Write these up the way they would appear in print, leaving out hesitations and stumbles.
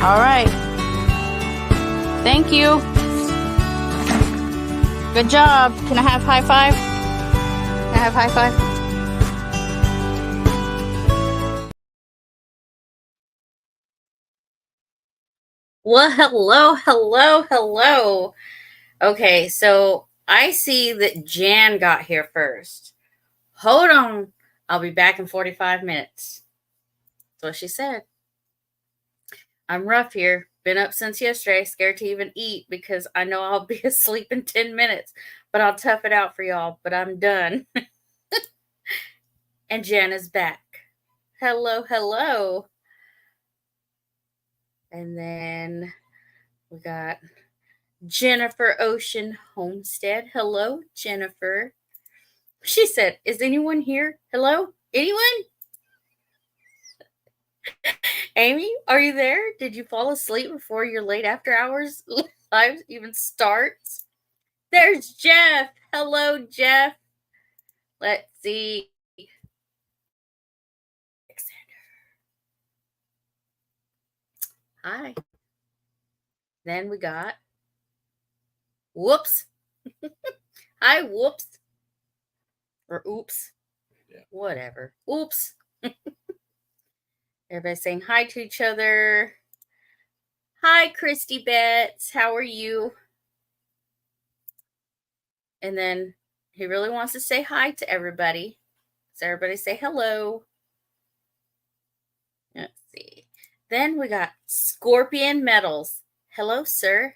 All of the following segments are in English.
All right. Thank you. Good job. Can I have high five? Can I have high five? Well, hello. Okay, so I see that Jan got here first. Hold on. I'll be back in 45 minutes. That's what she said. I'm rough here. Been up since yesterday, scared to even eat because I know I'll be asleep in 10 minutes. But I'll tough it out for y'all. But I'm done. And Jan is back. Hello. And then we got Jennifer Ocean Homestead. Hello, Jennifer. She said, "Is anyone here? Hello? Anyone? Amy, are you there? Did you fall asleep before your late after hours live even starts?" There's Jeff. Hello, Jeff. Let's see. Hi. Then we got Whoops. Hi, Whoops. Or Oops. Yeah. Whatever. Oops. Everybody saying hi to each other. Hi, Christy Betts. How are you? And then he really wants to say hi to everybody. So everybody say hello. Let's see. Then we got Scorpion Metals. Hello, sir.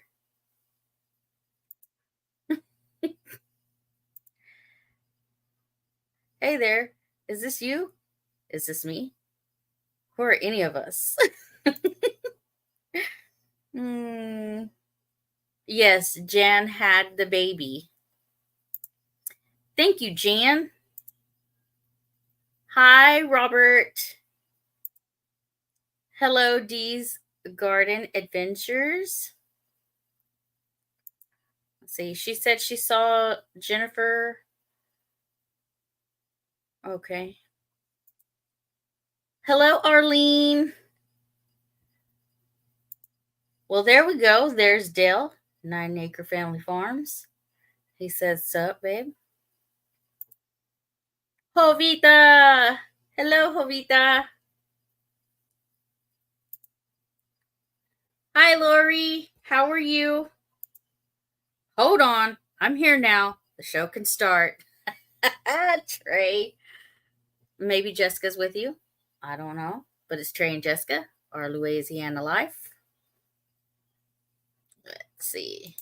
Hey there. Is this you? Is this me? Who are any of us? Yes, Jan had the baby. Thank you, Jan. Hi, Robert. Hello, Dee's Garden Adventures. Let's see. She said she saw Jennifer. Okay. Hello, Arlene. Well, there we go. There's Dale, 9 Acre Family Farms. He says, "Sup, babe?" Jovita. Hello, Jovita. Hi, Lori. How are you? Hold on. I'm here now. The show can start. Trey. Maybe Jessica's with you. I don't know. But it's Trey and Jessica, our Louisiana life. Let's see.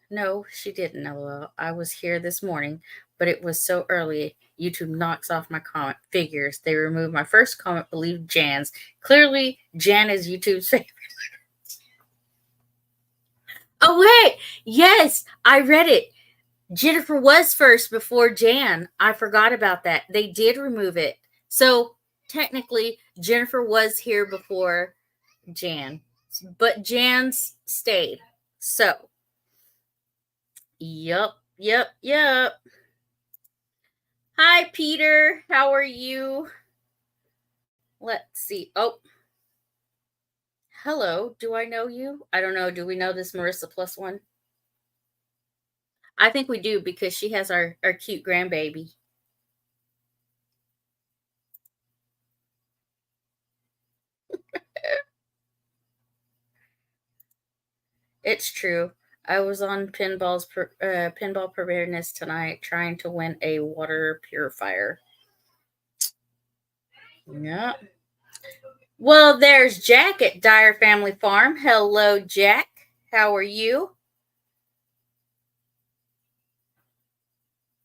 No, she didn't, LOL. I was here this morning, but it was so early. YouTube knocks off my comment. Figures. They removed my first comment, believe Jan's. Clearly, Jan is YouTube's favorite. Oh, wait. Yes, I read it. Jennifer was first before Jan. I forgot about that. They did remove it. So, technically, Jennifer was here before Jan. But Jan's stayed. So, Yep. Hi, Peter. How are you? Let's see. Oh. Hello. Do I know you? I don't know. Do we know this Marissa plus one? I think we do because she has our cute grandbaby. It's true. I was on pinball preparedness tonight trying to win a water purifier. Yeah. Well, there's Jack at Dyer Family Farm. Hello, Jack. How are you?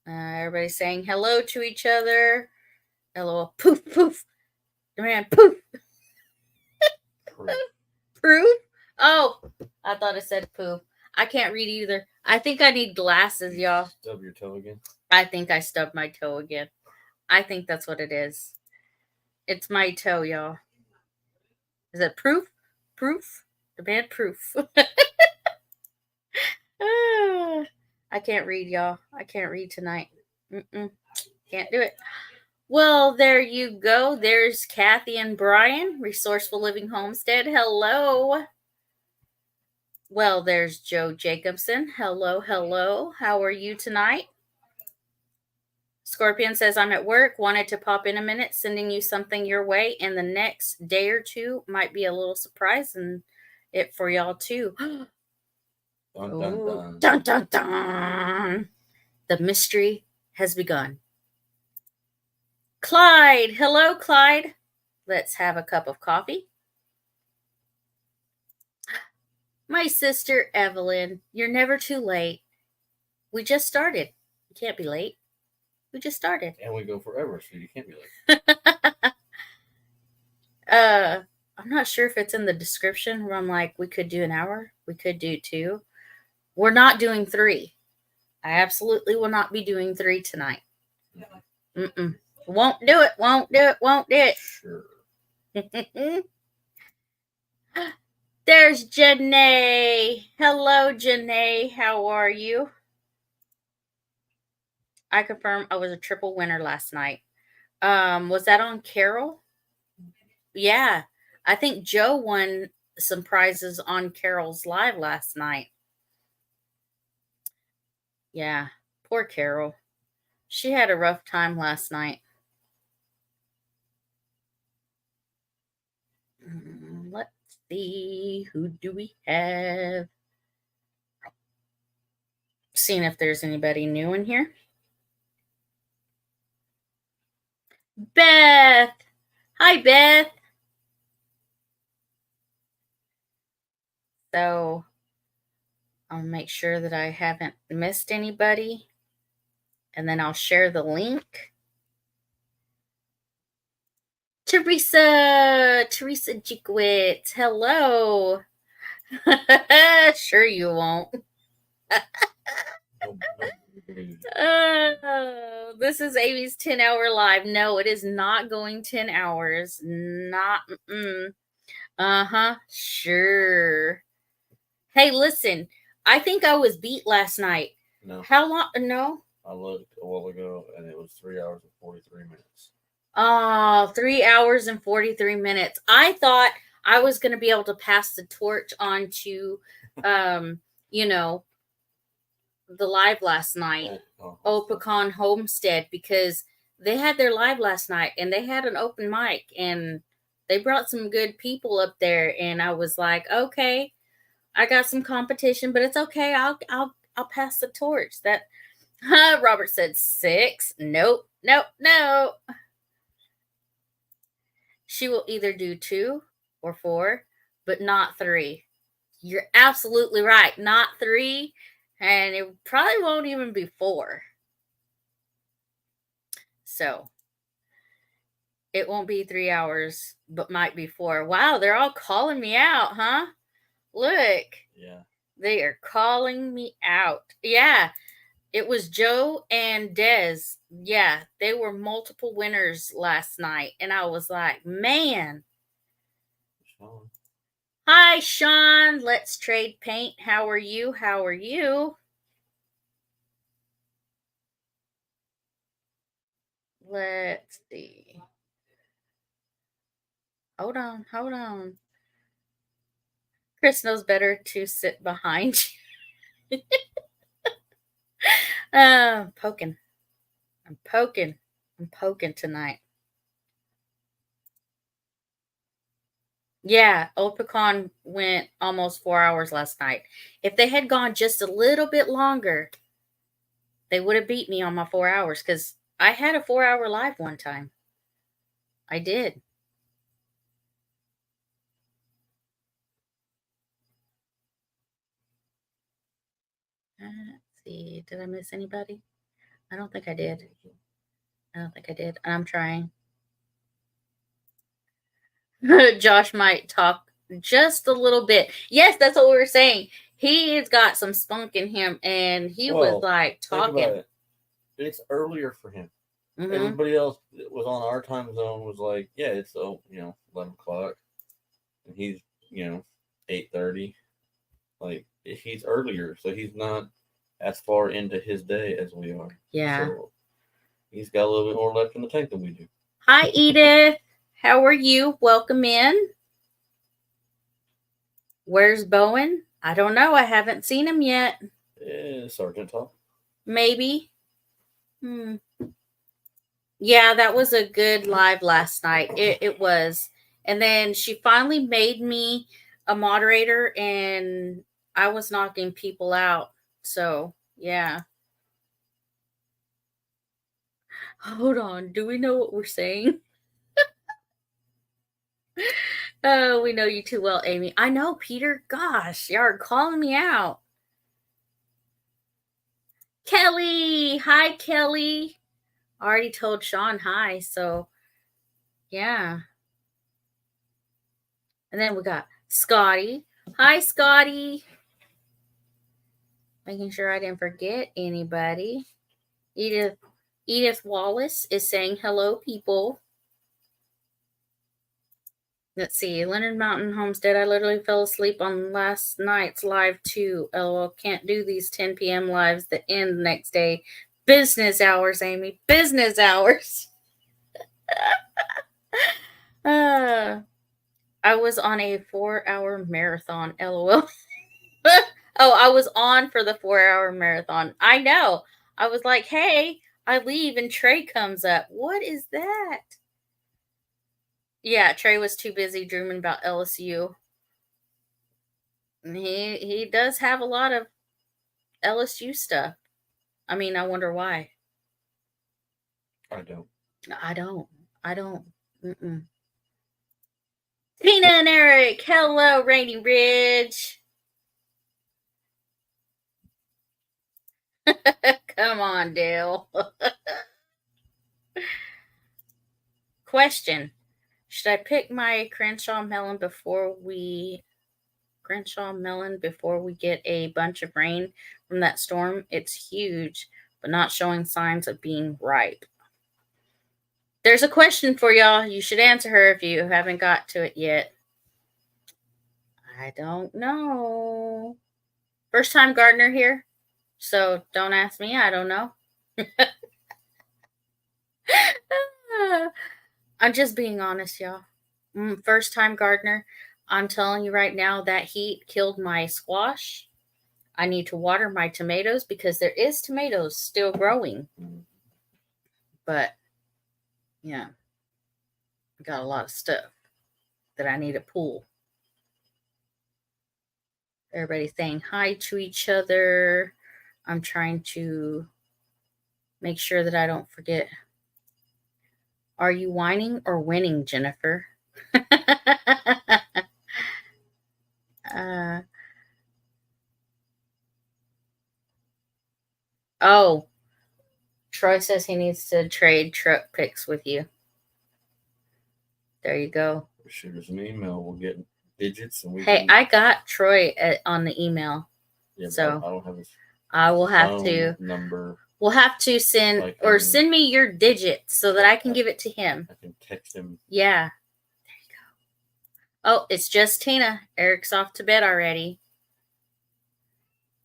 Everybody's saying hello to each other. LOL. Poof. Man, poof. Proof? Oh, I thought it said poof. I can't read either. I think I need glasses, y'all. Stub your toe again? I think I stubbed my toe again. I think that's what it is. It's my toe, y'all. Is it proof? Proof? The band proof. I can't read, y'all. I can't read tonight. Can't do it. Well, there you go. There's Kathy and Brian, Resourceful Living Homestead. Hello. Well, there's Joe Jacobson. Hello, hello. How are you tonight? Scorpion says, I'm at work, wanted to pop in a minute, sending you something your way, and the next day or two might be a little surprise and it for y'all too. Dun, dun, dun. Dun, dun, dun. The mystery has begun. Clyde. Hello, Clyde. Let's have a cup of coffee. My sister, Evelyn. You're never too late. We just started. You can't be late. We just started. And we go forever, so you can't be late. I'm not sure if it's in the description where I'm like, we could do an hour. We could do 2. We're not doing 3. I absolutely will not be doing 3 tonight. No. Won't do it. Won't do it. Won't do it. Sure. There's Janae. Hello, Janae. How are you? I confirm I was a triple winner last night. Was that on Carol? Yeah. I think Joe won some prizes on Carol's live last night. Yeah. Poor Carol. She had a rough time last night. Let's see. Who do we have? Seeing if there's anybody new in here. Beth. Hi, Beth. So I'll make sure that I haven't missed anybody. And then I'll share the link. Teresa Jikowitz. Hello. Sure you won't. This is Amy's 10-hour live. No, it is not going 10 hours. Not. Sure. Hey, listen. I think I was beat last night. No. How long? No. I looked a while ago, and it was 3 hours and 43 minutes. Oh, 3 hours and 43 minutes. I thought I was going to be able to pass the torch on to, the live last night, Pecan Homestead, because they had their live last night and they had an open mic and they brought some good people up there. And I was like, okay, I got some competition, but it's okay. I'll pass the torch. That Robert said 6. Nope. She will either do 2 or 4, but not 3. You're absolutely right. Not 3. And it probably won't even be 4. So it won't be 3 hours, but might be 4. Wow, they're all calling me out, huh? Look. Yeah. They are calling me out. Yeah. It was Joe and Dez. Yeah, they were multiple winners last night. And I was like, man. Sean. Hi, Sean. Let's trade paint. How are you? Let's see. Hold on. Chris knows better to sit behind you. I'm poking tonight. Yeah, Old Pecan went almost 4 hours last night. If they had gone just a little bit longer, they would have beat me on my 4 hours because I had a 4-hour live one time. I did. Let's see. Did I miss anybody? I don't think I did. I'm trying. Josh might talk just a little bit. Yes, that's what we were saying. He has got some spunk in him, and he was like talking. It's earlier for him. Mm-hmm. Everybody else that was on our time zone was like, yeah, it's 11 o'clock, and he's 8:30. Like he's earlier, so he's not as far into his day as we are. Yeah. So, He's got a little bit more left in the tank than we do. Hi, Edith. How are you? Welcome in. Where's Bowen? I don't know. I haven't seen him yet. Sergeant Top. Maybe. Yeah, that was a good live last night. It was. And then she finally made me a moderator, and I was knocking people out. So, yeah. Hold on. Do we know what we're saying? Oh, we know you too well, Amy. I know, Peter. Gosh, y'all are calling me out. Kelly. Hi, Kelly. I already told Sean hi. So, yeah. And then we got Scotty. Hi, Scotty. Making sure I didn't forget anybody. Edith Wallace is saying hello, people. Let's see. Leonard Mountain Homestead. I literally fell asleep on last night's live too. LOL. Can't do these 10 p.m. lives that end the next day. Business hours, Amy. Business hours. I was on a 4-hour marathon. LOL. Oh, I was on for the 4-hour marathon. I know. I was like, hey, I leave and Trey comes up. What is that? Yeah, Trey was too busy dreaming about LSU. He does have a lot of LSU stuff. I mean, I wonder why. I don't. I don't. Mm-mm. Tina and Eric. Hello, Rainy Ridge. Come on, Dale. Question. Should I pick my Crenshaw melon before we get a bunch of rain from that storm? It's huge, but not showing signs of being ripe. There's a question for y'all. You should answer her if you haven't got to it yet. I don't know. First time gardener here, so don't ask me. I don't know. I'm just being honest, y'all. First time gardener. I'm telling you right now, that heat killed my squash. I need to water my tomatoes because there is tomatoes still growing. But, yeah, I got a lot of stuff that I need to pull. Everybody saying hi to each other. I'm trying to make sure that I don't forget. Are you whining or winning, Jennifer? Oh, Troy says he needs to trade truck pics with you. There you go. Shoot us an email. We'll get digits and we. Hey, I got Troy on the email. Yeah, so I don't have his. I will have phone to number. We'll have to send send me your digits so that I can give it to him. I can text him. Yeah. There you go. Oh, it's just Tina. Eric's off to bed already.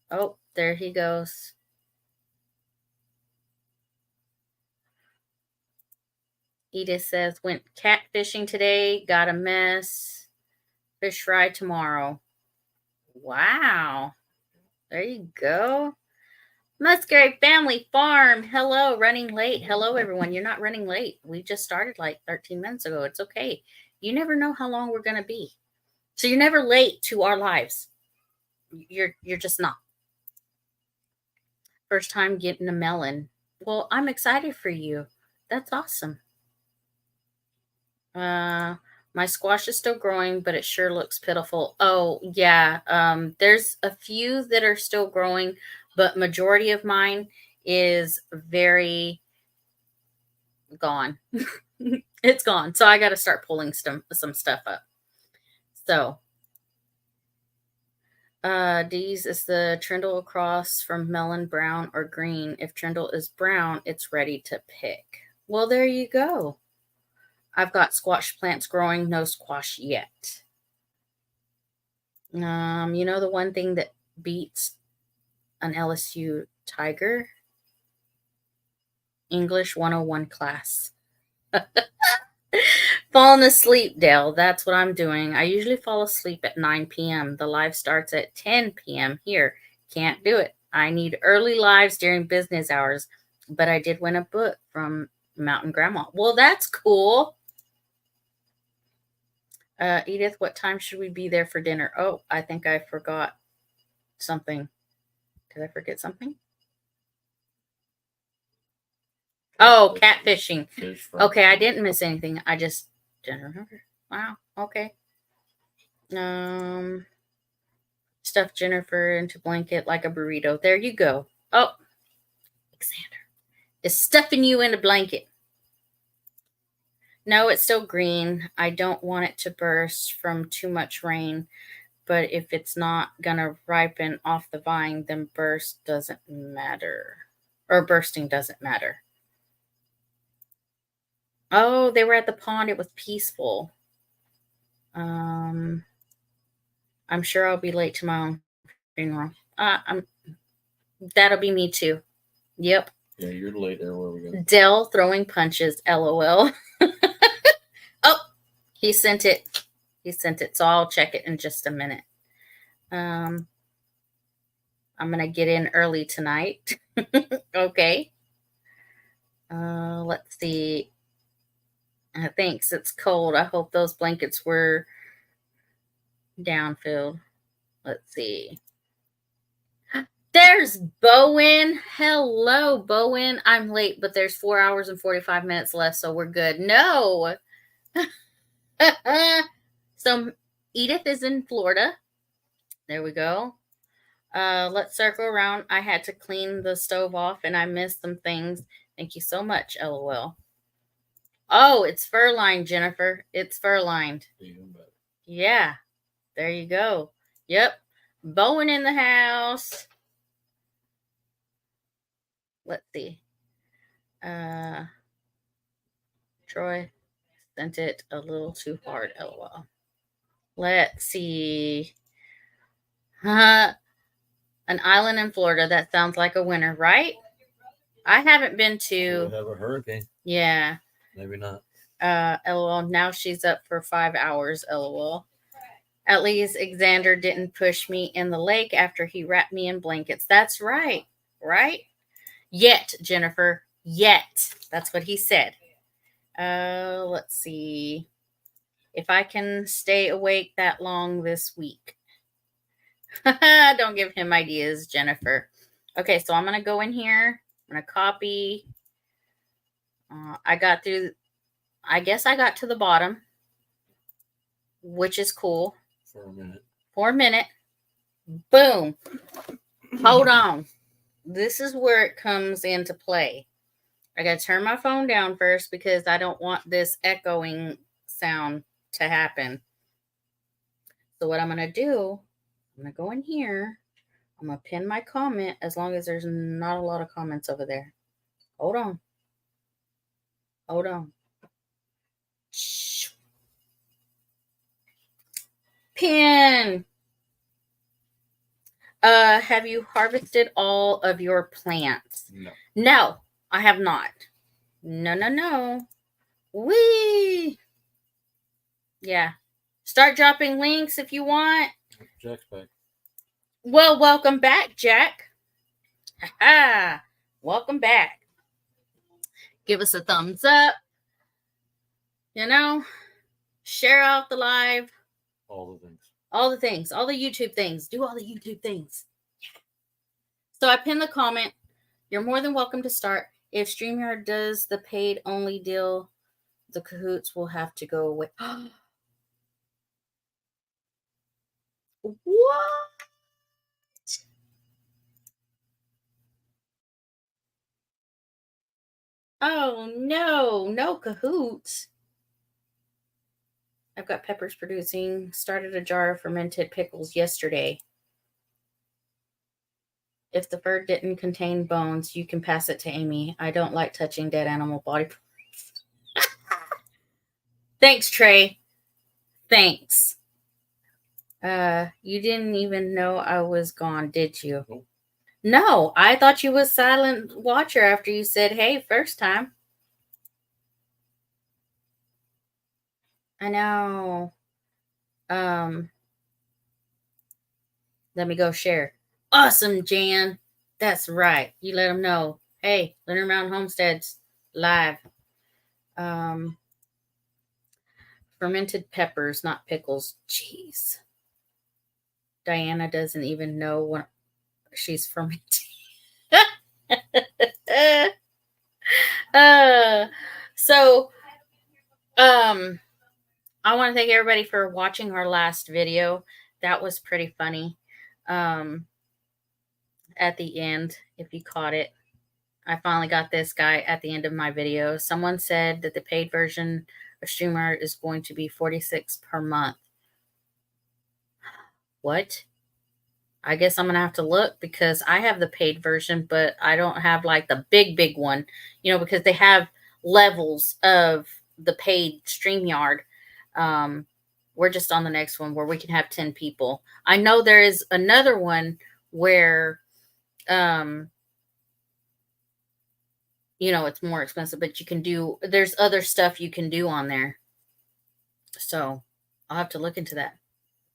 Oh, there he goes. Edith says, went catfishing today, got a mess. Fish fry tomorrow. Wow. There you go. Musgrave Family Farm. Hello, running late. Hello, everyone. You're not running late. We just started like 13 minutes ago. It's okay. You never know how long we're going to be. So you're never late to our lives. You're just not. First time getting a melon. Well, I'm excited for you. That's awesome. My squash is still growing, but it sure looks pitiful. Oh, yeah. There's a few that are still growing, but majority of mine is very gone. It's gone. So I got to start pulling some stuff up. So, D's is the trindle across from melon, brown or green. If trindle is brown, it's ready to pick. Well, there you go. I've got squash plants growing, no squash yet. You know the one thing that beats an LSU Tiger? English 101 class. Falling asleep, Dale. That's what I'm doing. I usually fall asleep at 9 p.m. The live starts at 10 p.m. here. Can't do it. I need early lives during business hours. But I did win a book from Mountain Grandma. Well, that's cool. Edith, what time should we be there for dinner? Oh, I think I forgot something. Did I forget something? Oh, catfishing. Okay, I didn't miss anything. I just didn't remember. Wow. Okay. Stuff Jennifer into blanket like a burrito. There you go. Oh, Alexander is stuffing you in a blanket. No, it's still green. I don't want it to burst from too much rain, but if it's not gonna ripen off the vine, then burst doesn't matter. Or bursting doesn't matter. Oh, they were at the pond. It was peaceful. I'm sure I'll be late to my own funeral. That'll be me too. Yep. Yeah, you're late there. Where are we going? Dell throwing punches. LOL. Oh, he sent it. He sent it. So I'll check it in just a minute. I'm gonna get in early tonight. Okay. Let's see. Thanks. It's cold. I hope those blankets were downfilled. Let's see. There's Bowen. Hello, Bowen. I'm late, but there's 4 hours and 45 minutes left, so we're good. No. So Edith is in Florida. There we go. Let's circle around. I had to clean the stove off and I missed some things. Thank you so much, LOL. Oh, it's fur lined, Jennifer. It's fur lined. Yeah. There you go. Yep. Bowen in the house. Let's see. Troy sent it a little too hard, LOL. Let's see. An island in Florida. That sounds like a winter, right? I haven't been to. We'll have a hurricane. Yeah. Maybe not. LOL. Now she's up for 5 hours. LOL. At least Xander didn't push me in the lake after he wrapped me in blankets. That's right. Right? Yet, Jennifer. Yet. That's what he said. Let's see. If I can stay awake that long this week. Don't give him ideas, Jennifer. Okay, so I'm going to go in here. I'm going to copy. I got to the bottom, which is cool. For a minute. Boom. Hold on. This is where it comes into play. I got to turn my phone down first because I don't want this echoing sound to happen. So what I'm going to do, I'm going to go in here. I'm going to pin my comment as long as there's not a lot of comments over there. Hold on. Hold on. Pin. Have you harvested all of your plants? No. No, I have not. No. Wee. Yeah. Start dropping links if you want. Jack's back. Well, welcome back, Jack. Ha! Welcome back. Give us a thumbs up. Share out the live. All the things. All the things. All the YouTube things. Do all the YouTube things. So I pinned the comment. You're more than welcome to start. If StreamYard does the paid only deal, the cahoots will have to go away. What? Oh, no cahoots. I've got peppers producing. Started a jar of fermented pickles yesterday. If the fur didn't contain bones, you can pass it to Amy. I don't like touching dead animal body parts. Thanks, Trey. Thanks. You didn't even know I was gone, did you? Nope. No, I thought you was silent watcher after you said, hey, first time. I know. Um, Let me go share. Awesome, Jan. That's right. You let them know. Hey, Leonard Mountain Homesteads live. Um, Fermented peppers, not pickles. Jeez. Diana doesn't even know what she's fermenting. uh, so, um, I want to thank everybody for watching our last video. That was pretty funny. Um, at the end, if you caught it, I finally got this guy at the end of my video. Someone said that the paid version of StreamYard is going to be $46 per month. What? I guess I'm going to have to look because I have the paid version, but I don't have like the big one, because they have levels of the paid StreamYard. We're just on the next one where we can have 10 people. I know there is another one where, it's more expensive, but there's other stuff you can do on there. So I'll have to look into that.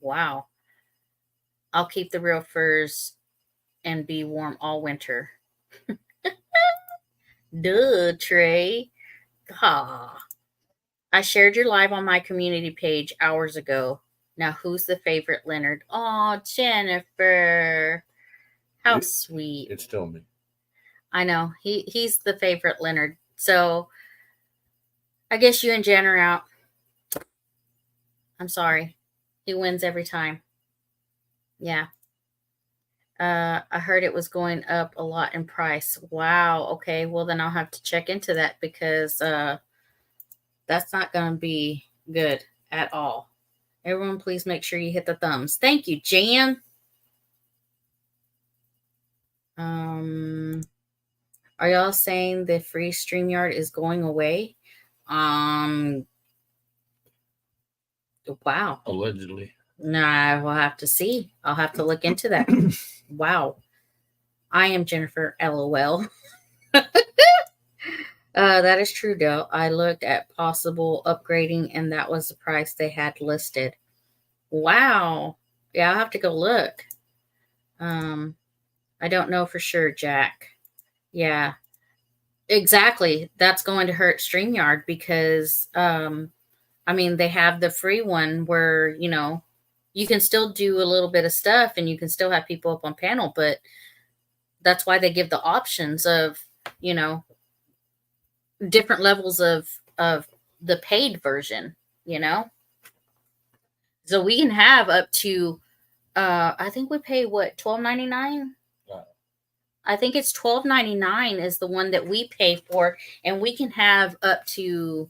Wow. I'll keep the real furs and be warm all winter. Duh, Trey. Ah. I shared your live on my community page hours ago. Now, who's the favorite Leonard? Oh, Jennifer. How sweet. It's still me. I know. He's the favorite Leonard. So I guess you and Jen are out. I'm sorry. He wins every time. Yeah. I heard it was going up a lot in price. Wow. Okay. Well, then I'll have to check into that because that's not going to be good at all. Everyone, please make sure you hit the thumbs. Thank you, Jan. Are y'all saying the free StreamYard is going away? Wow. Allegedly. Nah, we'll have to see. I'll have to look into that. Wow. I am Jennifer, LOL. That is true, Dale. I looked at possible upgrading, and that was the price they had listed. Wow. Yeah, I'll have to go look. I don't know for sure, Jack. Yeah, exactly. That's going to hurt StreamYard because, they have the free one where, you can still do a little bit of stuff and you can still have people up on panel, but that's why they give the options of, different levels of the paid version, So we can have up to I think we pay what, $12.99? I think it's $12.99 is the one that we pay for, and we can have up to,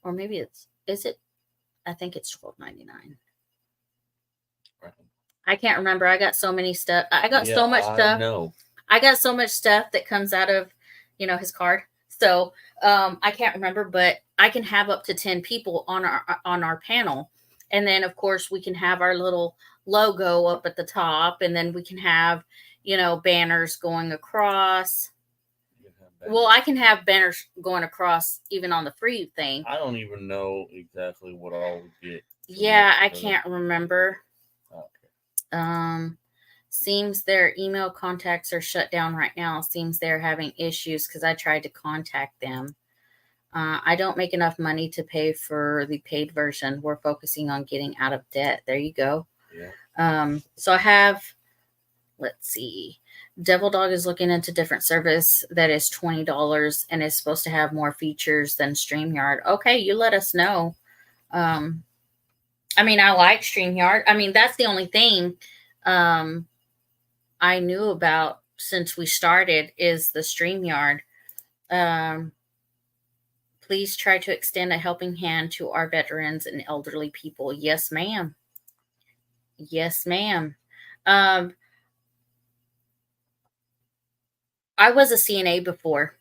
or maybe is it? I think it's $12.99. I can't remember. I got so many stuff. I got so much stuff. No. I got so much stuff that comes out of, his card. So I can't remember, but I can have up to 10 people on our panel. And then of course we can have our little logo up at the top, and then we can have, banners going across. Well, I can have banners going across even on the free thing. I don't even know exactly what all we get. Yeah, I can't remember. Okay. Seems their email contacts are shut down right now. Seems they're having issues because I tried to contact them. I don't make enough money to pay for the paid version. We're focusing on getting out of debt. There you go. Yeah. So I have, let's see. Devil Dog is looking into different service that is $20 and is supposed to have more features than StreamYard. Okay, you let us know. I like StreamYard. That's the only thing I knew about since we started is the StreamYard. Please try to extend a helping hand to our veterans and elderly people. Yes, ma'am. Yes, ma'am. I was a CNA before,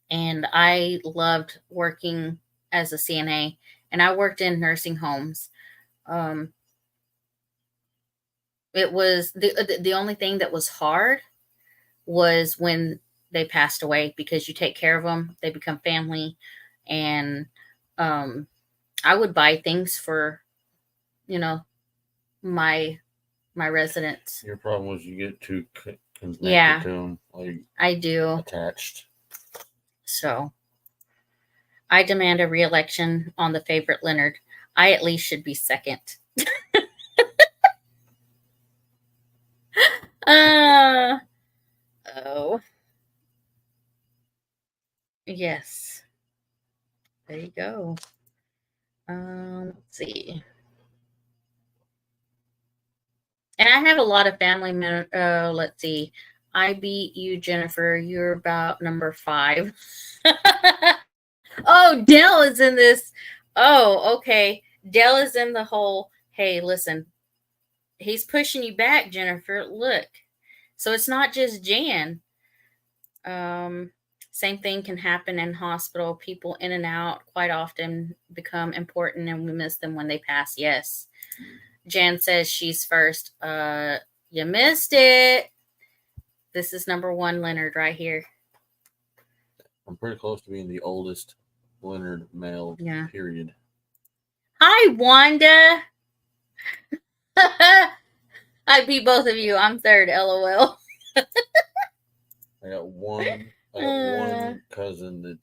and I loved working as a CNA, and I worked in nursing homes. It was the only thing that was hard was when they passed away, because you take care of them, they become family. And I would buy things for, you know, my residents. Your problem was you get too connected Yeah, to them, like I do. attached. So I demand a re-election on the favorite Leonard. I at least should be second. uh oh. Yes. There you go. Let's see. And I have a lot of family members. Let's see. I beat you, Jennifer. You're about number 5. Oh, Dell is in this. Oh, okay. Dell is in the whole, hey, listen, he's pushing you back, Jennifer. Look. So it's not just Jan. Same thing can happen in hospital. People in and out quite often become important, and we miss them when they pass. Yes. Jan says she's first. You missed it. This is number 1 Leonard right here. I'm pretty close to being the oldest Leonard male. Yeah. Period. Hi, Wanda. I beat both of you. I'm third. LOL. I got one cousin that.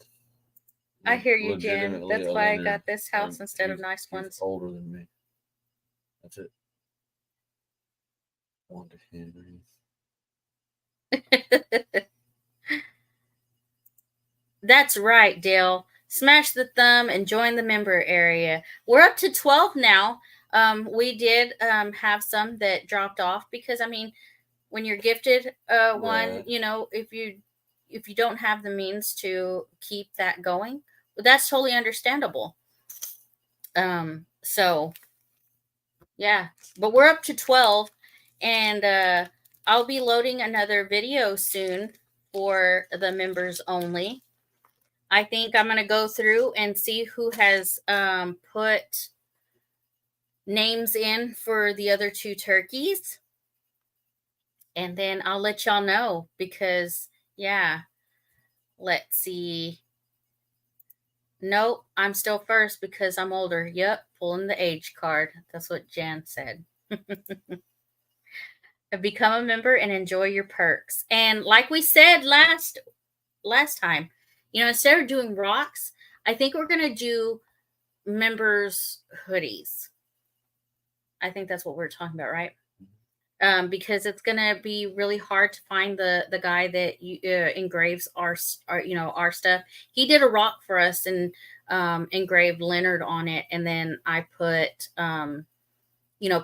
I hear you, Jan. That's why I got this house instead of nice ones. He's older than me. That's it. Wanda Henry. That's right, Dale. Smash the thumb and join the member area. We're up to 12 now. We did have some that dropped off because, I mean, when you're gifted one, you know, if you don't have the means to keep that going, that's totally understandable. So yeah, but we're up to 12, and I'll be loading another video soon for the members only. I think I'm going to go through and see who has put names in for the other 2 turkeys. And then I'll let y'all know because, yeah, let's see. Nope, I'm still first because I'm older. Yep, pulling the age card. That's what Jan said. Become a member and enjoy your perks. And like we said last time, you know, instead of doing rocks, I think we're going to do members hoodies. I think that's what we're talking about, right? Because it's going to be really hard to find the guy that engraves our stuff. He did a rock for us and engraved Leonard on it, and then I put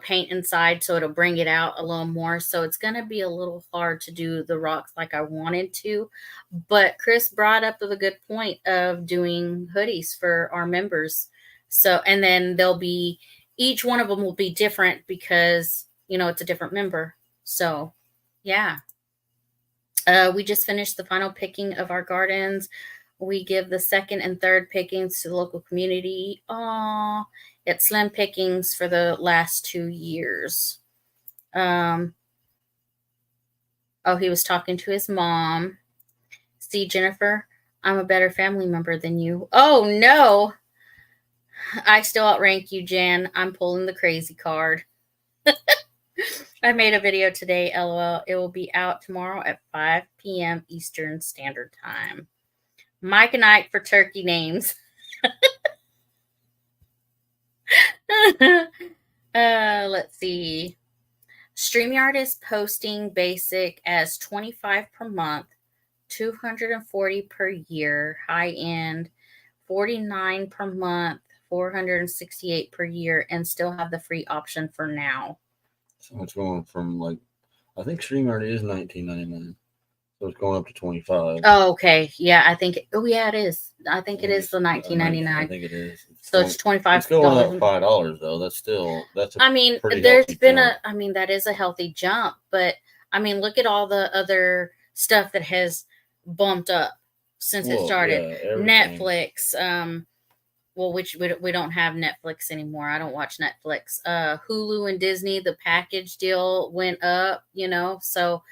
paint inside so it'll bring it out a little more. So it's going to be a little hard to do the rocks like I wanted to. But Chris brought up the good point of doing hoodies for our members. So, and then they'll be, each one of them will be different because, you know, it's a different member. So, yeah. We just finished the final picking of our gardens. We give the second and third pickings to the local community. Aww. It's slim pickings for the last 2 years. Oh, he was talking to his mom. See, Jennifer, I'm a better family member than you. Oh, no. I still outrank you, Jan. I'm pulling the crazy card. I made a video today, LOL. It will be out tomorrow at 5 p.m. Eastern Standard Time. Mike and Ike for turkey names. Let's see. StreamYard is posting basic as $25 per month, $240 per year, high end $49 per month, $468 per year, and still have the free option for now. So it's going from I think StreamYard is $19.99. So it's going up to $25. Oh, okay. Yeah, I think. It is. I think it is the $19.99. I think it is. So it's $25. It's going up $5 though. That's. I mean, there's been that is a healthy jump, but I mean, look at all the other stuff that has bumped up since it started. Yeah, Netflix. Which we don't have Netflix anymore. I don't watch Netflix. Hulu and Disney, the package deal went up. You know, so.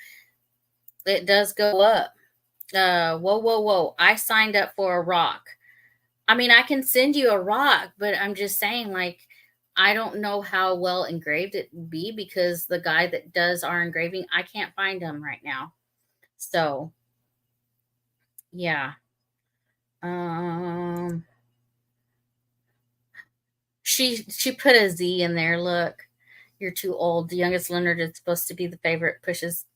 It does go up. Whoa, whoa, whoa. I signed up for a rock. I mean, I can send you a rock, but I'm just saying, like, I don't know how well engraved it would be because the guy that does our engraving, I can't find him right now. So, yeah. Um, she put a Z in there. Look, you're too old. The youngest Leonard is supposed to be the favorite. Pushes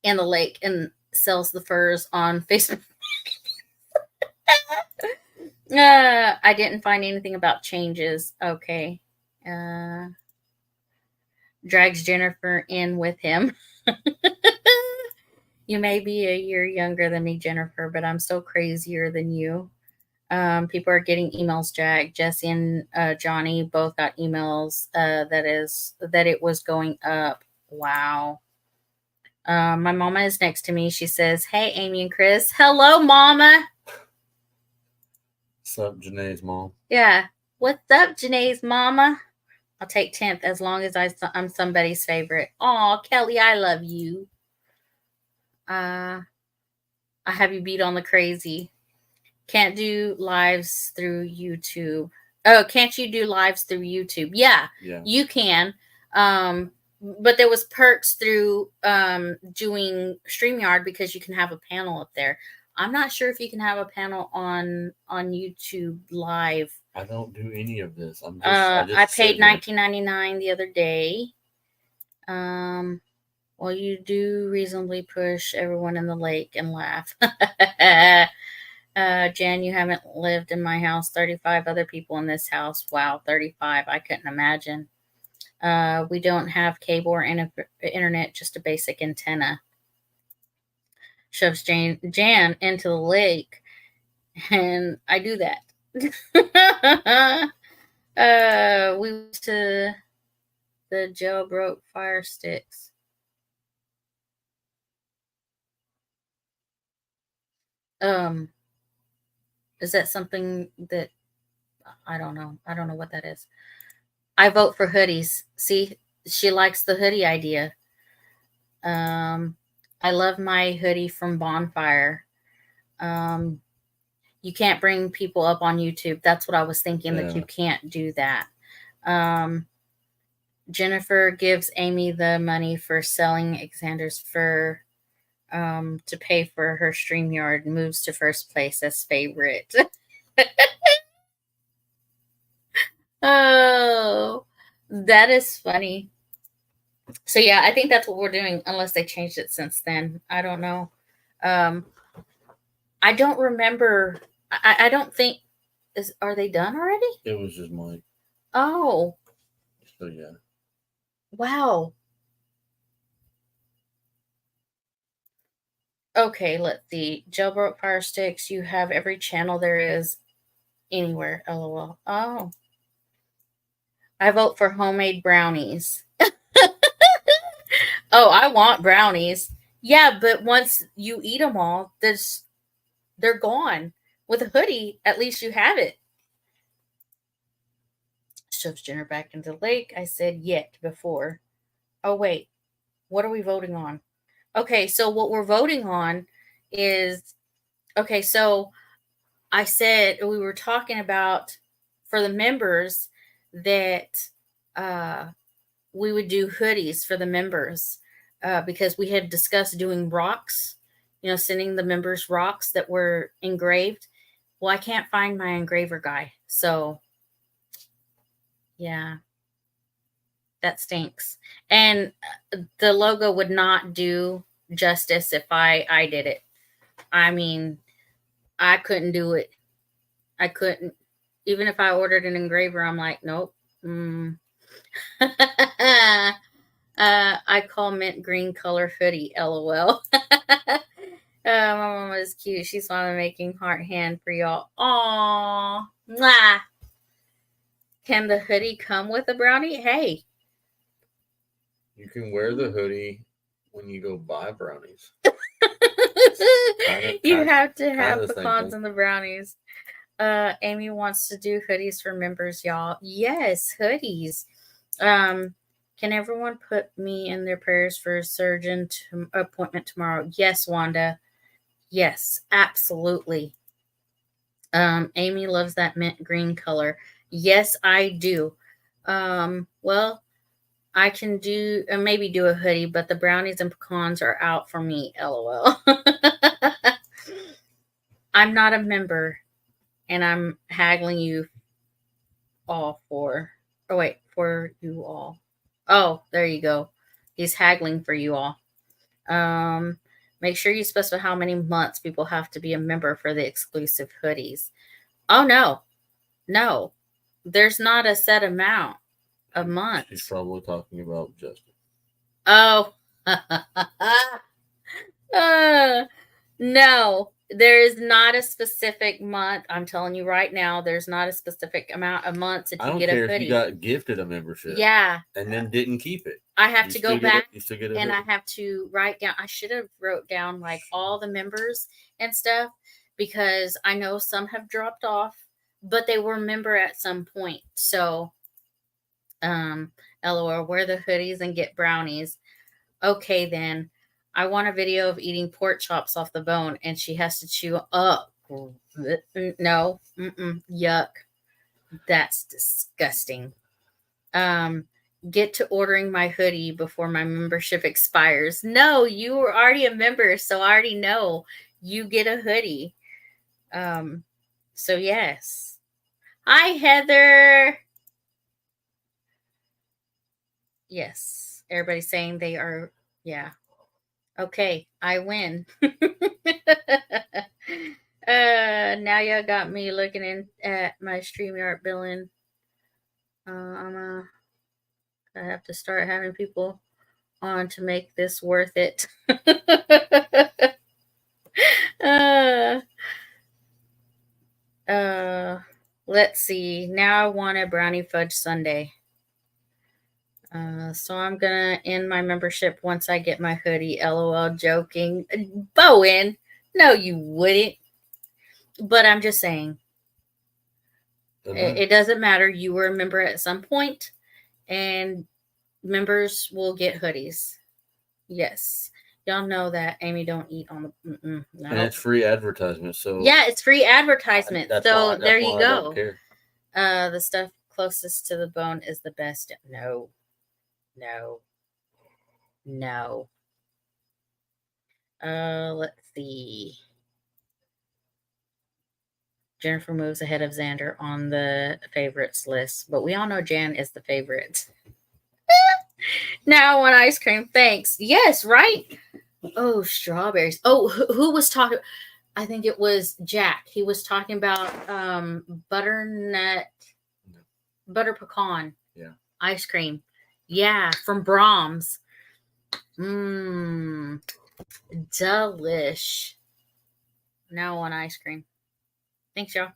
in the lake and sells the furs on Facebook. I didn't find anything about changes. Okay. Uh, Drags Jennifer in with him. You may be a year younger than me, Jennifer, but I'm still crazier than you. People are getting emails, Jack. Jesse and Johnny both got emails that it was going up. Wow. My mama is next to me. She says, "Hey, Amy and Chris." Hello, mama. What's up, Janae's mom? Yeah. What's up, Janae's mama? I'll take 10th as long as I'm somebody's favorite. Aw, Kelly, I love you. I have you beat on the crazy. Can't do lives through YouTube. Oh, can't you do lives through YouTube? Yeah. You can. But there was perks through doing StreamYard because you can have a panel up there. I'm not sure if you can have a panel on YouTube live. I don't do any of this. I paid $19.99 the other day. Well, you do reasonably push everyone in the lake and laugh. Jan, you haven't lived in my house. 35 other people in this house. Wow, 35. I couldn't imagine. We don't have cable or internet, just a basic antenna. Shoves Jan into the lake, and I do that. We went to the jailbroke fire sticks. Is that something that I don't know? I don't know what that is. I vote for hoodies. See, she likes the hoodie idea. I love my hoodie from Bonfire. You can't bring people up on YouTube. That's what I was thinking, that you can't do that. Jennifer gives Amy the money for selling Xander's fur to pay for her StreamYard, moves to first place as favorite. Oh, that is funny. So yeah, I think that's what we're doing, unless they changed it since then. I don't know. I don't remember. I don't think are they done already? It was just Mike. Oh. So yeah. Wow. Okay, let's see. Jailbroke fire sticks. You have every channel there is anywhere. LOL. Oh. I vote for homemade brownies. Oh, I want brownies. Yeah, but once you eat them all, they're gone. With a hoodie, at least you have it. Shoves Jenner back into the lake. I said yet before. Oh, wait. What are we voting on? Okay, so what we're voting on is, okay, so I said we were talking about for the members that we would do hoodies for the members because we had discussed doing rocks, sending the members rocks that were engraved. Well, I can't find my engraver guy. So, yeah, that stinks. And the logo would not do justice if I did it. I mean, I couldn't do it. I couldn't. Even if I ordered an engraver, I'm like, nope. I call mint green color hoodie, LOL. My mama is cute. She's smiling, making heart hand for y'all. Aww. Mwah. Can the hoodie come with a brownie? Hey. You can wear the hoodie when you go buy brownies. You have to have pecans in the brownies. Amy wants to do hoodies for members, y'all. Yes, hoodies. Can everyone put me in their prayers for a surgeon appointment tomorrow? Yes, Wanda. Yes, absolutely. Amy loves that mint green color. Yes, I do. Well, I can do maybe do a hoodie, but the brownies and pecans are out for me. LOL. I'm not a member, and I'm haggling you all for. Oh wait, for you all. Oh, there you go. He's haggling for you all. Um, Make sure you specify how many months people have to be a member for the exclusive hoodies. Oh no, no, there's not a set amount of months. She's probably talking about Justin. Oh, no, there is not a specific month. I'm telling you right now, there's not a specific amount of months that I you don't get care a if hoodie. you got gifted a membership. Yeah. And then didn't keep it. I have to go back and I hoodie. have to write down. I should have wrote down like all the members and stuff because I know some have dropped off, but they were a member at some point. So, LOL, wear the hoodies and get brownies. Okay, then. I want a video of eating pork chops off the bone, and she has to chew up. No, yuck. That's disgusting. Get to ordering my hoodie before my membership expires. No, you were already a member, so I already know you get a hoodie. So yes. Hi, Heather. Yes, everybody's saying they are. Yeah. Okay, I win. Now y'all got me looking in at my StreamYard billing. I have to start having people on to make this worth it. uh, let's see. Now I want a brownie fudge sundae. So I'm gonna end my membership once I get my hoodie. LOL, joking. Bowen, no, you wouldn't. But I'm just saying. It doesn't matter. You were a member at some point, and members will get hoodies. Yes. Y'all know that Amy don't eat on the. No. And it's free advertisement. So yeah, it's free advertisement. So there you go. I don't care. The stuff closest to the bone is the best. No. Let's see. Jennifer moves ahead of Xander on the favorites list, but we all know Jan is the favorite. Now I want ice cream. Thanks. Yes, right? Oh, strawberries. Oh, who was talking? I think it was Jack. He was talking about butter pecan. Yeah. Ice cream. Yeah, from Brahms. Delish. Now I want ice cream. Thanks, y'all.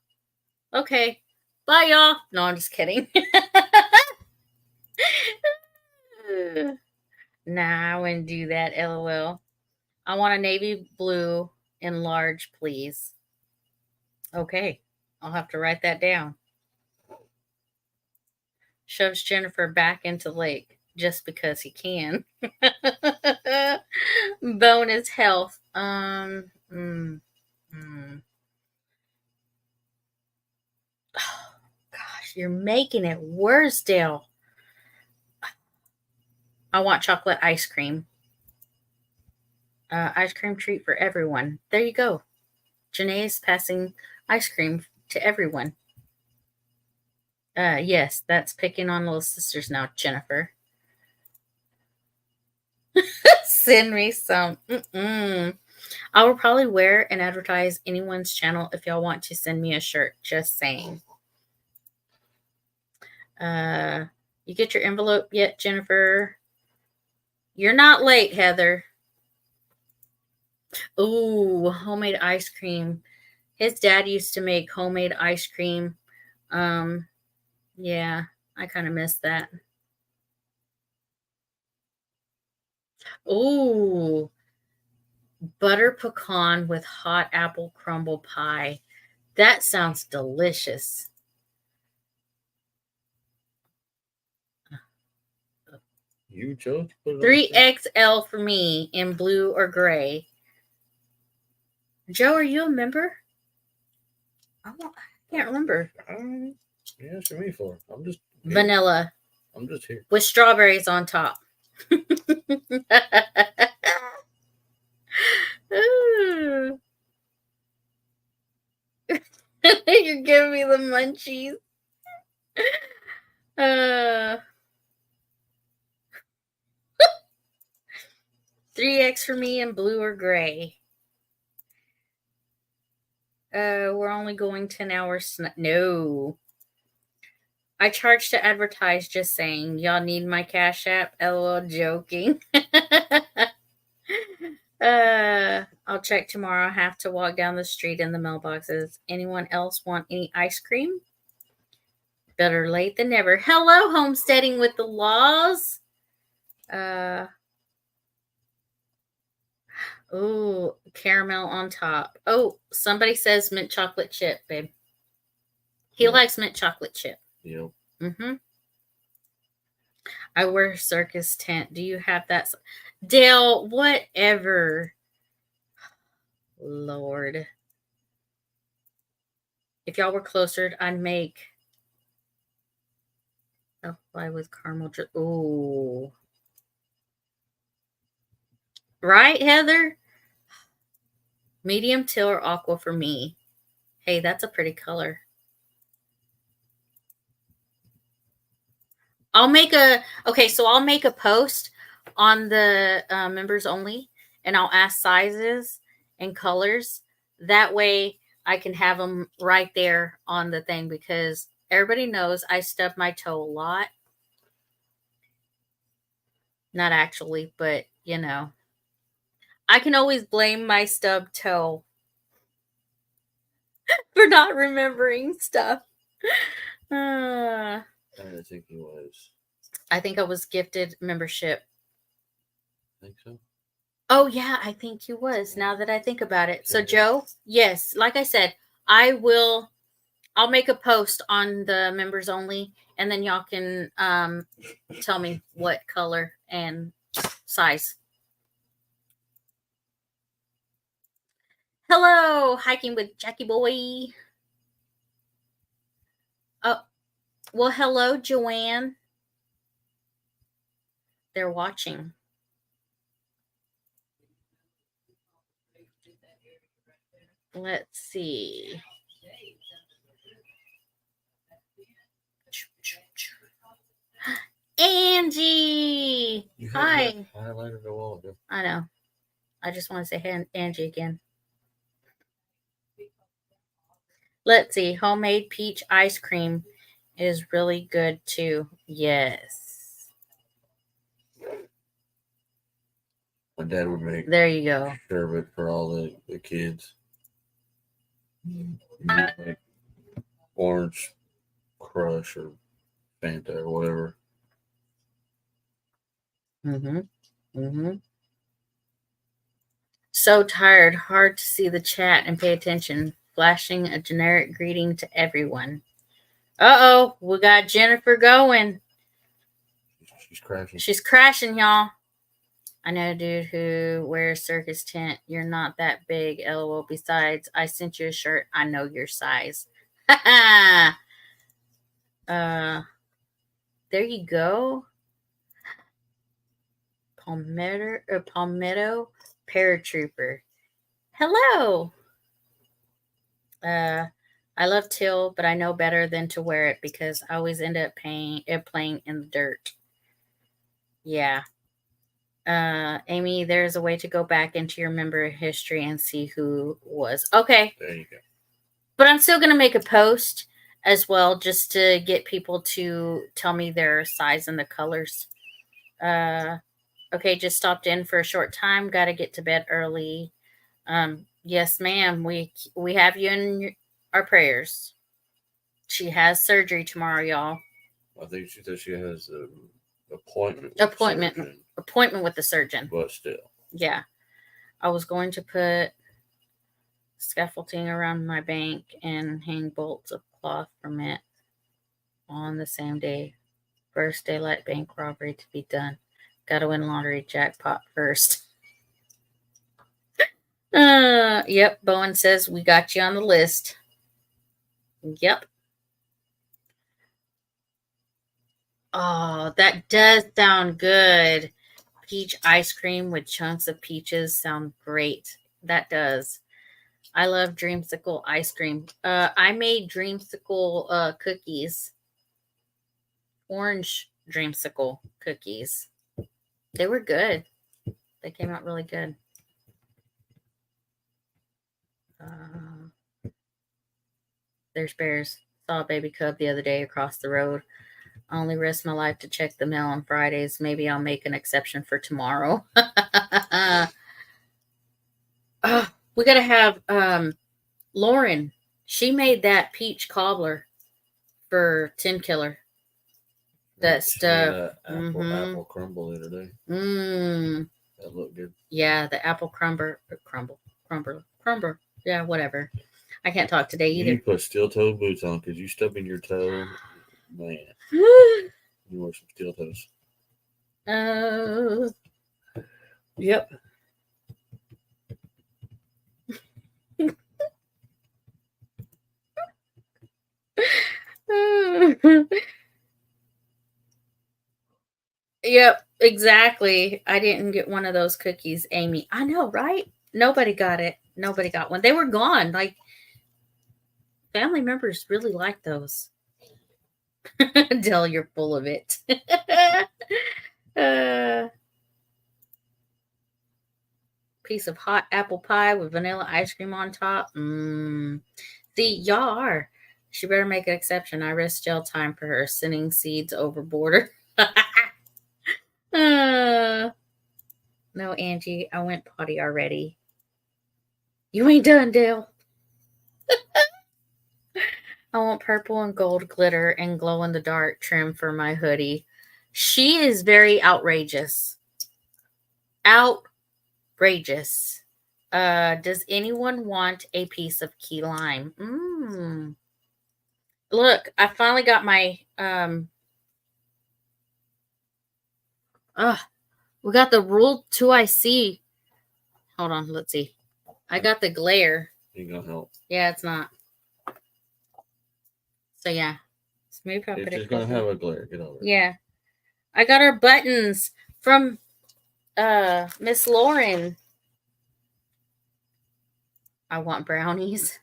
Okay. Bye, y'all. No, I'm just kidding. Nah, I wouldn't do that. LOL. I want a navy blue in large, please. Okay. I'll have to write that down. Shoves Jennifer back into lake just because he can. Bonus health. Oh, gosh, you're making it worse, Dale. I want chocolate ice cream. Ice cream treat for everyone. There you go. Janae is passing ice cream to everyone. Yes, that's picking on little sisters now, Jennifer. Send me some. I will probably wear and advertise anyone's channel if y'all want to send me a shirt. Just saying. You get your envelope yet, Jennifer? You're not late, Heather. Ooh, homemade ice cream. His dad used to make homemade ice cream. Yeah, I kind of miss that. Ooh, butter pecan with hot apple crumble pie. That sounds delicious. You chose to put it on 3XL for me in blue or gray. Joe, are you a member? I can't remember. Yeah, for me for. I'm just here. Vanilla. I'm just here. With strawberries on top. You're giving me the munchies. 3X for me in blue or gray. We're only going 10 hours. No. I charge to advertise, just saying. Y'all need my Cash App? LOL, joking. I'll check tomorrow. I have to walk down the street in the mailboxes. Anyone else want any ice cream? Better late than never. Hello, homesteading with the laws. Oh, caramel on top. Oh, somebody says mint chocolate chip, babe. He likes mint chocolate chip. Yep. Mm-hmm. I wear circus tent. Do you have that? Dale, whatever. Lord. If y'all were closer, I'd make a fly with caramel. Ooh. Right, Heather? Medium teal or aqua for me. Hey, that's a pretty color. I'll make a post on the members only, and I'll ask sizes and colors. That way I can have them right there on the thing, because everybody knows I stub my toe a lot. Not actually, but you know. I can always blame my stub toe for not remembering stuff. I think he was. I think I was gifted membership. Think so? Oh yeah, I think you was, now that I think about it. So Joe, yes, like I said, I'll make a post on the members only, and then y'all can tell me what color and size. Hello, hiking with Jackie Boy. Oh, well, hello, Joanne. They're watching. Let's see. Angie. Hi. Highlighted a while ago. I know. I just want to say hey, Angie again. Let's see. Homemade peach ice cream is really good too. Yes. My dad would make. There you go. Sherbet for all the kids. Like orange crush or Fanta or whatever. So tired, hard to see the chat and pay attention. Flashing a generic greeting to everyone. Uh-oh, we got Jennifer going. She's crashing. She's crashing, y'all. I know a dude who wears circus tent. You're not that big, LOL. Besides, I sent you a shirt. I know your size. There you go. Palmetto paratrooper. Hello. I love teal, but I know better than to wear it because I always end up playing in the dirt. Yeah. Amy, there's a way to go back into your member history and see who was. Okay. There you go. But I'm still going to make a post as well, just to get people to tell me their size and the colors. Okay, just stopped in for a short time. Got to get to bed early. Yes, ma'am. We have you in our prayers. She has surgery tomorrow, y'all. I think she said she has an appointment with the surgeon. But still. Yeah. I was going to put scaffolding around my bank and hang bolts of cloth from it on the same day. First daylight bank robbery to be done. Gotta win lottery jackpot first. Yep. Bowen says we got you on the list. Yep. Oh, that does sound good. Peach ice cream with chunks of peaches sound great. That does. I love dreamsicle ice cream. I made dreamsicle cookies. Orange dreamsicle cookies. They were good. They came out really good. There's bears. Saw a baby cub the other day across the road. I only risk my life to check the mail on Fridays. Maybe I'll make an exception for tomorrow. We gotta have Lauren. She made that peach cobbler for Tin Killer. That stuff. Apple crumble the other day. That looked good. Yeah, the apple crumber. Yeah, whatever. I can't talk today either. You put steel-toed boots on because you stubbing your toe. Man. You wear some steel toes. Yep. Yep, exactly. I didn't get one of those cookies, Amy. I know, right? Nobody got it. Nobody got one. They were gone. Like, family members really like those. Dell, you're full of it. Piece of hot apple pie with vanilla ice cream on top. See, y'all are. She better make an exception. I risk jail time for her sending seeds overboard. No, Angie, I went potty already. You ain't done, Dale. I want purple and gold glitter and glow in the dark trim for my hoodie. She is very outrageous. Outrageous. Does anyone want a piece of key lime? Look, I finally got my we got the Rule 2IC. Hold on, let's see. I got the glare. Ain't gonna help. Yeah, it's not. So yeah. Maybe it's just gonna have a glare. Get over it. Yeah. I got our buttons from Miss Lauren. I want brownies.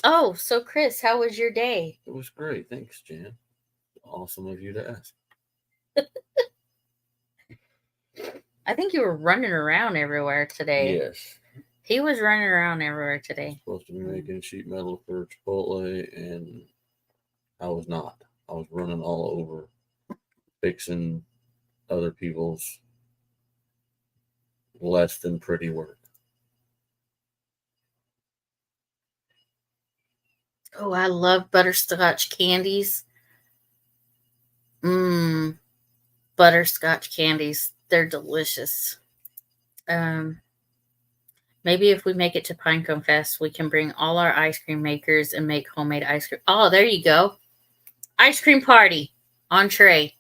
Oh, so Chris, how was your day? It was great. Thanks, Jan. Awesome of you to ask. I think you were running around everywhere today. Yes. He was running around everywhere today. Supposed to be making sheet metal for Chipotle, and I was not. I was running all over, fixing other people's less than pretty work. Oh, I love butterscotch candies. Butterscotch candies. They're delicious. Maybe if we make it to Pinecone Fest, we can bring all our ice cream makers and make homemade ice cream. Oh, there you go. Ice cream party on tray.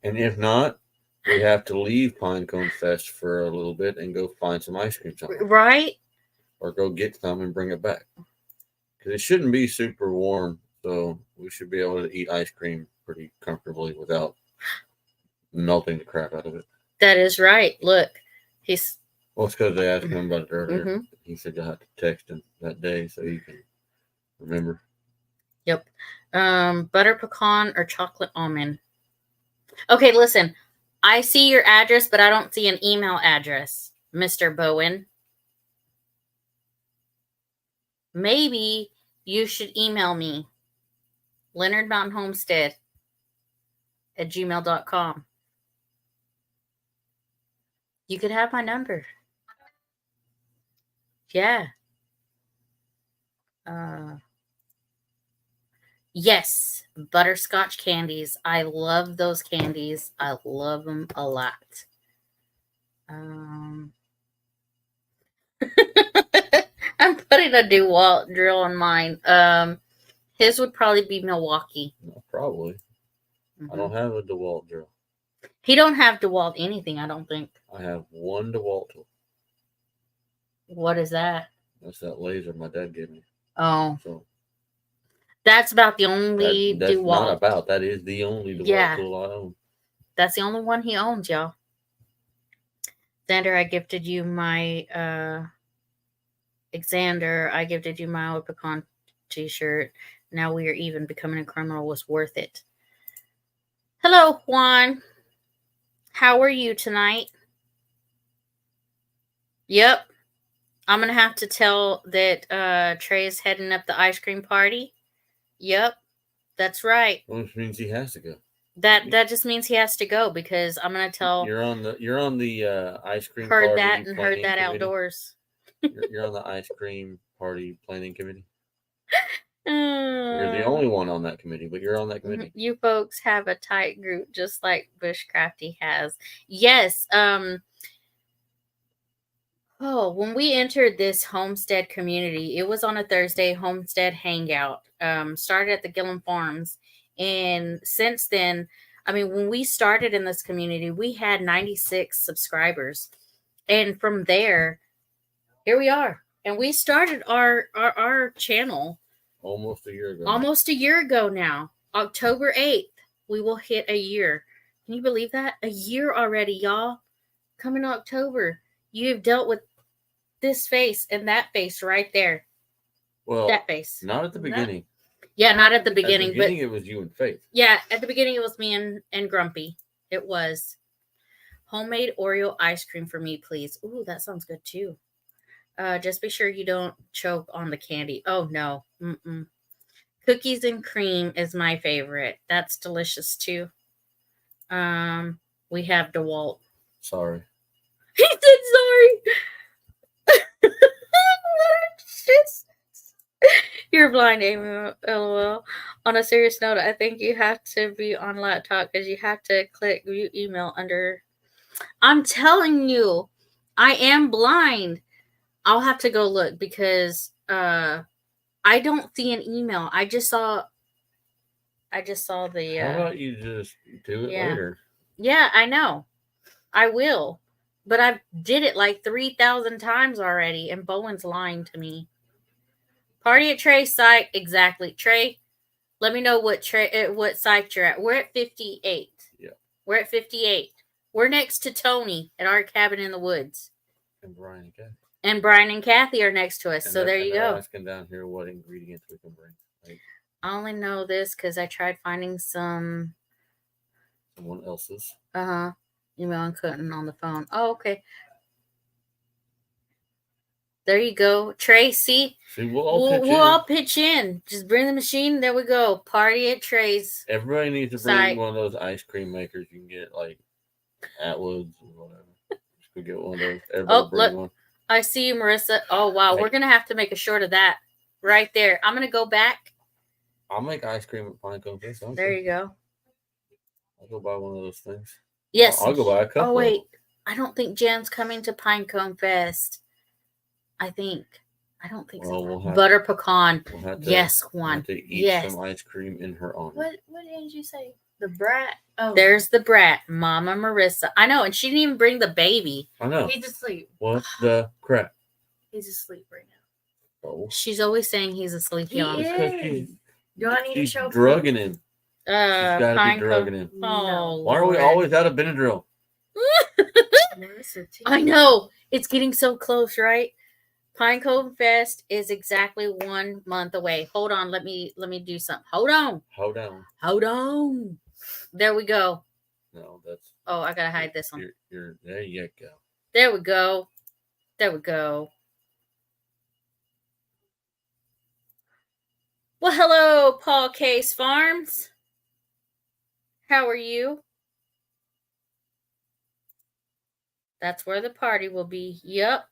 And if not, we have to leave Pinecone Fest for a little bit and go find some ice cream somewhere. Right? Or go get some and bring it back. Because it shouldn't be super warm, so we should be able to eat ice cream pretty comfortably without melting the crap out of it. That is right. Look, he's... Well, it's because they asked him about it earlier. Mm-hmm. He said you'll have to text him that day so you can remember. Yep. Butter pecan or chocolate almond? Okay, listen. I see your address, but I don't see an email address, Mr. Bowen. Maybe you should email me, leonardmountainhomestead@gmail.com. You could have my number. Yeah. Yes, butterscotch candies. I love those candies. I love them a lot. I'm putting a DeWalt drill on mine. His would probably be Milwaukee. No, probably. I don't have a DeWalt drill. He don't have DeWalt anything, I don't think. I have one DeWalt tool. What is that? That's that laser my dad gave me. Oh. So that's about the only that's DeWalt. Not about. That is the only DeWalt tool I own. That's the only one he owns, y'all. Xander, I gifted you my Xander, I gifted you my old pecan t-shirt. Now we are even. Becoming a criminal was worth it. Hello, Juan. How are you tonight? Yep. I'm going to have to tell that Trey is heading up the ice cream party. Yep. That's right. Which means he has to go. That just means he has to go because I'm going to tell. You're on the ice cream heard party. That and heard that committee. Outdoors. You're on the ice cream party planning committee. You're the only one on that committee, but you're on that committee. You folks have a tight group, just like Bushcrafty has. Yes. When we entered this homestead community, it was on a Thursday homestead hangout. Started at the Gillum Farms, and since then, I mean, when we started in this community, we had 96 subscribers, and from there, here we are. And we started our channel. Almost a year ago. Almost a year ago now. October 8th, we will hit a year. Can you believe that? A year already, y'all. Coming October, you have dealt with this face and that face right there. Well, that face. Not at the beginning. Yeah, not at the beginning. At the beginning, it was you and Faith. Yeah, at the beginning, it was me and Grumpy. It was. Homemade Oreo ice cream for me, please. Ooh, that sounds good too. Just be sure you don't choke on the candy. Oh, no. Mm-mm. Cookies and cream is my favorite. That's delicious, too. We have DeWalt. Sorry. He said sorry. You're blind, Amy. LOL. On a serious note, I think you have to be on laptop because you have to click view email under. I'm telling you, I am blind. I'll have to go look because I don't see an email. I just saw the. How about you just do it later? Yeah, I know. I will, but I did it like 3,000 times already, and Bowen's lying to me. Party at Trey's site, exactly. Trey, let me know what site you're at. We're at 58. Yeah, we're at 58. We're next to Tony at our cabin in the woods. And Brian and Kathy. And Brian and Kathy are next to us. So there you go. Asking down here what ingredients we can bring. I only know this because I tried finding someone else's. Email and couldn't on the phone. Oh, okay. There you go. Tracy. See, we'll all pitch in. Just bring the machine. There we go. Party at Trey's. Everybody needs to bring one of those ice cream makers you can get like Atwoods or whatever. Just go get one of those. Everybody bring one. I see you, Marissa. Oh, wow. We're going to have to make a short of that right there. I'm going to go back. I'll make ice cream at Pinecone Fest. There you go. I'll go buy one of those things. Yes. I'll go buy a couple. Oh, wait. I don't think Jan's coming to Pinecone Fest. I don't think so. We'll Butter pecan. Yes, Juan. We'll have to eat some ice cream in her honor. What did you say? The brat. Oh, there's the brat, Mama Marissa. I know, and she didn't even bring the baby. I know. He's asleep. What the crap? He's asleep right now. Oh. She's always saying he's asleep. Do I need to show drugging him. She's gotta be drugging him. Oh, why are we always out of Benadryl? I know. It's getting so close, right? Pinecone Fest is exactly 1 month away. Hold on, let me do something. Hold on. There we go. No, that's. Oh, I gotta hide this one. You're there. You go. There we go. Well, hello, Paul Case Farms. How are you? That's where the party will be. Yep.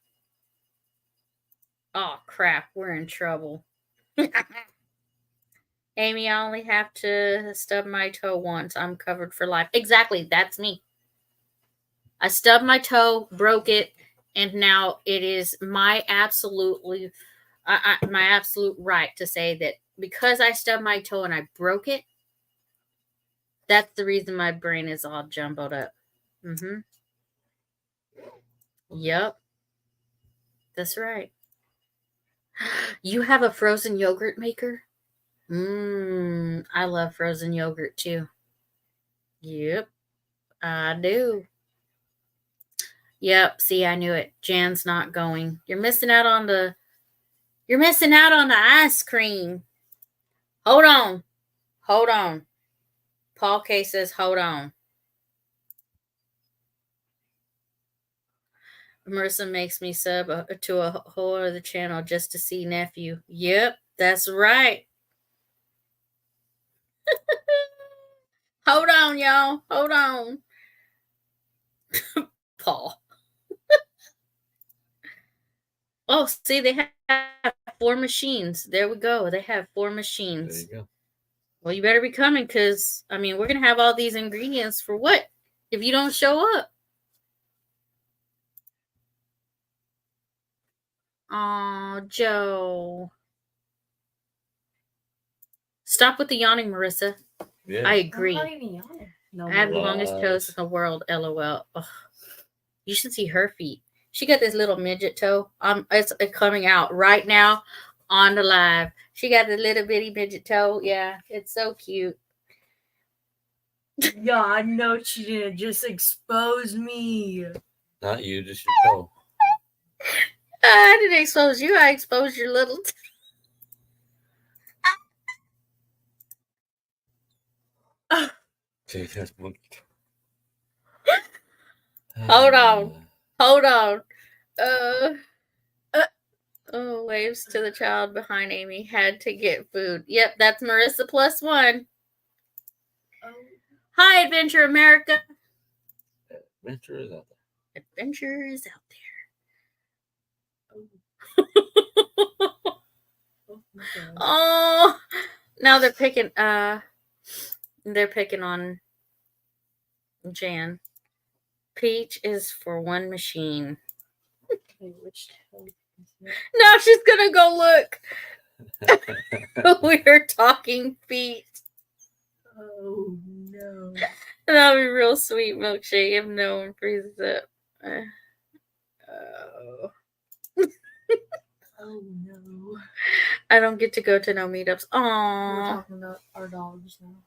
Oh, crap. We're in trouble. Amy, I only have to stub my toe once. I'm covered for life. Exactly. That's me. I stubbed my toe, broke it, and now it is my absolute right to say that because I stubbed my toe and I broke it, that's the reason my brain is all jumbled up. Yep. That's right. You have a frozen yogurt maker? I love frozen yogurt too. Yep, I do. Yep, see, I knew it. Jan's not going. You're missing out on the ice cream. Hold on. Paul K says, hold on. Marissa makes me sub to a whole other channel just to see nephew. Yep, that's right. Hold on, y'all. Hold on. Paul. Oh, see, they have 4 machines. There we go. They have 4 machines. There you go. Well, you better be coming because, I mean, we're going to have all these ingredients for what? If you don't show up. Oh, Joe. Stop with the yawning, Marissa. Yeah. I agree. I'm not even yawning. No, I have the longest toes in the world, LOL. Ugh. You should see her feet. She got this little midget toe. It's coming out right now on the live. She got the little bitty midget toe. Yeah, it's so cute. Yeah, I know she didn't just expose me. Not you, just your toe. I didn't expose you. I exposed your little Hold on. Oh, waves to the child behind Amy. Had to get food. Yep, that's Marissa +1. Oh. Hi, Adventure America. Adventure is out there. Adventure is out there. Oh, now they're picking on Jan. Peach is for 1 machine. Okay, which toe is it? Now she's gonna go look. We're talking feet. Oh no. That'll be real sweet milkshake if no one freezes it. Oh no. I don't get to go to no meetups. We're Aww. talking about our dogs now.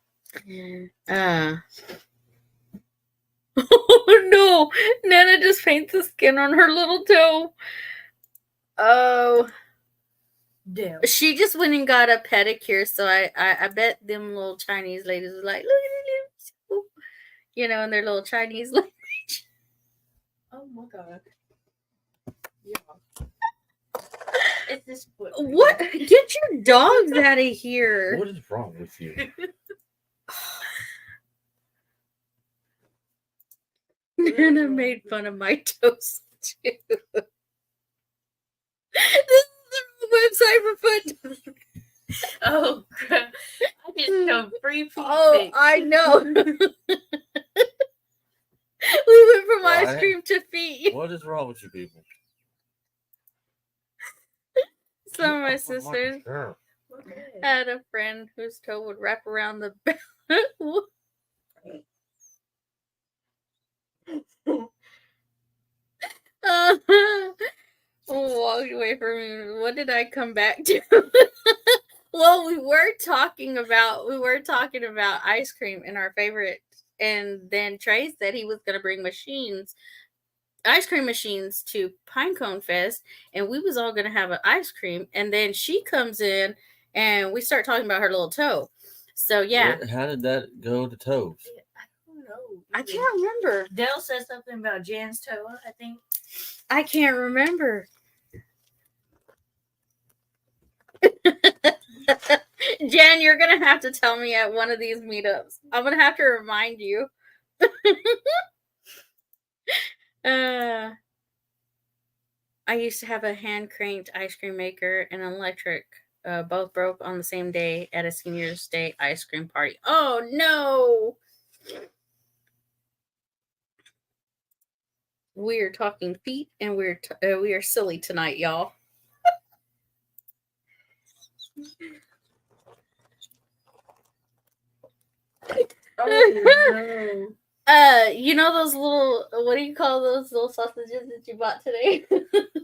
Oh no. Nana just paints the skin on her little toe. Oh. Damn. She just went and got a pedicure, so I bet them little Chinese ladies were like, look at it, you know, in their little Chinese language. Oh my god. Yeah. It's this foot. What? Get your dogs out of here. What is wrong with you? Nana made fun of my toes too. This is the website for foot. Oh crap. I just know free feet. Oh, I know. We went from ice cream to feet. What is wrong with you people? Some of my sisters had a friend whose toe would wrap around the bed. Walked away from me. What did I come back to? Well, we were talking about ice cream and our favorite, and then Trey said he was going to bring ice cream machines to Pinecone Fest, and we was all going to have an ice cream, and then she comes in and we start talking about her little toe. So yeah. How did that go to toes? I don't know. I can't remember. Dale said something about Jan's toe, I think. I can't remember. Jan, you're going to have to tell me at one of these meetups. I'm going to have to remind you. I used to have a hand cranked ice cream maker and an electric. Both broke on the same day at a senior's day ice cream party. Oh no! We are talking feet, and we are silly tonight, y'all. Oh You know those little, what do you call those little sausages that you bought today?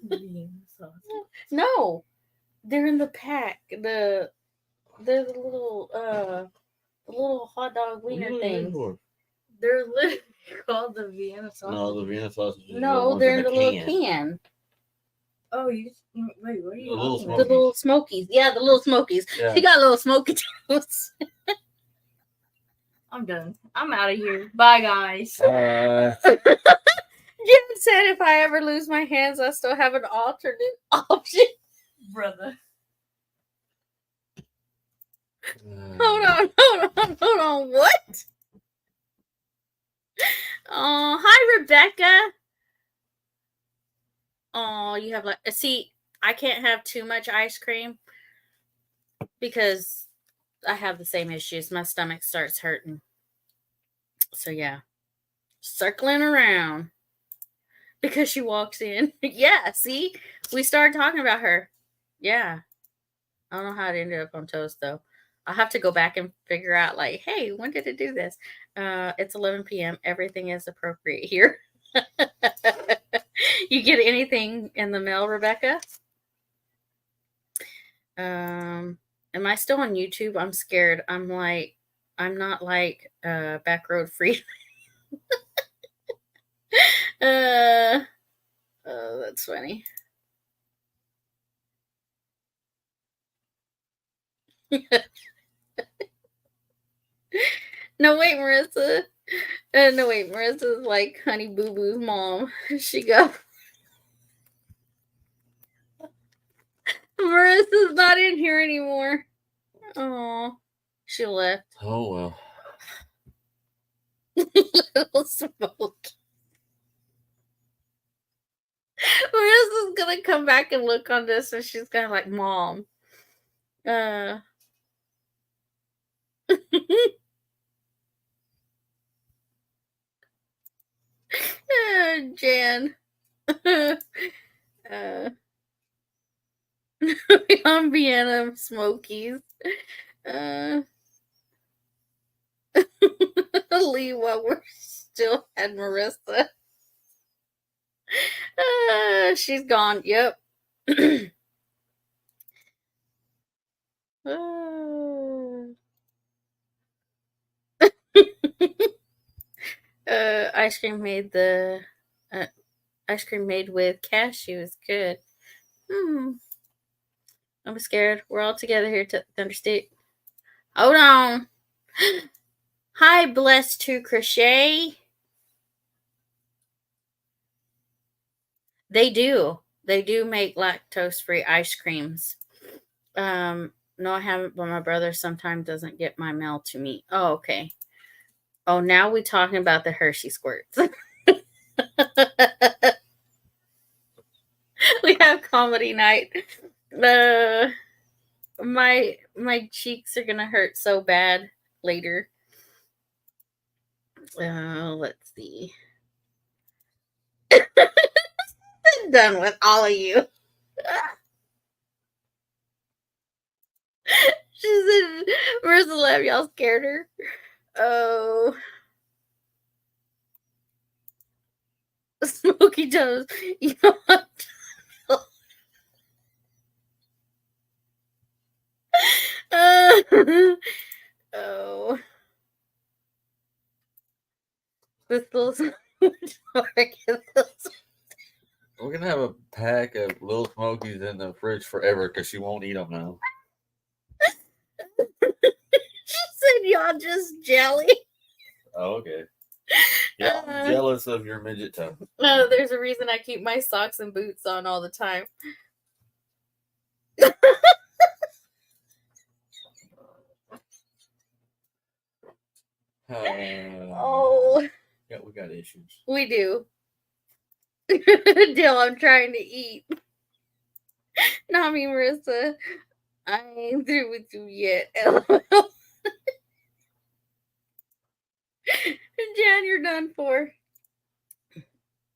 no. No, they're in the pack. They're the little hot dog What are you wiener looking things. for? They're literally called the Vienna sausage. No, the Vienna sausages. are the No, ones they're in in the the little can. can. Oh, you wait, what are you The little talking The about? little Smokies. Yeah, the little Smokies. Yeah. She got little Smoky toes. I'm done. I'm out of here. Bye, guys. Jen said if I ever lose my hands, I still have an alternate option. Brother. Hold on. What? Oh, hi, Rebecca. Oh, you have like, see, I can't have too much ice cream because I have the same issues. My stomach starts hurting. So, yeah, circling around because she walks in. Yeah, see, we started talking about her. Yeah, I don't know how it ended up on toast though. I'll have to go back and figure out, like, hey, when did it do this? It's 11 p.m. Everything is appropriate here. You get anything in the mail, Rebecca? Am I still on YouTube? I'm scared. I'm not like back road free. Oh, that's funny. No wait, Marissa. No wait, Marissa's like Honey Boo Boo's mom. She go. Marissa's not in here anymore. Oh, she left. Oh well. Little smoke. Marissa's gonna come back and look on this, and she's gonna like, Mom. Jan. On Vienna Smokies. Lee while we're still at Marissa. She's gone. Yep. Ice cream made the ice cream made with cashew is good. I'm scared. We're all together here to Thunder State. Hold on. Hi, Blessed to Crochet. They do. They do make lactose-free ice creams. No, I haven't, but my brother sometimes doesn't get my mail to me. Oh, okay. Oh, now we're talking about the Hershey squirts. We have comedy night. My cheeks are gonna hurt so bad later. Let's see. I'm done with all of you. She said, Marissa laughed. Y'all scared her. Oh. Smoky toes. You know what? Oh. This little We're gonna have a pack of Little Smokies in the fridge forever because she won't eat them now. She said y'all just jelly. Oh, okay. Yeah, I'm jealous of your midget toe. No, there's a reason I keep my socks and boots on all the time. Oh. Yeah, we got issues. We do. Dill, I'm trying to eat. Not me, Marissa. I ain't through with you yet. LOL. Jan, you're done for.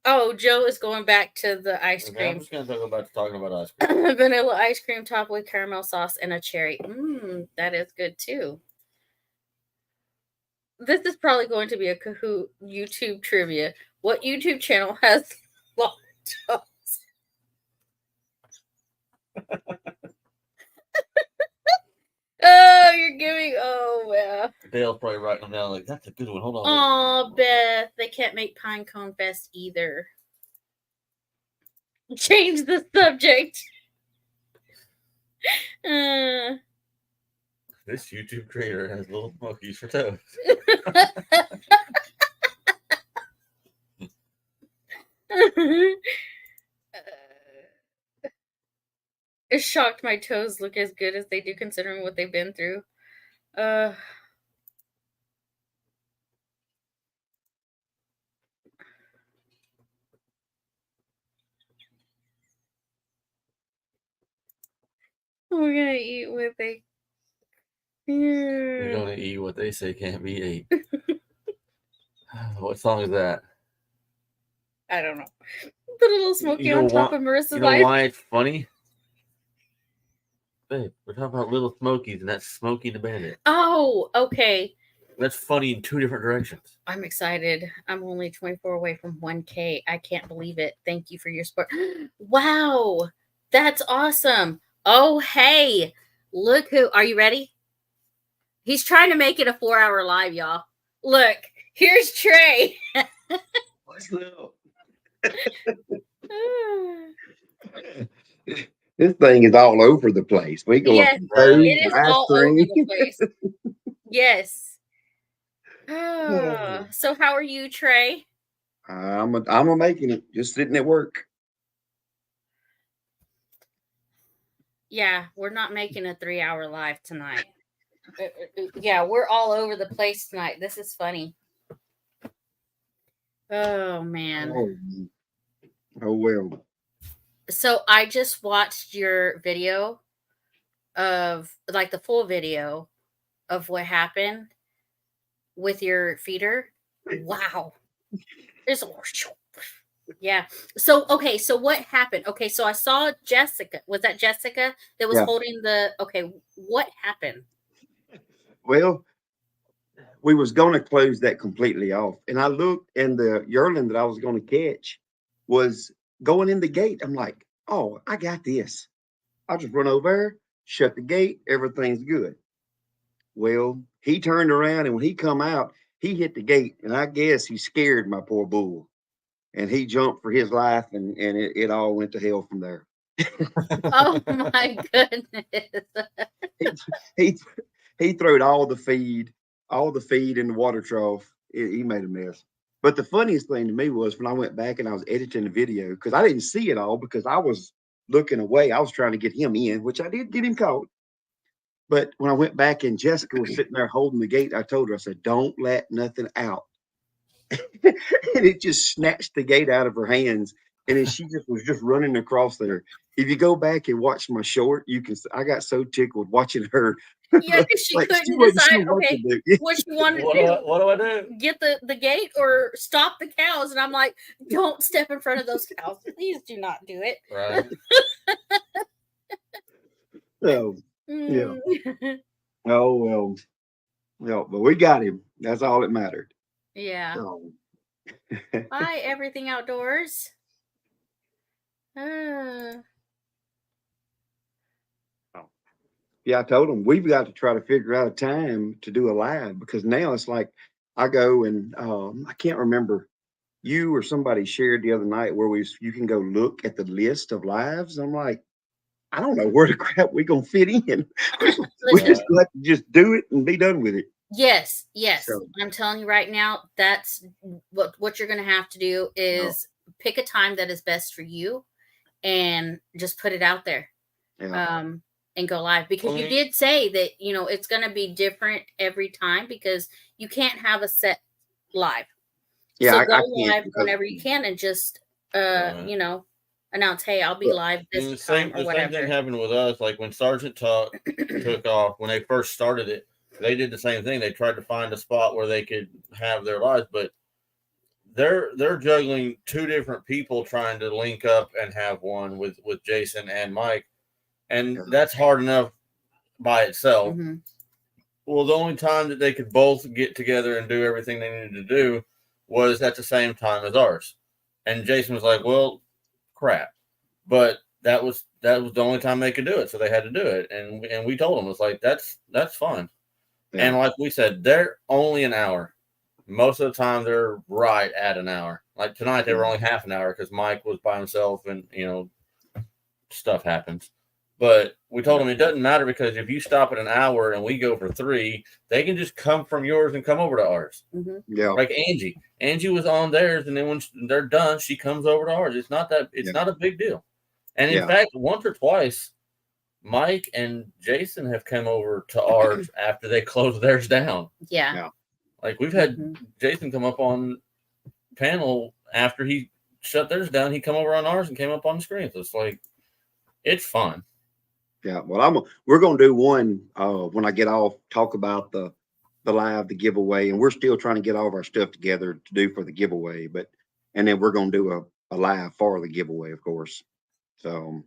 Oh, Joe is going back to the ice Okay, cream. I'm just gonna talking about ice cream. Vanilla ice cream topped with caramel sauce and a cherry. That is good too. This is probably going to be a Kahoot YouTube trivia. What YouTube channel has long toes? Oh, you're giving. Oh, yeah. Dale's probably writing them down like, that's a good one. Hold on. Oh, Beth. They can't make Pine Cone Fest either. Change the subject. This YouTube creator has little smokies for toes. It shocked my toes look as good as they do considering what they've been through. We're gonna eat what they. We're gonna eat what they say can't be ate. What song is that? I don't know. Put a little smoky on top of Marissa's You know life. why it's funny? Babe, we're talking about Little Smokies, and that's Smokey the Bandit. Oh, okay. That's funny in two different directions. I'm excited. I'm only 24 away from 1K. I can't believe it. Thank you for your support. Wow. That's awesome. Oh, hey. Look who. Are you ready? He's trying to make it a 4-hour live, y'all. Look, here's Trey. What's up? This thing is all over the place. We go Yes, food, it is ice all cream. over the place. Yes. So how are you, Trey? I'm a making it. Just sitting at work. Yeah, we're not making a 3-hour live tonight. Yeah, we're all over the place tonight. This is funny. Oh man. Oh well. So I just watched your video of like the full video of what happened with your feeder. Wow. There's yeah. So okay, so what happened? Okay, so I saw Jessica. Was that Jessica that was holding the okay, what happened? Well, we was gonna close that completely off. And I looked and the yearling that I was gonna catch was going in the gate. I'm like, oh, I got this. I'll just run over there, shut the gate, everything's good. Well, he turned around and when he come out, he hit the gate, and I guess he scared my poor bull. And he jumped for his life, and it all went to hell from there. Oh my goodness. he throwed all the feed in the water trough. He made a mess. But the funniest thing to me was when I went back and I was editing the video, because I didn't see it all because I was looking away. I was trying to get him in, which I did get him caught. But when I went back and Jessica was sitting there holding the gate, I told her, I said, don't let nothing out. And it just snatched the gate out of her hands. And then she just was just running across there. If you go back and watch my short, you can. I got so tickled watching her. Yeah, because she couldn't decide. Okay, what she wanted to do. What do I do? Get the gate or stop the cows? And I'm like, don't step in front of those cows. Please do not do it. Right. So yeah. Oh well. Yeah, but we got him. That's all that mattered. Yeah. So. Bye, everything outdoors. Yeah, I told him we've got to try to figure out a time to do a live because now it's like I go and I can't remember you or somebody shared the other night where you can go look at the list of lives. I'm like, I don't know where the crap we're gonna fit in. We just have to just do it and be done with it. Yes. So, I'm telling you right now, that's what you're gonna have to do is pick a time that is best for you and just put it out there. Yeah. And go live because you did say that it's going to be different every time because you can't have a set live. Yeah, so go live whenever you can and just announce, hey, I'll be live this time or whatever. The same thing happened with us. Like when Sergeant Talk took off, when they first started it, they did the same thing. They tried to find a spot where they could have their lives, but they're juggling two different people trying to link up and have one with Jason and Mike. And that's hard enough by itself. Well, the only time that they could both get together and do everything they needed to do was at the same time as ours. And Jason was like, "Well, crap," but that was the only time they could do it, so they had to do it. And we told them it's like that's fine. Yeah. And like we said, they're only an hour. Most of the time, they're right at an hour. Like tonight, they were only half an hour because Mike was by himself, and stuff happens. But we told them it doesn't matter because if you stop at an hour and we go for 3, they can just come from yours and come over to ours. Mm-hmm. Yeah. Like Angie. Angie was on theirs, and then when they're done, she comes over to ours. It's not not a big deal. And in fact, once or twice, Mike and Jason have come over to ours after they closed theirs down. Yeah. Like we've had Jason come up on panel after he shut theirs down. He come over on ours and came up on the screen. So it's like it's fun. Yeah. Well, we're gonna do one when I get off. Talk about the live, the giveaway, and we're still trying to get all of our stuff together to do for the giveaway. And then we're gonna do a live for the giveaway, of course. So.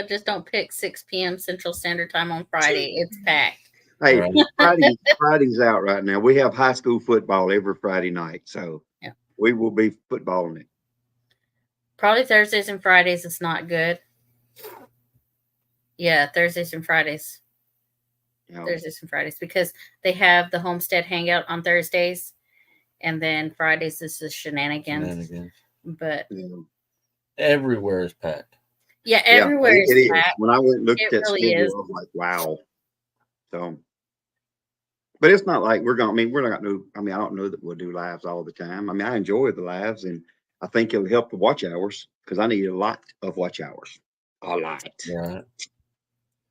Just don't pick 6 p.m. Central Standard Time on Friday. It's packed. Hey, Friday's out right now. We have high school football every Friday night, so we will be footballing it. Probably Thursdays and Fridays is not good. Yeah, Thursdays and Fridays. Thursdays and Fridays because they have the Homestead Hangout on Thursdays, and then Fridays is the shenanigans. But everywhere is packed. Yeah, everywhere is packed. When I went and looked at that schedule, I was like, wow. So, but it's not like we're not going to, I don't know that we'll do lives all the time. I mean, I enjoy the lives, and I think it'll help the watch hours because I need a lot of watch hours. A lot. Yeah.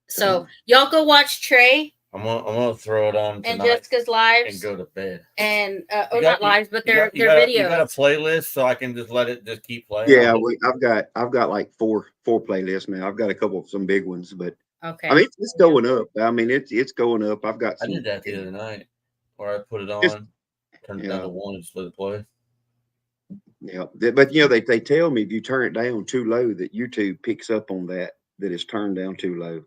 So y'all go watch Trey. I'm gonna throw it on and Jessica's lives and go to bed. And not lives, but their videos. You got a playlist, so I can just let it just keep playing. Yeah, I've got like four playlists now. I've got a couple of some big ones, but okay. I mean it's going up. I mean it's going up. I've got. I did that the other night, where I put it on, turned it down to 1, and just let it play. Yeah, but they tell me if you turn it down too low, that YouTube picks up on that it's turned down too low,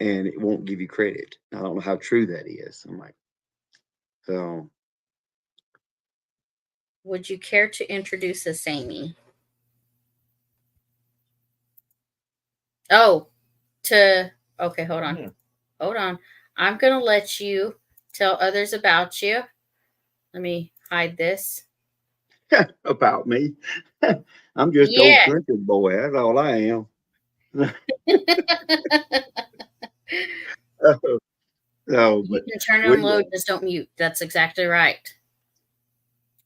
and it won't give you credit. I don't know how true that is. I'm like, so. Would you care to introduce us, Amy? Okay, hold on. Yeah. Hold on. I'm going to let you tell others about you. Let me hide this. About me. I'm just old country boy. That's all I am. No, but you can turn it on low, just don't mute. That's exactly right.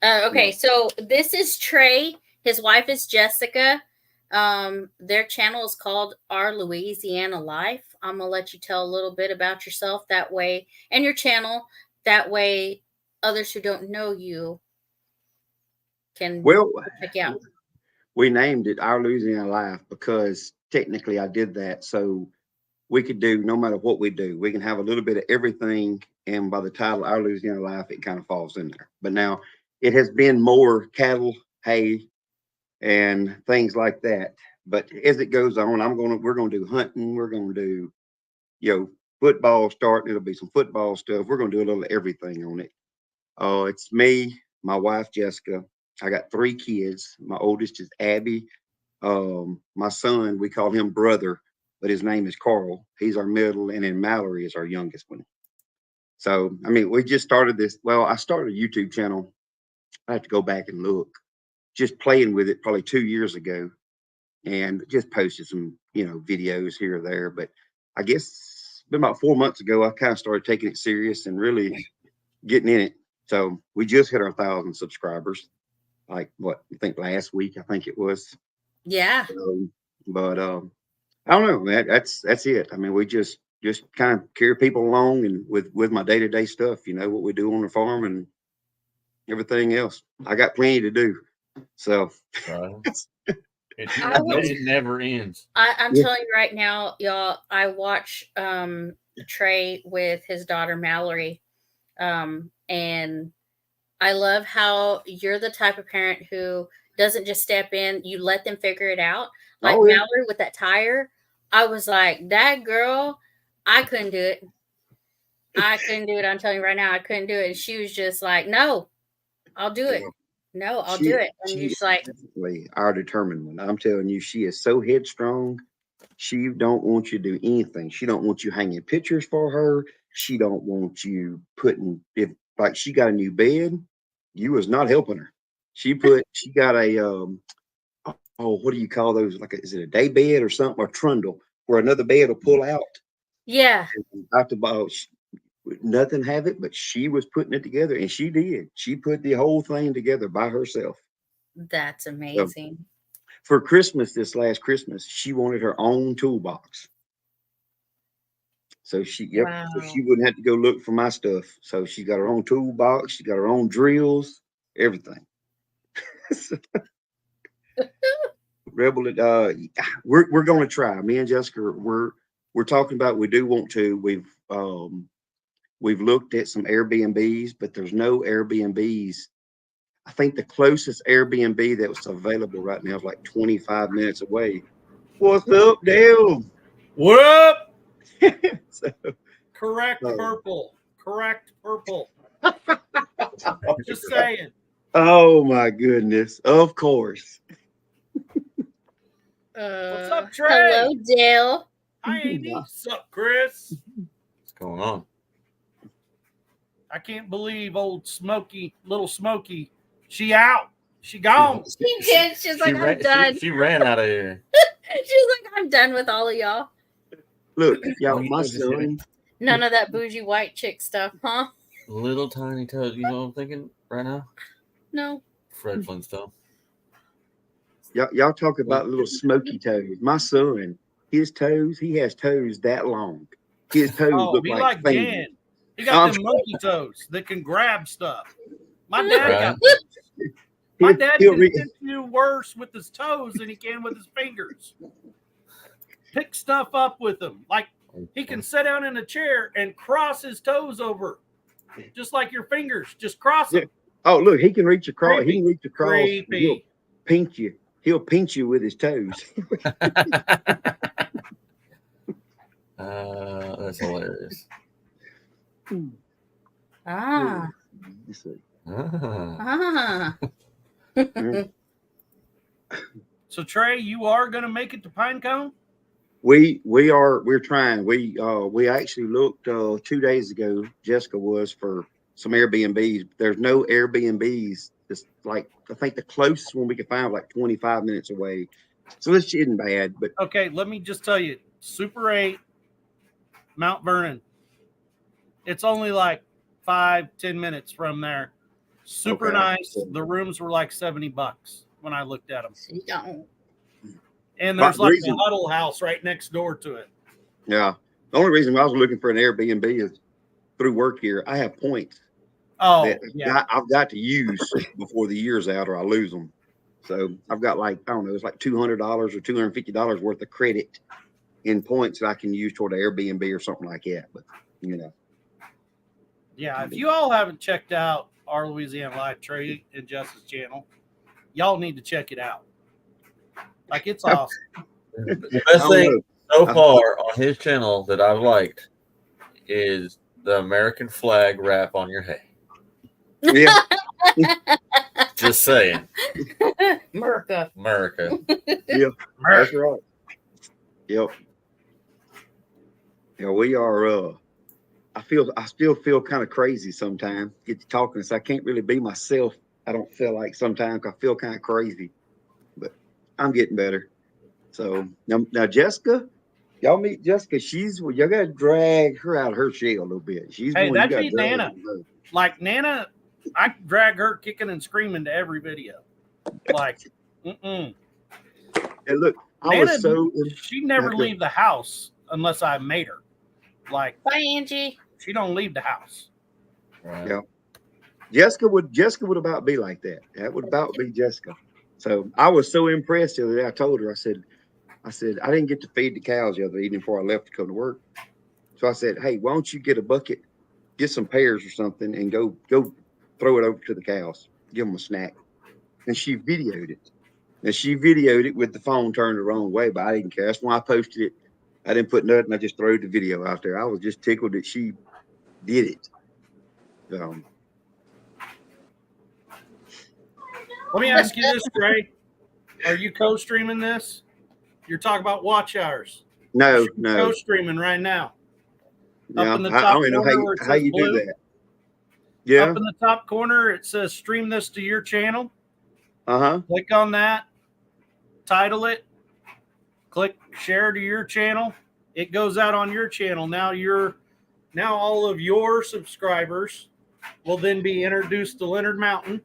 Okay, so this is Trey. His wife is Jessica. Their channel is called Our Louisiana Life. I'm gonna let you tell a little bit about yourself that way, and your channel. That way, others who don't know you can check out. We named it Our Louisiana Life because technically I did that so we could do no matter what we do. We can have a little bit of everything, and by the title Our Louisiana Life, it kind of falls in there. But now it has been more cattle, hay, and things like that. But as it goes on, we're gonna do hunting. We're gonna do, football starting. It'll be some football stuff. We're gonna do a little everything on it. It's me, my wife Jessica. I got 3 kids. My oldest is Abby. My son, we call him brother, but his name is Carl. He's our middle, and then Mallory is our youngest one. So, I mean, we just started this. Well, I started a YouTube channel. I have to go back and look. Just playing with it probably 2 years ago, and just posted some, videos here or there. But I guess it's been about 4 months ago, I kind of started taking it serious and really getting in it. So we just hit our 1,000 subscribers. Like I think last week, I think it was. Yeah. But I don't know, man. That's it. I mean, we just kind of carry people along, and with my day-to-day stuff, what we do on the farm and everything else. I got plenty to do. So it never ends. I'm telling you right now, y'all, I watch Trey with his daughter Mallory. And I love how you're the type of parent who doesn't just step in, you let them figure it out. Like Mallory with that tire. I was like, that girl, I couldn't do it. I couldn't do it. I'm telling you right now, I couldn't do it. And she was just like, no, I'll do it. No, I'll do it. And you're She just like, definitely our determined one. I'm telling you, she is so headstrong. She don't want you to do anything. She don't want you hanging pictures for her. She don't want you putting if like she got a new bed, you was not helping her. She got a oh, what do you call those? Like is it a day bed or something or trundle where another bed will pull out yeah, after about nothing have it, but she was putting it together and she did. She put the whole thing together by herself. that's So, amazing. for Christmas, this last Christmas, she wanted her own toolbox. So so Wow. she wouldn't have to go look for my stuff. So she got her own toolbox, she got her own drills, everything. Rebel, we're going to try. Me and Jessica, we're talking about. We do want to. We've looked at some Airbnbs, but there's no Airbnbs. I think the closest Airbnb that was available right now is like 25 minutes away. What's up, Dale? What up? So, Correct Oh. purple. Correct purple. Just saying. oh my goodness! Of course. What's up, Trey? Hello, Dale. Hi, Amy. What's up, Chris? What's going on? I can't believe old little Smokey. She out. She gone. She did. She's like, I'm done. She ran out of here. She's like, I'm done with all of y'all. Look, y'all, Oh, you my know, just son. None of that bougie white chick stuff, huh? Little tiny toes. You know what I'm thinking right now? No. Fred Flintstone. Y'all talk about little smoky toes. My son, his toes, he has toes that long. His toes Oh, look be like like fingers. Jan. He got them monkey toes that can grab stuff. My dad Right. got those. My dad He'll can re- do worse with his toes than he can with his fingers. Pick stuff up with them. Like he can sit down in a chair and cross his toes over. Just like your fingers. Just cross them. Oh, look, he can reach across. He Creepy. can reach across. and He'll Creepy. pinch you. He'll pinch you with his toes. That's hilarious. Ah. Let's see. Ah. Ah. So Trey, you are going to make it to Pinecone? We're trying. We actually looked 2 days ago. Jessica was for some Airbnbs. There's no Airbnbs. It's like I think the closest one we could find was like 25 minutes away. So this isn't bad, but Okay, let me just tell you, Super 8, Mount Vernon. It's only like 5-10 minutes from there. Super Okay. nice. The rooms were like $70 when I looked at them. She don't. And there's the like reason- a huddle house right next door to it. yeah. The only reason I was looking for an Airbnb is through work here. I have points Oh, that yeah. I've got to use before the year's out or I lose them. So I've got like, I don't know, it's like $200 or $250 worth of credit in points that I can use toward an Airbnb or something like that. But, you know. Yeah, if you all haven't checked out our Louisiana Life, Trey and Jess's channel, y'all need to check it out. Like, it's awesome. The best thing so far on his channel that I've liked is the American flag wrap on your hay. Yeah. Just saying. America. America. Yeah. That's right. Yep. Yeah, we are I still feel kind of crazy sometimes. Get to talking, so I can't really be myself. I don't feel like sometimes I feel kind of crazy. But I'm getting better. So now Jessica, y'all meet Jessica. Y'all gotta drag her out of her shell a little bit. She's Hey, the one you that'd gotta be drag Nana. her. Like, Nana, I drag her kicking and screaming to every video. Like, And look, I Nana, was so she'd never leave the house unless I made her. Like, Bye, Angie. she don't leave the house. Right. Yeah. Jessica would about be like that. That would about be Jessica. So I was so impressed the other day. I told her, I said, I didn't get to feed the cows the other evening before I left to come to work. So I said, hey, why don't you get a bucket, get some pears or something, and go throw it over to the cows, give them a snack. And she videoed it. And she videoed it with the phone turned the wrong way, but I didn't care. That's why I posted it I didn't put nothing. I just threw the video out there. I was just tickled that she did it. Let me ask you this, Trey. Are you co-streaming this? You're talking about watch hours. No. Co-streaming right now. Yeah, Up in the I top don't even know corner where it how says you blue. do that. Yeah. Up in the top corner, it says stream this to your channel. Uh-huh. Click on that. Title it. Click share to your channel. It goes out on your channel. Now all of your subscribers will then be introduced to Leonard Mountain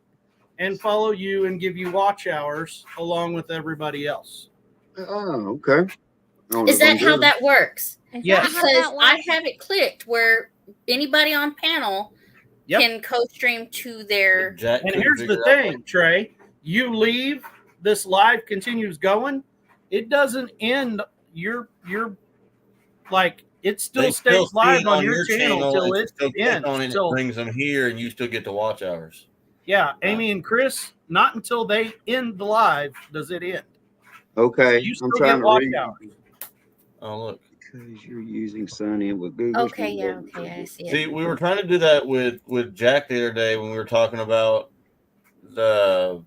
and follow you and give you watch hours along with everybody else. Oh, okay. Is that how that works? Yes. Because I have it clicked where anybody on panel can co-stream to their. And here's the thing, Trey. You leave, this live continues going. It doesn't end. You're like, it still stays live on your channel till it ends. It brings them here, and you still get the watch hours. Yeah, Amy and Chris, not until they end the live does it end. Okay, You still I'm trying get to watch read. hours. Oh, look. Because you're using Sunny with Google. Okay, yeah, okay, I see it. See, we were trying to do that with Jack the other day when we were talking about the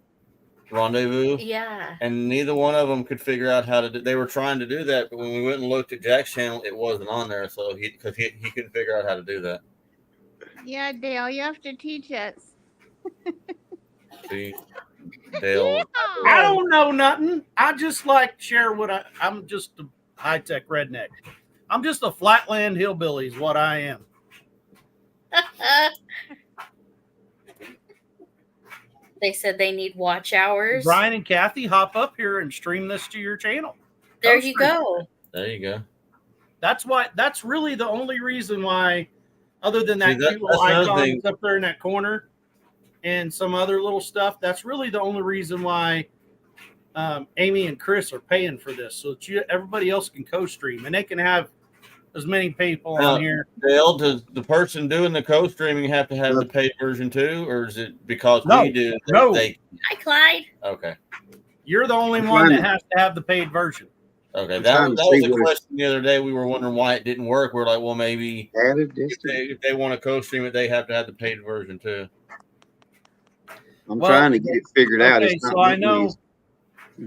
rendezvous. Yeah. And neither one of them could figure out how to do. They were trying to do that, but when we went and looked at Jack's channel, it wasn't on there. So he couldn't figure out how to do that. Yeah, Dale, you have to teach us. See, Dale. Yeah. I don't know nothing. I just like share what I'm just a high-tech redneck. I'm just a flatland hillbilly is what I am. They said they need watch hours. Brian and Kathy, hop up here and stream this to your channel. There you go. There you go. That's really the only reason why, other than that See, cute little that's another icon thing. up there in that corner and some other little stuff, that's really the only reason why Amy and Chris are paying for this, so that everybody else can co-stream and they can have as many people on here. Dale, does the person doing the co-streaming have to have the paid version too, or is it because No, we do? no. Hi, Clyde. Okay. You're the only one that has to have the paid version. Okay, I'm that trying to was see a what it- question the other day. We were wondering why it didn't work. We're like, well, maybe Added this. if they want to co-stream it, they have to have the paid version too. I'm trying to get it figured out. Okay, It's not so I making know easy.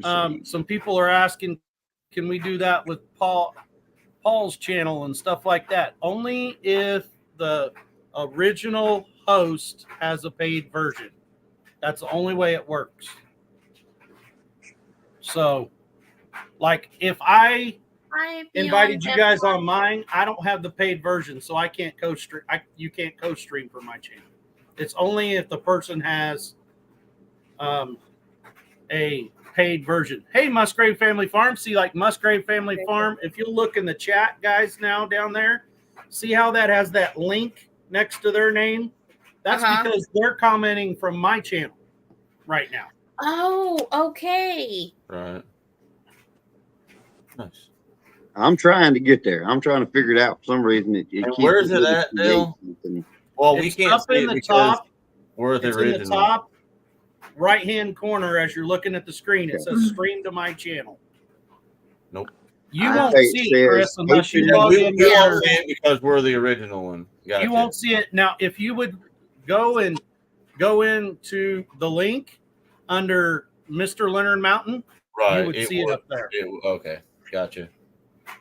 Let's see. some people are asking, can we do that with Paul's channel and stuff like that? Only if the original host has a paid version. That's the only way it works. So, like, if I invited you guys on mine, I don't have the paid version, so I can't co-stream. You can't co-stream for my channel. It's only if the person has a paid version. Hey, Musgrave Family Farm. See, like Musgrave Family Farm, if you look in the chat, guys, now down there, see how that has that link next to their name? That's because they're commenting from my channel right now. Oh, okay. Right. Nice. I'm trying to get there. I'm trying to figure it out. For some reason, it keeps where's it at, Dale? Well, we It's can't up see in it the because top. we're the It's in the original. top right-hand corner as you're looking at the screen. It says stream to my channel. Nope. You I won't think see it it, Chris, says unless you 8pm. log We in. won't see it because we're the original one. Gotcha. You won't see it. Now, if you would go into the link under Mr. Leonard Mountain, Right. you would see it up there. Okay. Gotcha.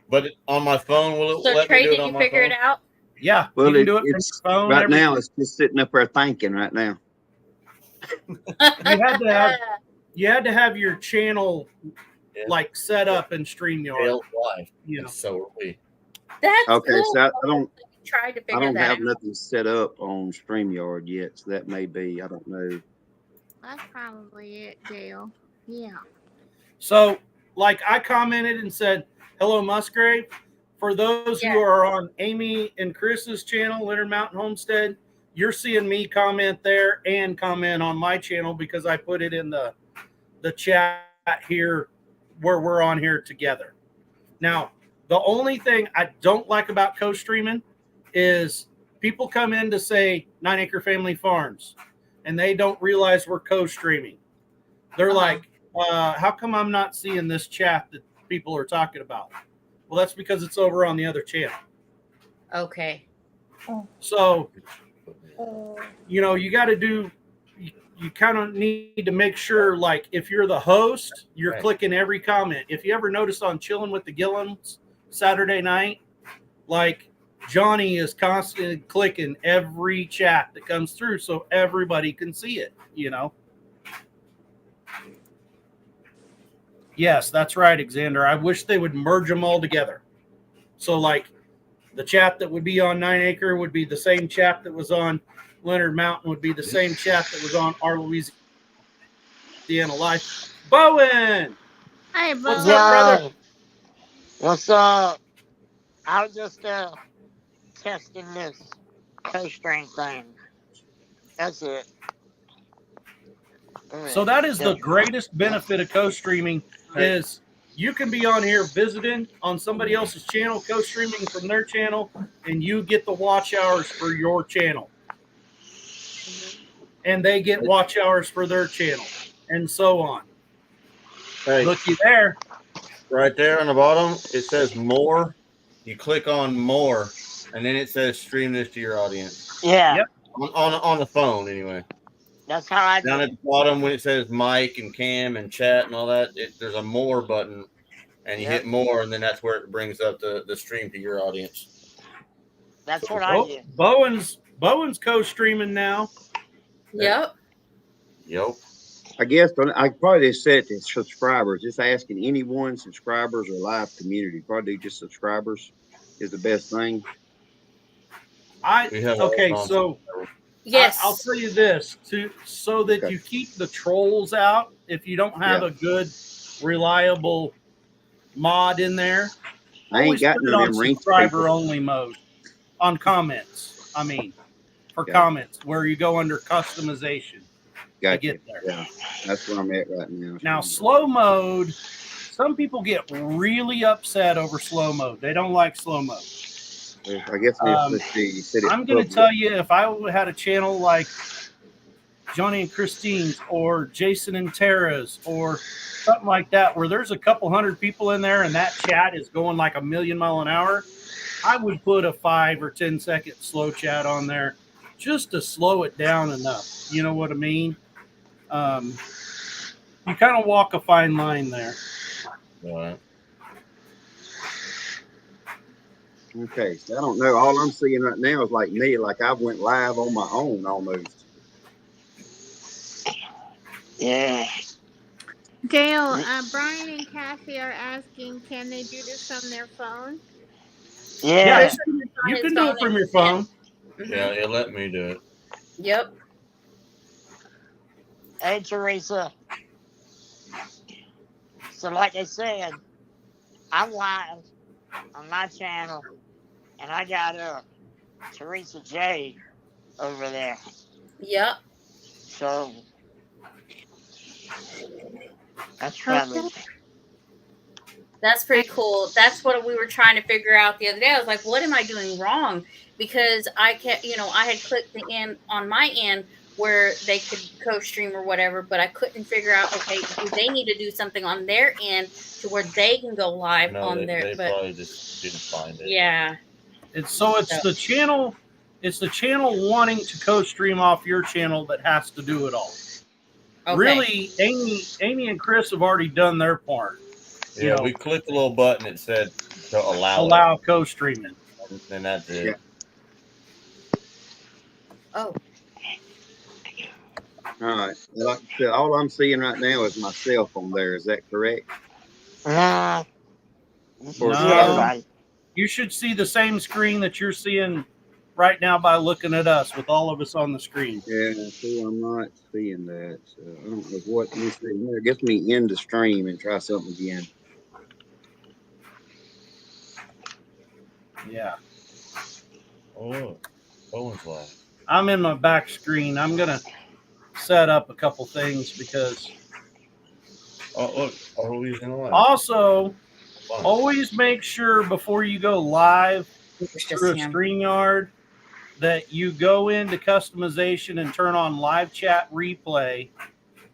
But on my phone, will it So, let Trey, me do it did on you my figure phone? it out? Yeah, Well, you can do it from it's your phone. right now. everything. It's just sitting up there thinking right now. You had to have your channel Yeah. like set up in StreamYard. Dale's life. You know. So are we. That's Okay, cool. so I don't Try to figure I don't that have out. nothing set up on StreamYard yet, so that may be. I don't know. That's probably it, Dale. Yeah. So, like I commented and said, hello, Musgrave. For those Yeah. who are on Amy and Chris's channel, Leonard Mountain Homestead, you're seeing me comment there and comment on my channel because I put it in the chat here where we're on here together. Now, the only thing I don't like about co-streaming is people come in to say 9 Acre Family Farms and they don't realize we're co-streaming. They're like, how come I'm not seeing this chat that people are talking about? Well, that's because it's over on the other channel. Okay. So, you got to do, you kind of need to make sure, like, if you're the host, you're clicking every comment. If you ever notice on Chilling with the Gillums Saturday night, like, Johnny is constantly clicking every chat that comes through so everybody can see it, Yes, that's right, Xander. I wish they would merge them all together. So, like, the chat that would be on 9 Acre would be the same chat that was on Leonard Mountain, would be the same chat that was on our Louisiana Life. Bowen! Hey, Bo. What's up, brother? What's up? I was just testing this co-string thing. That's it. So that is the greatest benefit of co-streaming is you can be on here visiting on somebody else's channel, co-streaming from their channel, and you get the watch hours for your channel. And they get watch hours for their channel, and so on. Hey, looky there. Right there on the bottom, it says more. You click on more, and then it says stream this to your audience. Yeah. Yep. On the phone, anyway. That's how I do Down at the bottom when it says mic and cam and chat and all that, there's a more button, and you hit more, and then that's where it brings up the stream to your audience. That's what I do. Bowen's co-streaming now. Yep. I guess I probably just set it to subscribers. Just asking anyone, subscribers or live community. Probably just subscribers is the best thing. So yes, I'll tell you this so that you keep the trolls out. If you don't have a good, reliable mod in there, I ain't got none of them subscriber only mode on comments. I mean, for comments where you go under customization. Gotcha. Get there. Yeah, that's where I'm at right now. Now, slow mode. Some people get really upset over slow mode. They don't like slow mode. I guess let's see. You said I'm going to tell you, if I had a channel like Johnny and Christine's or Jason and Tara's or something like that, where there's a couple hundred people in there and that chat is going like a million mile an hour, I would put a 5 or 10 second slow chat on there just to slow it down enough. You know what I mean? You kind of walk a fine line there. Right. Okay, so I don't know. All I'm seeing right now is like me, like I went live on my own almost. Yeah. Dale, Brian and Cassie are asking, can they do this on their phone? Yeah. You can do it from your phone. Yeah, it let me do it. Yep. Hey, Teresa. So, like I said, I'm live on my channel, and I got Teresa J over there. Yep. So, that's probably... That's pretty cool. That's what we were trying to figure out the other day. I was like, what am I doing wrong? Because I kept, I had clicked the end on my end where they could co-stream or whatever, but I couldn't figure out, okay, do they need to do something on their end to where they can go live on their... They probably just didn't find it. Yeah. It's the channel. It's the channel wanting to co-stream off your channel that has to do it all. Okay. Really, Amy and Chris have already done their part. Yeah, we clicked the little button that said to allow co-streaming. And that's it. Yeah. Oh. All right. Like I said, all I'm seeing right now is myself on there. Is that correct? No. You should see the same screen that you're seeing right now by looking at us with all of us on the screen. Yeah, see, I'm not seeing that. So I don't know what. Let me see here. Get me in the stream and try something again. Yeah. Oh, Owen's live. I'm in my back screen. I'm gonna set up a couple things because. Oh, look, always in the live. Also, always make sure before you go live through a StreamYard that you go into customization and turn on live chat replay.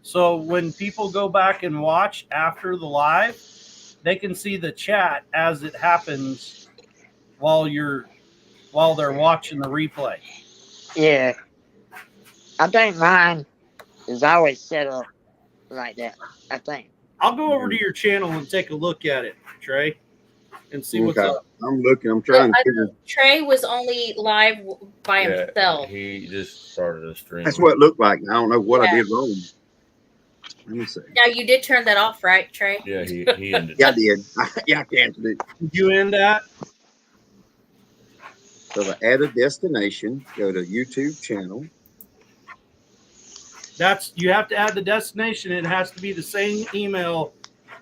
So when people go back and watch after the live, they can see the chat as it happens while they're watching the replay. Yeah. I think mine is always set up like that. I think. I'll go over to your channel and take a look at it, Trey, and see what's up. I'm looking. I'm trying to figure. Trey was only live by himself. He just started a stream. That's what it looked like. I don't know what I did wrong. Let me see. Now you did turn that off, right, Trey? Yeah, he ended. Yeah, I did. Yeah, I canceled it. Did you end that? So to add a destination, go to YouTube channel. You have to add the destination. It has to be the same email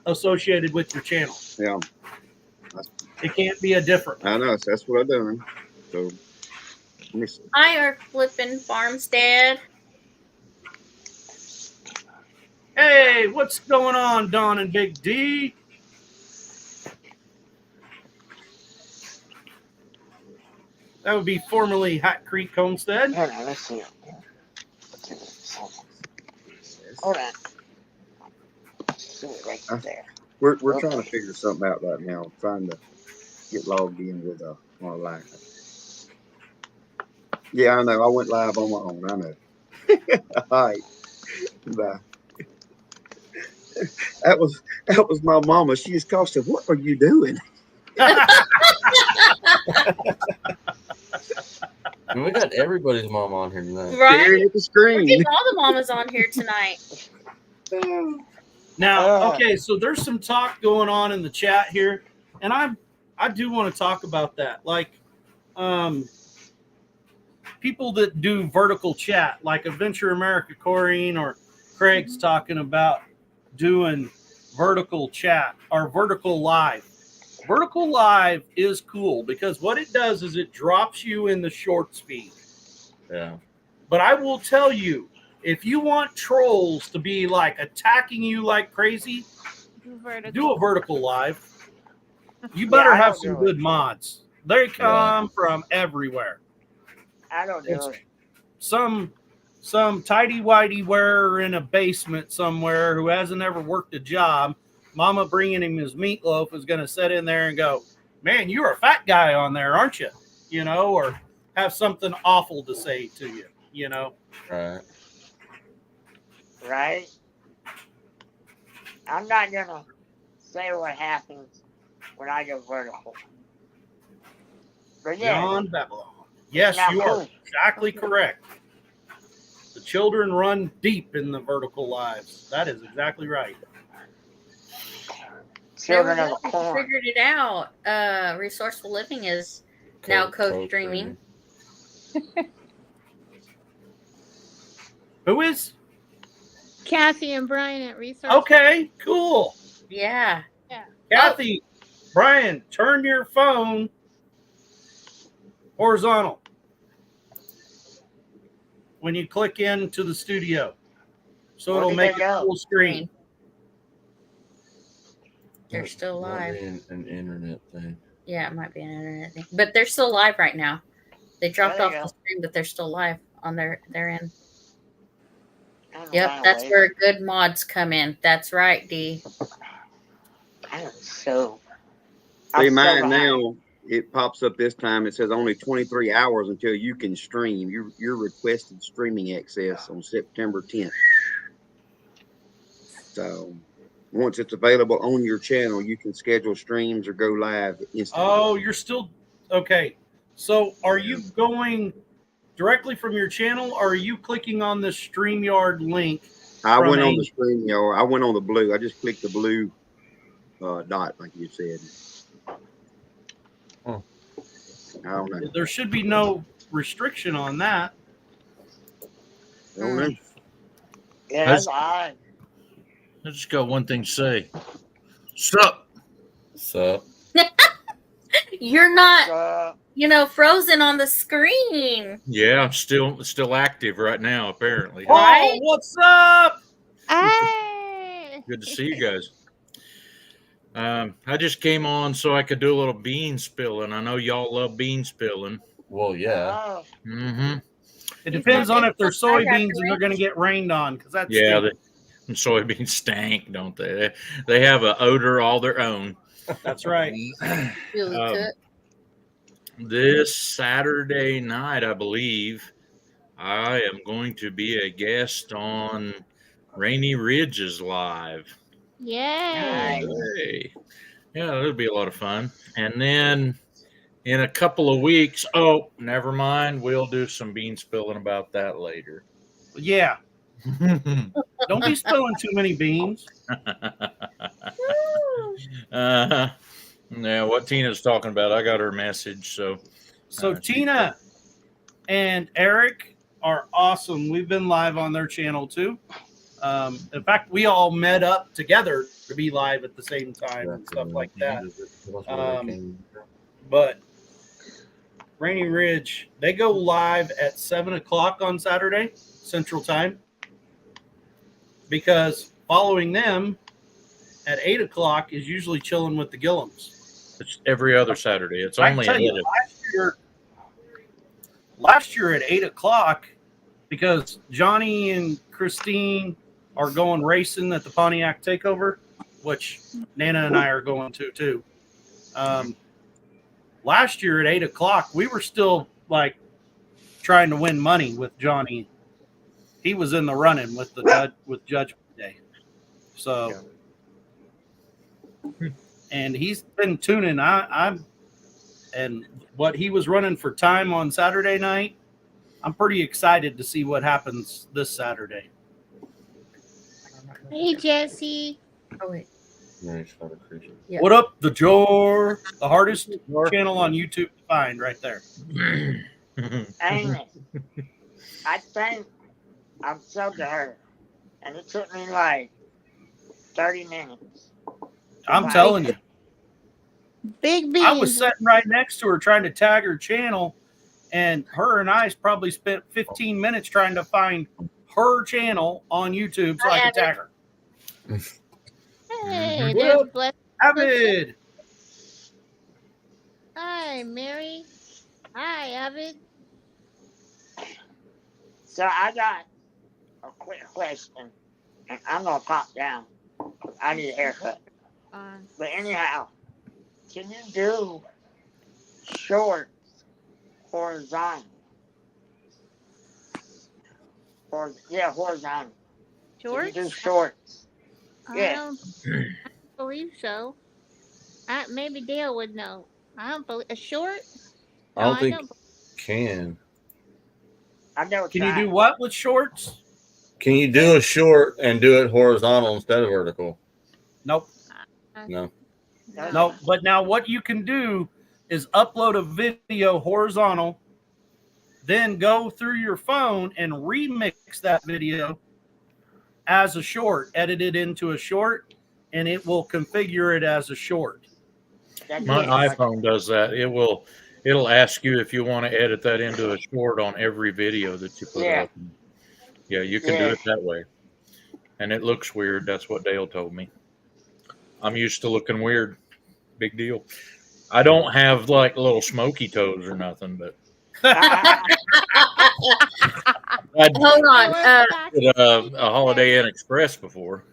associated with your channel. Yeah. It can't be a different. I know. So that's what I've done. So let me see. Hi, our flipping farmstead. Hey, what's going on, Don and Big D? That would be formerly Hat Creek Homestead. Hold on, let's see. Hold on. Right there. We're trying to figure something out right now. I'm trying to get logged in with my live. Yeah, I know. I went live on my own. I know. All right. Bye. That was my mama. She just called and said, "What are you doing?" We got everybody's mom on here tonight. Right? Staring at the We're screen. getting all the mamas on here tonight. Now, okay, so there's some talk going on in the chat here, and I do want to talk about that. Like, people that do vertical chat, like Adventure America Corrine or Craig's talking about doing vertical chat or vertical live. Vertical live is cool because what it does is it drops you in the short speed. Yeah. But I will tell you, if you want trolls to be like attacking you like crazy, do a vertical live. You better have some good mods. They come from everywhere. I don't do it. Some tidy-whitey wearer in a basement somewhere who hasn't ever worked a job, mama bringing him his meatloaf is going to sit in there and go, "Man, you're a fat guy on there, aren't you?" You know, or have something awful to say to you, you know. Right. Right? I'm not going to say what happens when I go vertical. But yeah. John Babylon. Yes, Now, you are exactly correct. The children run deep in the vertical lives. That is exactly right. Children of the I corn. figured it out. Resourceful Living is now co-streaming. Who is? Kathy and Brian at Research. Okay, cool. Yeah. Kathy, Brian, turn your phone horizontal when you click into the studio. So Where it'll did make they it go? full screen. They're still live. Might be an internet thing. Yeah, it might be an internet thing. But they're still live right now. They dropped There off you the go. stream, but they're still live on their end. I don't Yep, know, that's eh? where good mods come in. That's right, D. I am so. See, I'm so mine behind. now, it pops up this time. It says only 23 hours until you can stream. Your requested streaming access on September 10th. So once it's available on your channel, you can schedule streams or go live instantly. Oh, you're still okay. So are you going directly from your channel or are you clicking on the StreamYard link? I from went on a- the screen, y'all. I went on the blue. I just clicked the blue dot, like you said. Oh. I don't know. There should be no restriction on that. I don't know. Yeah, that's odd. I just got one thing to say. Sup? Sup? You're not, frozen on the screen. Yeah, I'm still active right now, apparently. Oh, what's up? Hey! Good to see you guys. I just came on so I could do a little bean spilling. I know y'all love bean spilling. Well, yeah. Oh, Mm-hmm. It depends on if they're I got soybeans and they're going to get rained on because that's Yeah, And soybeans stank, don't they? They have an odor all their own. That's right. Really cook. This Saturday night, I believe, I am going to be a guest on Rainy Ridge's live. Yay. Hey. Yeah, it'll be a lot of fun. And then in a couple of weeks, oh, never mind. We'll do some bean spilling about that later. Yeah. Don't be spilling too many beans. Yeah, what Tina's talking about, I got her message. So Tina and Eric are awesome. We've been live on their channel too. In fact, we all met up together to be live at the same time and stuff like that. But Rainy Ridge, they go live at 7 o'clock on Saturday Central Time, because following them at 8 o'clock is usually Chilling with the Gillums. it's every other Saturday. It's I only tell you, last year at 8 o'clock, because Johnny and Christine are going racing at the Pontiac Takeover, which Nana and I are going to too. Last year at 8 o'clock, we were still like trying to win money with Johnny. He was in the running with the with Judgment Day. So, and he's been tuning. I'm and what he was running for time on Saturday night, I'm pretty excited to see what happens this Saturday. Hey, Jesse. Oh, wait. Nice photo creature. Yeah. What up, the Jor? The hardest channel on YouTube to find, right there. Ain't it? I think I'm so to her, and it took me like 30 minutes. I'm telling you. Big beans. I was sitting right next to her trying to tag her channel, and her and I probably spent 15 minutes trying to find her channel on YouTube so I could tag her. Hey, What there's up, Bless. Avid? Hi, Mary. Hi, Avid. So I got a quick question, and I'm gonna pop down. I need a haircut. But anyhow, can you do shorts horizontal? Or horizontal. Shorts? Can you do shorts? I don't believe so. Maybe Dale would know. I don't believe a short. I don't think can. I know. Can you do what with shorts? Can you do a short and do it horizontal instead of vertical? Nope. No. No, but now what you can do is upload a video horizontal, then go through your phone and remix that video as a short, edit it into a short, and it will configure it as a short. My iPhone does that. It'll ask you if you want to edit that into a short on every video that you put up. Yeah, you can do it that way. And it looks weird. That's what Dale told me. I'm used to looking weird. Big deal. I don't have like little smoky toes or nothing, but Hold on. a Holiday Inn Express before.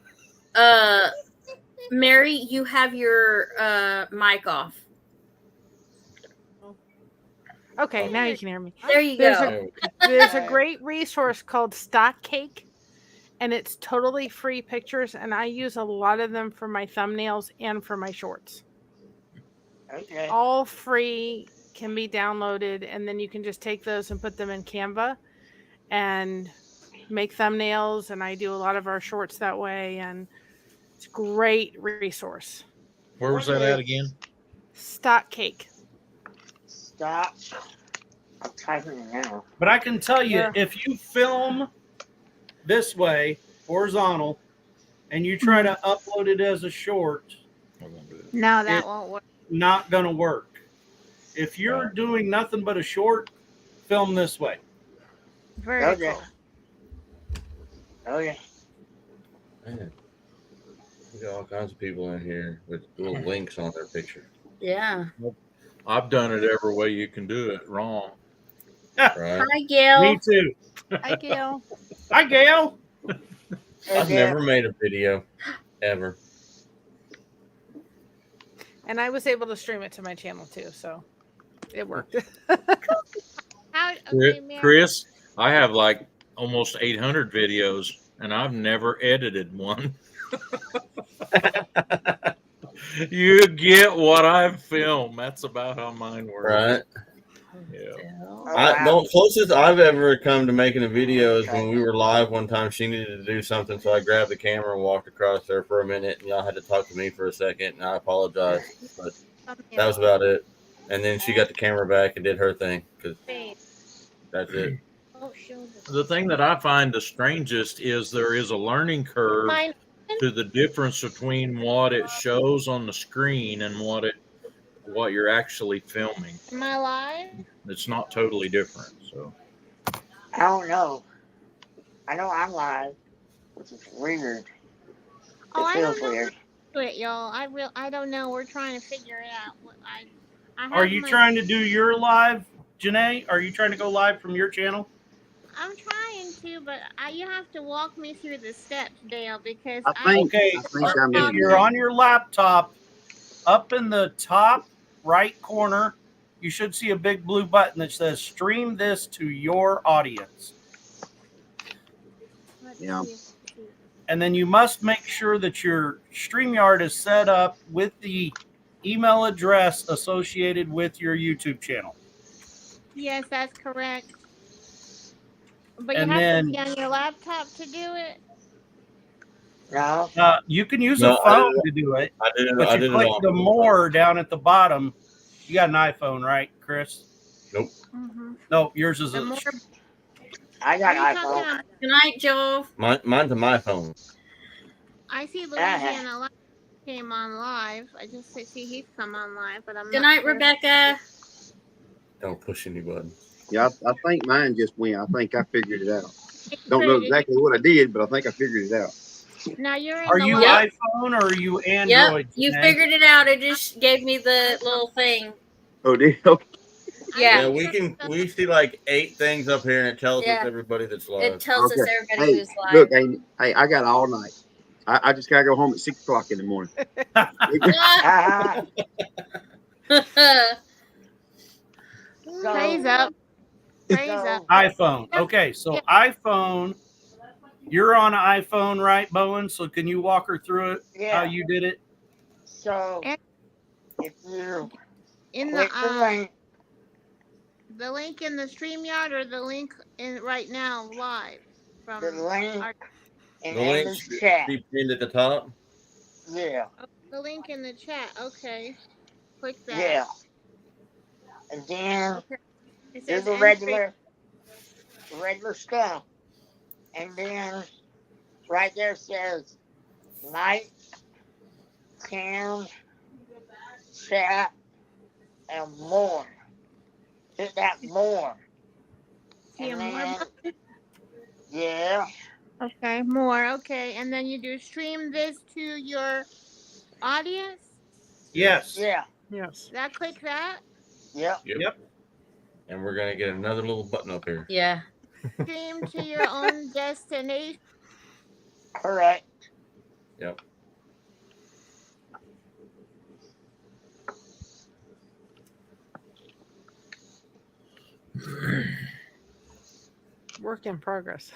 Mary, you have your mic off. Okay, now you can hear me. There you go. There's a great resource called Stock Cake, and it's totally free pictures, and I use a lot of them for my thumbnails and for my shorts. Okay. All free, can be downloaded, and then you can just take those and put them in Canva and make thumbnails, and I do a lot of our shorts that way, and it's a great resource. Where was that at again? Stock Cake. Stop. I'm typing it now. But I can tell you, if you film this way, horizontal, and you try to upload it as a short, no, that won't work. Not going to work. If you're doing nothing but a short, film this way. Vertical. Oh, yeah. Man, we got all kinds of people in here with little links on their picture. Yeah. I've done it every way you can do it wrong. Right? Hi, Gail. Me too. Hi, Gail. Hi, Gail. I've never made a video ever. And I was able to stream it to my channel too, so it worked. Chris, I have like almost 800 videos, and I've never edited one. You get what I've filmed. That's about how mine works. Right. Yeah. The closest I've ever come to making a video is when we were live one time. She needed to do something, so I grabbed the camera and walked across there for a minute, and y'all had to talk to me for a second, and I apologize, but that was about it. And then she got the camera back and did her thing, because that's it. The thing that I find the strangest is there is a learning curve to the difference between what it shows on the screen and what you're actually filming. Am I live? It's not totally different. So I don't know. I know I'm live, which is weird. Oh, It I feels don't know. weird. It, y'all. I don't know. We're trying to figure it out. Are you trying to do your live, Janae? Are you trying to go live from your channel? I'm trying to, but you have to walk me through the steps, Dale, because if you're on your laptop, up in the top right corner, you should see a big blue button that says "Stream this to your audience." Yeah. And then you must make sure that your StreamYard is set up with the email address associated with your YouTube channel. Yes, that's correct. But And you have then- to be on your laptop to do it. No. You can use a phone to do it. I did it. But I you did it click on the more down at the bottom. You got an iPhone, right, Chris? Nope. No, yours is a. I got iPhone. Good night, Joel. Mine's a my phone. I see Louisiana Live came on live. I just see he's come on live, but I'm Good not night, sure. Rebecca. Don't push any buttons. Yeah, I think mine just went. I think I figured it out. Don't know exactly what I did, but I think I figured it out. Now you're in Are the you live. iPhone or are you Android? Yep, you Janae? figured it out. It just gave me the little thing. Oh, did Yeah. We see like 8 things up here, and it tells us everybody that's live. It tells us everybody Hey, who's live. look, hey, I got all night. I just gotta go home at 6 o'clock in the morning. Praise up. Praise up. iPhone. Okay, so iPhone. You're on an iPhone, right, Bowen? So can you walk her through it? How you did it? So if you In click the link in the StreamYard or the link in right now live from the link The link should be pinned at the top. Yeah. the link in the chat. Okay, click that. Yeah. And then It do says the regular stuff. And then right there says like, cam, chat, and more. Hit that more. And then, yeah. Okay, more. Okay, and then you do stream this to your audience. Yes. Yeah. Yes. That click that. Yep. And we're gonna get another little button up here. Yeah. Stream to your own destination. Correct. Yep. Work in progress.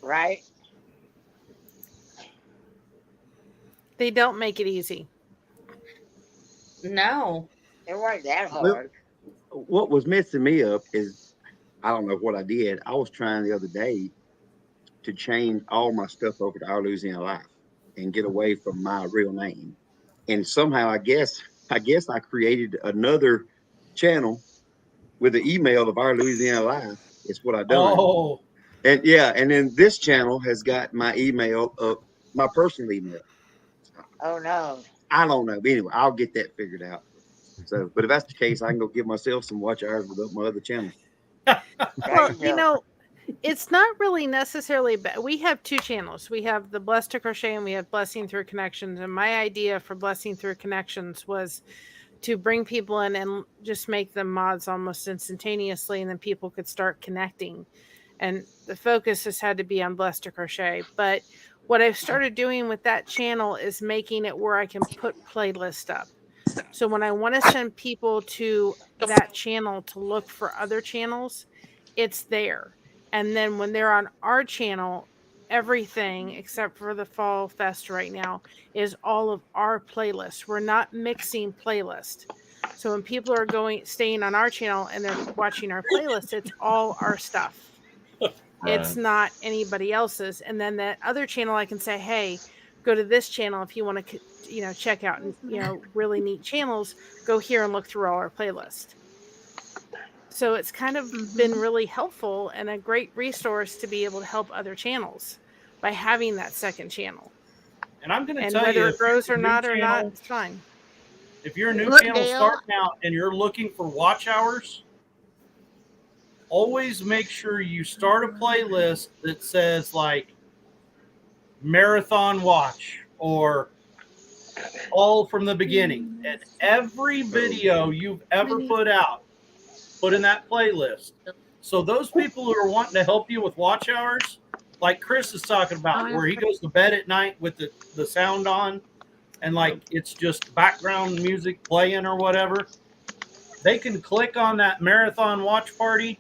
Right? They don't make it easy. No. It wasn't that Well, hard. what was messing me up is I don't know what I did. I was trying the other day to change all my stuff over to Our Louisiana Life and get away from my real name. And somehow I guess I created another channel with the email of Our Louisiana Life. It's what I done. Oh. And yeah, and then this channel has got my email of my personal email. Oh no. I don't know. But anyway, I'll get that figured out. So, but if that's the case, I can go give myself some watch hours with my other channel. Well, you know, it's not really necessarily bad. We have 2 channels. We have the Blessed to Crochet and we have Blessing Through Connections. And my idea for Blessing Through Connections was to bring people in and just make them mods almost instantaneously, and then people could start connecting. and the focus has had to be on Blessed to Crochet. But what I've started doing with that channel is making it where I can put playlist up. So when I want to send people to that channel to look for other channels, it's there. And then when they're on our channel, everything except for the Fall Fest right now is all of our playlists. We're not mixing playlists. So when people are staying on our channel and they're watching our playlist, it's all our stuff. It's not anybody else's. And then that other channel, I can say, hey, go to this channel if you want to, check out, really neat channels. Go here and look through all our playlist. So it's kind of been really helpful and a great resource to be able to help other channels by having that second channel. And I'm going to tell you, whether it grows or not, it's fine. If you're a new channel starting out and you're looking for watch hours, always make sure you start a playlist that says like marathon watch or all from the beginning. And every video you've ever put out, put in that playlist. So those people who are wanting to help you with watch hours, like Chris is talking about, where he goes to bed at night with the sound on and like it's just background music playing or whatever, they can click on that marathon watch party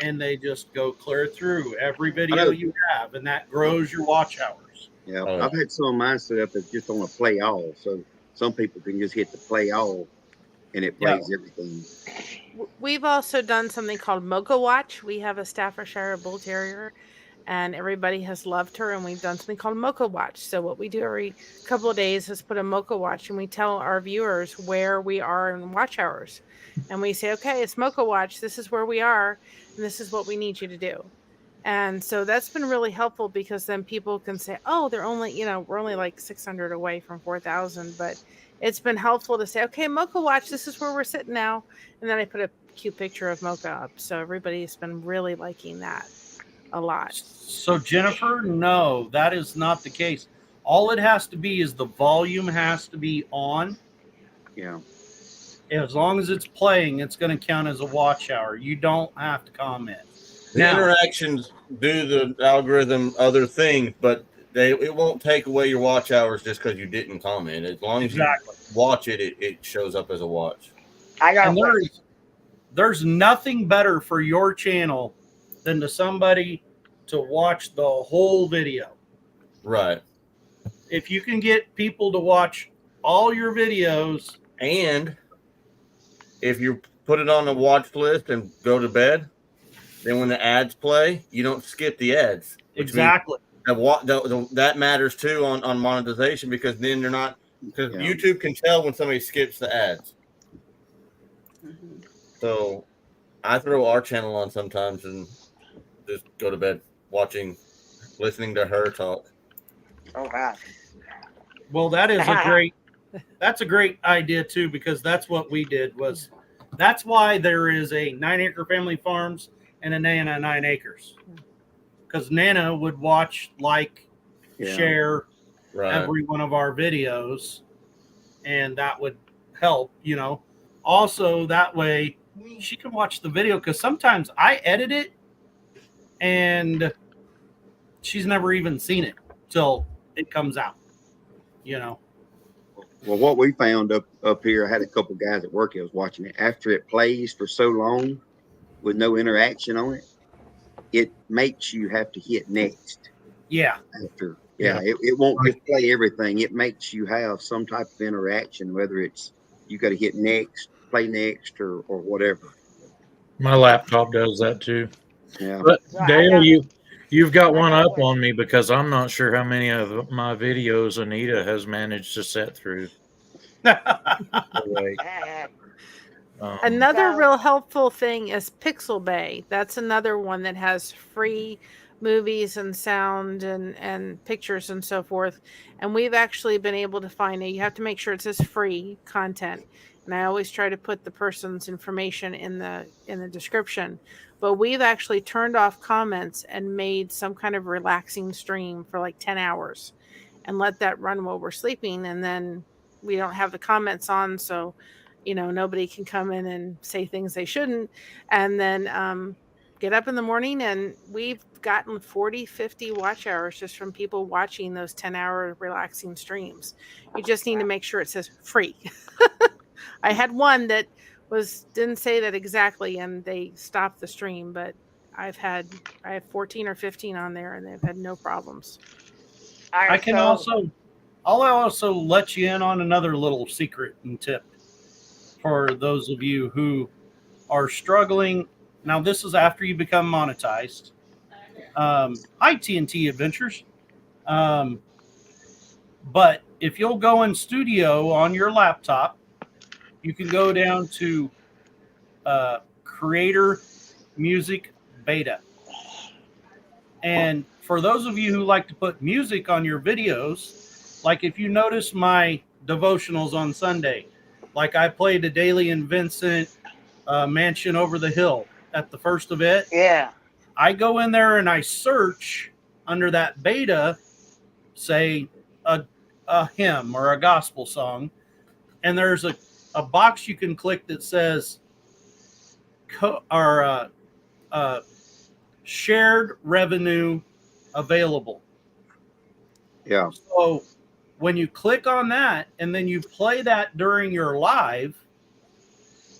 and they just go clear through every video you have, and that grows your watch hours. Yeah, I've had some of mine set up as just on a play all, so some people can just hit the play all and it plays everything. We've also done something called Mocha Watch. We have a Staffordshire Bull Terrier, and everybody has loved her, and we've done something called Mocha Watch. So what we do every couple of days is put a Mocha Watch, and we tell our viewers where we are in watch hours. And we say, okay, it's Mocha Watch. This is where we are, and this is what we need you to do. And so that's been really helpful because then people can say, oh, they're only, we're only like 600 away from 4,000. But it's been helpful to say, okay, Mocha Watch, this is where we're sitting now. And then I put a cute picture of Mocha up. So everybody's been really liking that a lot. So Jennifer, no, that is not the case. All it has to be is the volume has to be on. Yeah. As long as it's playing, it's going to count as a watch hour. You don't have to comment. The interactions do the algorithm other things, but it won't take away your watch hours just because you didn't comment. As long as you watch it, it shows up as a watch. There's nothing better for your channel than to somebody to watch the whole video. Right. If you can get people to watch all your videos, and if you put it on a watch list and go to bed, then when the ads play, you don't skip the ads. Exactly. That matters too on monetization because then you're not, because YouTube can tell when somebody skips the ads. Mm-hmm. So I throw our channel on sometimes and just go to bed listening to her talk. Oh God. Well, that's a great idea too, because that's what we did that's why there is a 9 Acre Family Farms and a Nana 9 Acres. Because Nana would watch, share every one of our videos, and that would help, Also, that way she can watch the video, because sometimes I edit it and she's never even seen it till it comes out, Well, what we found up here, I had a couple guys at work that was watching it. After it plays for so long with no interaction on it, it makes you have to hit next. Yeah. It won't just play everything. It makes you have some type of interaction, whether it's you got to hit next, play next, or whatever. My laptop does that too. Yeah. But Dale, you've got one up on me because I'm not sure how many of my videos Anita has managed to set through. Another real helpful thing is Pixel Bay. That's another one that has free movies and sound and pictures and so forth. And we've actually been able to find it. You have to make sure it says free content. And I always try to put the person's information in the description. But we've actually turned off comments and made some kind of relaxing stream for like 10 hours and let that run while we're sleeping. And then we don't have the comments on, so nobody can come in and say things they shouldn't. And then get up in the morning, and we've gotten 40, 50 watch hours just from people watching those 10-hour relaxing streams. You just need to make sure it says free. I had one that didn't say that exactly, and they stopped the stream, but I have 14 or 15 on there, and they've had no problems. I'll also let you in on another little secret and tip for those of you who are struggling. Now, this is after you become monetized. Hi, TNT Adventures. But if you'll go in Studio on your laptop, you can go down to Creator Music Beta. And for those of you who like to put music on your videos, like if you notice my devotionals on Sunday, like I played a Daily and Vincent Mansion Over the Hill at the first of it. Yeah. I go in there and I search under that beta, say a hymn or a gospel song, and there's a box you can click that says shared revenue available. Yeah. So when you click on that and then you play that during your live,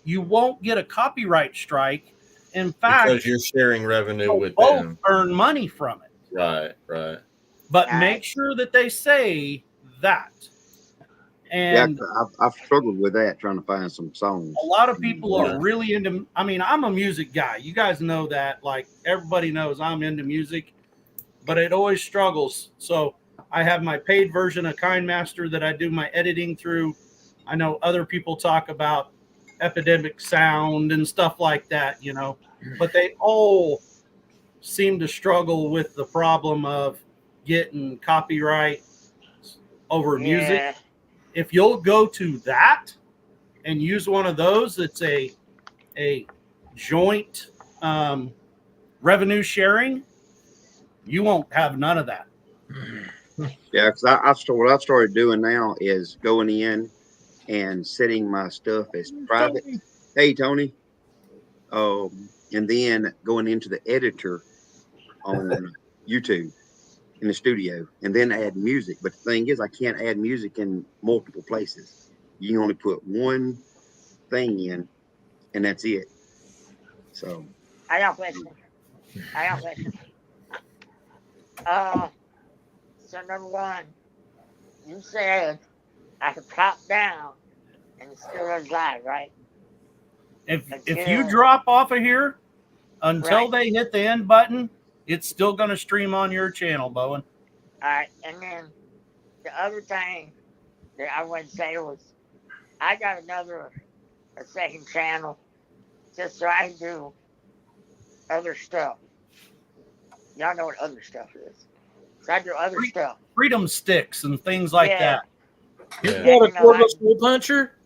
you won't get a copyright strike. In fact, because you're sharing revenue with both them, earn money from it. Right. But make sure that they say that. And yeah, I've struggled with that, trying to find some songs. A lot of people are really into, I mean, I'm a music guy. You guys know that. Like, everybody knows I'm into music, but it always struggles. So I have my paid version of KindMaster that I do my editing through. I know other people talk about Epidemic Sound and stuff like that, you know, but they all seem to struggle with the problem of getting copyright over music. If you'll go to that and use one of those, it's a joint revenue sharing, you won't have none of that. Yeah, because what I've started doing now is going in and setting my stuff as private. Tony. Hey, Tony. And then going into the editor on YouTube in the studio, and then add music. But the thing is, I can't add music in multiple places. You can only put one thing in, and that's it. So I got a question. So number one, you said I could drop down and it still runs live, right? If you drop off of here until they hit the end button, it's still going to stream on your channel, Bowen. All right, and then the other thing that I wanted to say was I got a second channel just so I can do other stuff. Y'all know what other stuff is. So I do other stuff. Freedom sticks and things like that. You got a cordless hole puncher?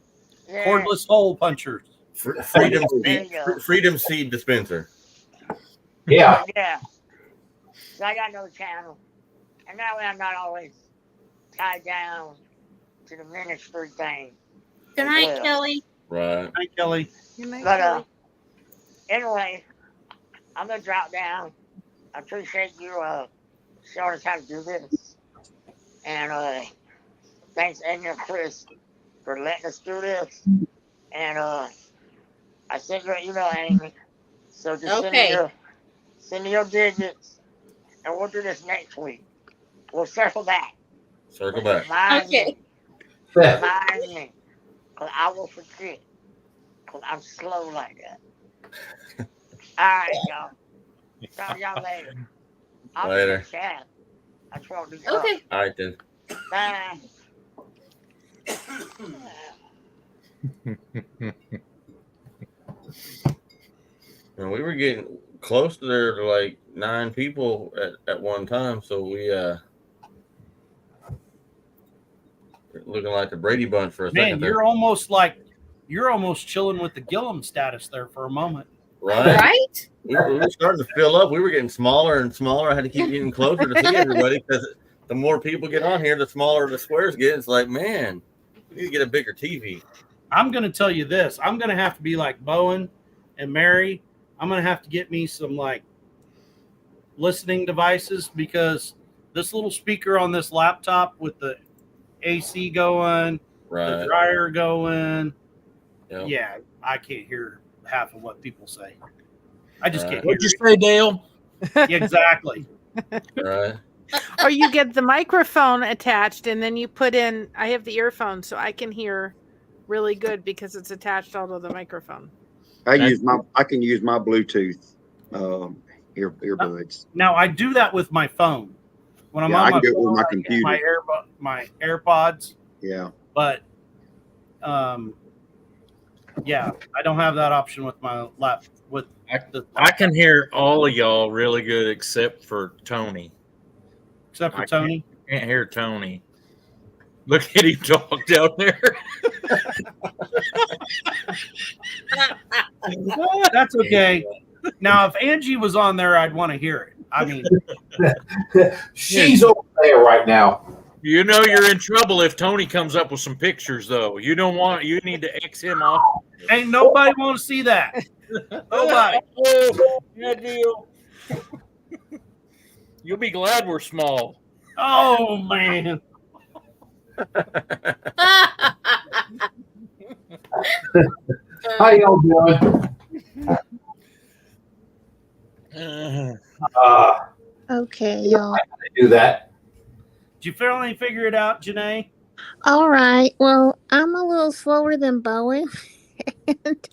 Yeah. Cordless hole punchers. Freedom seed dispenser. Yeah. So I got another channel. And that way I'm not always tied down to the ministry thing. Good night, Kelly. Right. Good night, Kelly. But anyway, I'm gonna drop down. I appreciate you showing us how to do this. And thanks Amy and Chris for letting us do this. And I sent you an email, Amy. So just send me your digits, and we'll do this next week. We'll circle back. Remind me. Because I will forget. Because I'm slow like that. All right, y'all. Talk to y'all later. I'll be in the chat. I just want to do something. All right, then. Bye. And we were getting close to there to like 9 people at one time, so we looking like the Brady Bunch for a second. Man, you're almost chilling with the Gillum status there for a moment. Right? We were starting to fill up. We were getting smaller and smaller. I had to keep getting closer to see everybody because the more people get on here, the smaller the squares get. It's like, man, we need to get a bigger TV. I'm going to tell you this. I'm going to have to be like Bowen and Mary. I'm gonna have to get me some like listening devices, because this little speaker on this laptop with the AC going, the dryer going, yeah, I can't hear half of what people say. I just can't hear What'd you say, Dale? Exactly. Right. Or you get the microphone attached and then you put in, I have the earphone so I can hear really good because it's attached all to the microphone. I can use my Bluetooth earbuds. Now I do that with my phone. When I'm Yeah, on I my can do it with phone, my I use computer. my AirPods. Yeah. But yeah, I don't have that option with my lap. With I can hear all of y'all really good except for Tony. Except for Tony? Can't hear Tony. Look at him talk down there. That's okay. Now, if Angie was on there, I'd want to hear it. I mean, she's over there right now. You know you're in trouble if Tony comes up with some pictures, though. You need to X him off. Ain't nobody want to see that. Nobody. Yeah, deal. You'll be glad we're small. Oh, man. How y'all doing? Okay, y'all. Do that. Did you finally figure it out, Janae? All right. Well, I'm a little slower than Bowen. And,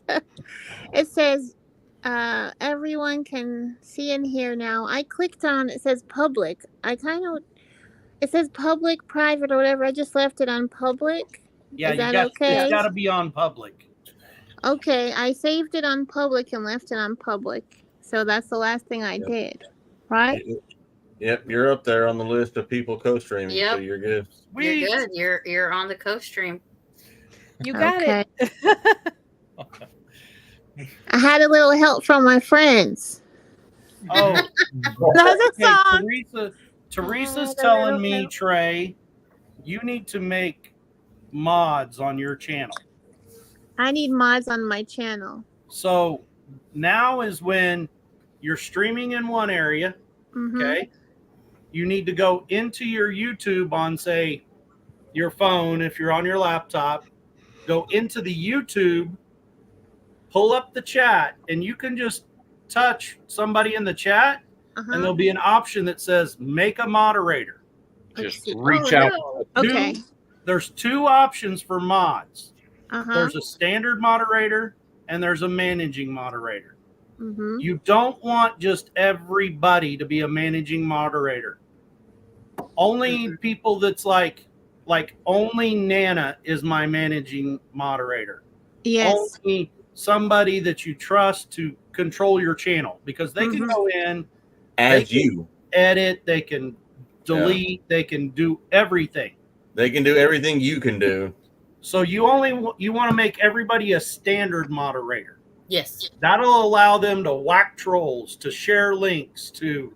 it says everyone can see and hear now. I clicked on it says public. It says public, private, or whatever. I just left it on public. Yeah, Is that okay? It's got to be on public. Okay, I saved it on public and left it on public. So that's the last thing I did, right? Yep, you're up there on the list of people co-streaming, so you're good. You're good. You're on the co-stream. You got it. I had a little help from my friends. Oh, That's a song. Teresa's telling me, Trey, you need to make mods on your channel. I need mods on my channel. So now is when you're streaming in one area, okay? You need to go into your YouTube on, say, your phone, if you're on your laptop, go into the YouTube, pull up the chat, and you can just touch somebody in the chat, and there'll be an option that says make a moderator. Just reach out. Okay. There's two options for mods. There's a standard moderator and there's a managing moderator. You don't want just everybody to be a managing moderator. Only people that's like only Nana is my managing moderator. Yes. Only somebody that you trust to control your channel, because they can go in as you edit, they can delete, they can do everything. They can do everything you can do. So you want to make everybody a standard moderator. Yes. That'll allow them to whack trolls, to share links, to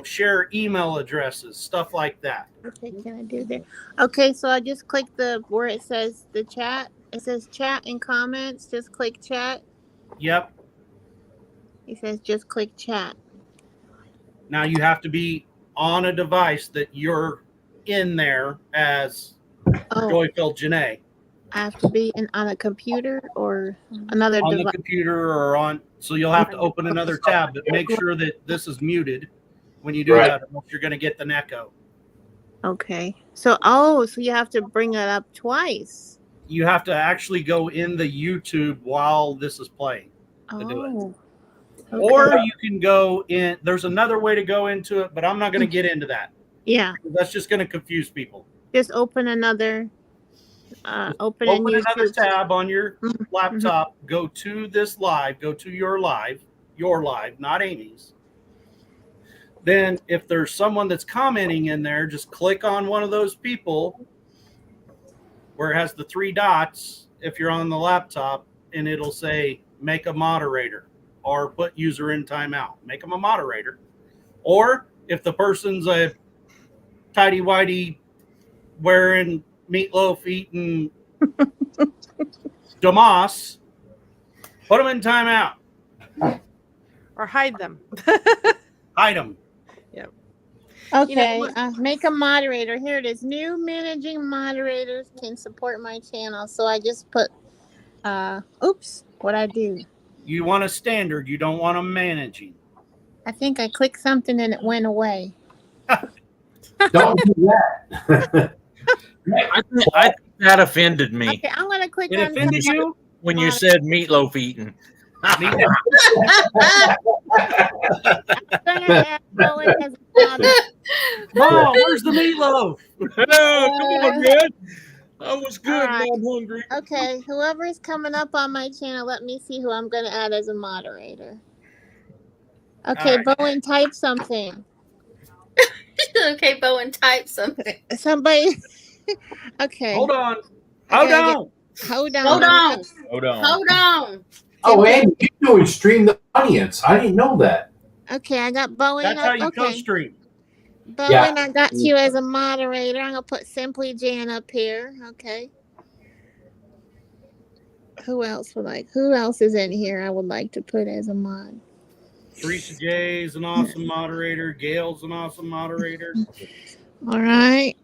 share email addresses, stuff like that. Okay, can I do that? Okay, so I just click where it says the chat. It says chat and comments. Just click chat. Yep. It says just click chat. Now you have to be on a device that you're in there as Joyful Janae. I have to be on a computer or another on device. the computer or on. So you'll have to open another tab, but make sure that this is muted when you do that, or you're going to get the echo. Okay. So you have to bring it up twice. You have to actually go in the YouTube while this is playing to do it. Okay. Or you can go in. There's another way to go into it, but I'm not going to get into that. Yeah. That's just going to confuse people. Just open another. Open another tab on your laptop. Go to this live. Go to your live, not Amy's. Then if there's someone that's commenting in there, just click on one of those people where it has the three dots if you're on the laptop, and it'll say make a moderator or put user in timeout. Make them a moderator. Or if the person's a tighty-whitey wearing meatloaf eating Damas, put them in timeout. or hide them. Hide them. Yep. Okay, make a moderator. Here it is. New managing moderators can support my channel. So I just put, oops, what'd I do? You want a standard. You don't want a managing. I think I clicked something and it went away. Don't do that. I think that offended me. Okay, I'm going to click It on offended you? When you said meatloaf eating. I'm going to add Bowen as a moderator. Mom, where's the meatloaf? Come on, man. I was good. All right. Now I'm hungry. Okay, whoever is coming up on my channel, let me see who I'm going to add as a moderator. Okay, All right. Bowen, type something. Okay, Bowen, type something. Somebody. Okay. Hold on. I Hold gotta on. Hold on. Hold on. Hold on. Hold on. Oh, and you do stream the audience. I didn't know that. Okay, I got Bowen. That's how you Okay. co-stream. Bowen, Yeah. I got you as a moderator. I'm gonna put Simply Jan up here. Okay. Who else is in here I would like to put as a mod? Teresa J is an awesome moderator. Gail's an awesome moderator. All right.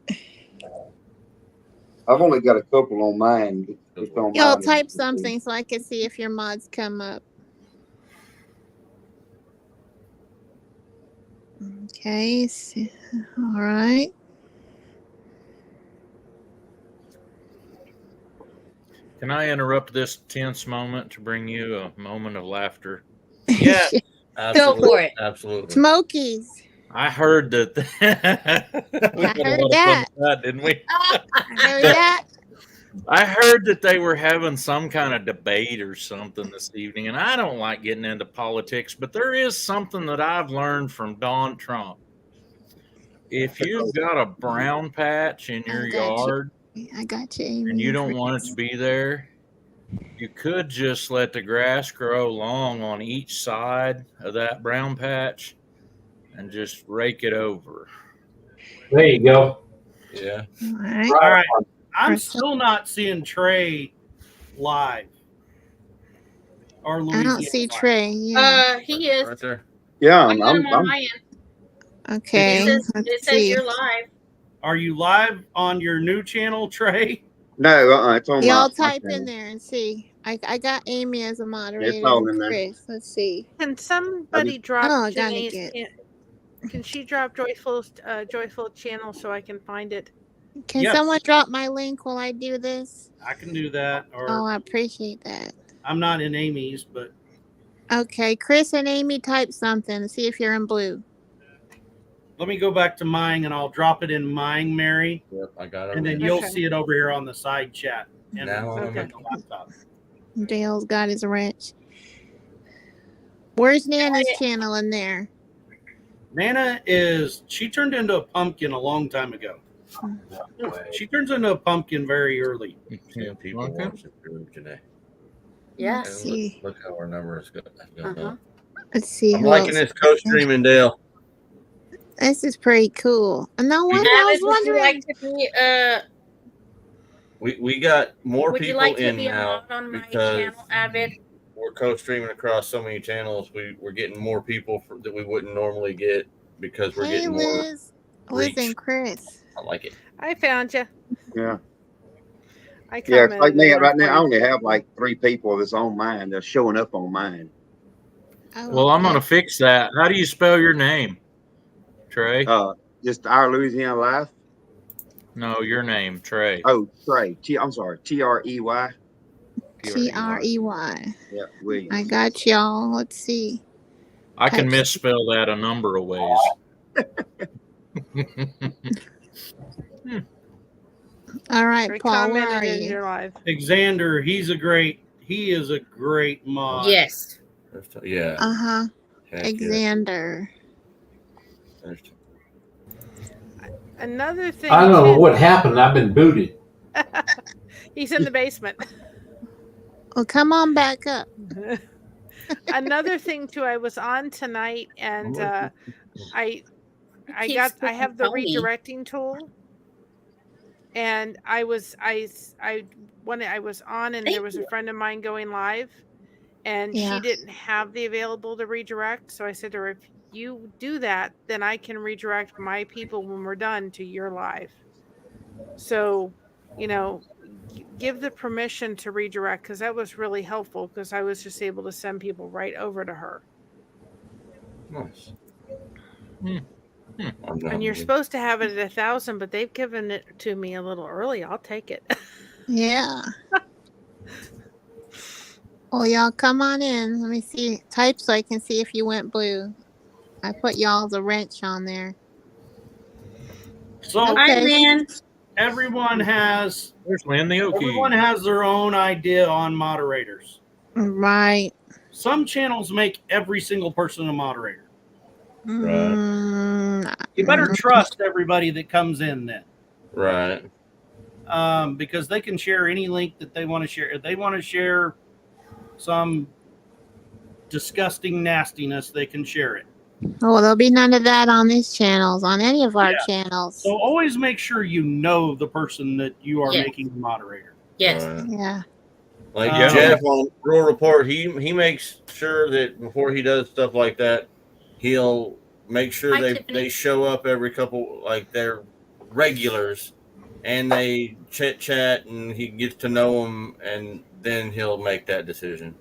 I've only got a couple on mine. Just on Y'all mine. type something so I can see if your mods come up. Okay. All right. Can I interrupt this tense moment to bring you a moment of laughter? Yeah. Go for it. Absolutely. Smokies. I heard that. We I had a heard lot of fun that. with that, didn't we? I heard that. I heard that they were having some kind of debate or something this evening, and I don't like getting into politics, but there is something that I've learned from Don Trump. If you've got a brown patch in your yard, I got you, Amy. and you don't want it to be there, you could just let the grass grow long on each side of that brown patch and just rake it over. There you go. Yeah. All right. All right. I'm still not seeing Trey live. Or Louisiana. I don't see Trey. Yeah. He is. Right there. Yeah, I got him on my end. Okay. It says you're live. Are you live on your new channel, Trey? No, it's on Y'all my type in there and see. I got Amy as a moderator. It's all and in there. Chris. Let's see. Can somebody drop I got Janae's? it. Can she drop Joyful channel so I can find it? Can someone drop my link while I do this? I can do that. Or I appreciate that. I'm not in Amy's, but Okay, Chris and Amy type something. See if you're in blue. let me go back to mine and I'll drop it in mine, Mary. Yep, I got it. And then you'll see it over here on the side chat. And Now on okay. the laptop. Dale's got his wrench. Where's Nana's channel in there? Nana she turned into a pumpkin a long time ago. She turns into a pumpkin very early. People watching through today. Yeah. Look how our numbers go. Let's see. I'm liking this co-streaming, Dale. This is pretty cool. No wonder I was wondering. We got more Would you people like to in be a now mod on my because channel, Avid? we're co-streaming across so many channels. We're getting more people that we wouldn't normally get because we're getting more Liz reach. and Chris. I like it. I found you. Yeah. I Yeah, it's like me right now. I only have like 3 people that's on mine. They're showing up on mine. Well, I'm gonna fix that. How do you spell your name, Trey? Just Our Louisiana Life. No, your name, Trey. Oh, Trey. I'm sorry. Trey. Trey. Yeah, Williams. I got y'all. Let's see. I can misspell that a number of ways. All right, Paul, where are you? Alexander, he is a great mod. Yes. Yeah. Uh-huh. Alexander. Another thing. I don't know what happened. I've been booted. He's in the basement. Well, come on back up. Another thing too, I was on tonight and I have the redirecting tool. And I was on and there was a friend of mine going live and Yeah. she didn't have the available to redirect. So I said to her, if you do that, then I can redirect my people when we're done to your live. So, give the permission to redirect, because that was really helpful, because I was just able to send people right over to her. Nice. And you're supposed to have it at 1,000, but they've given it to me a little early. I'll take it. Yeah. Well, y'all come on in. Let me see. Type so I can see if you went blue. I put y'all's a wrench on there. So Hi, Lynn. everyone has There's Lynn the Okie. everyone has their own idea on moderators. Right. Some channels make every single person a moderator. Right. You better trust everybody that comes in then. Right. Because they can share any link that they want to share. If they want to share some disgusting nastiness, they can share it. Oh, there'll be none of that on these channels, on any of our channels. So always make sure you know the person that you are Yes. making a moderator. Yes. Right. Yeah. Like Jeff on Rural Report, he makes sure that before he does stuff like that, he'll make sure they show up every couple, like they're regulars, and they chat and he gets to know them, and then he'll make that decision.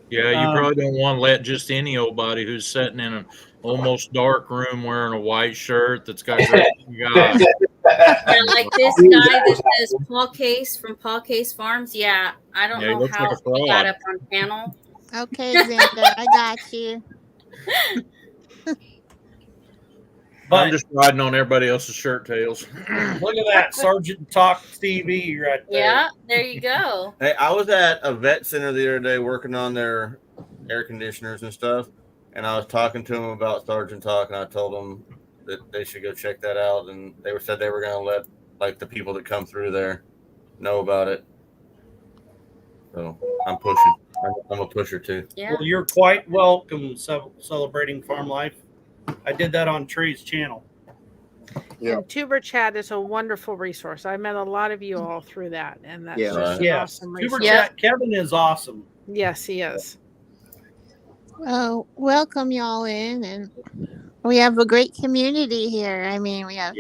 Yeah, you probably don't want to let just any old body who's sitting in an almost dark room wearing a white shirt that's got great guys. Yeah, like this guy that says Paul Case from Paul Case Farms. Yeah, I don't know looks how like a he got fraud. up on panel. Okay, Xander, I got you. I'm just riding on everybody else's shirt tails. Look at that, Sergeant Talk TV right there. Yeah, there you go. Hey, I was at a vet center the other day working on their air conditioners and stuff, and I was talking to them about Sergeant Talk, and I told them that they should go check that out, and they said they were going to let like the people that come through there know about it. So I'm pushing. I'm a pusher too. Yeah. Well, you're quite welcome. Celebrating Farm Life. I did that on Trey's channel. Yeah. And Tuber Chat is a wonderful resource. I met a lot of you all through that, and that's just an awesome Tuber resource. Chat. Kevin is awesome. Yes, he is. Well, welcome y'all in, and we have a great community here. I mean, we have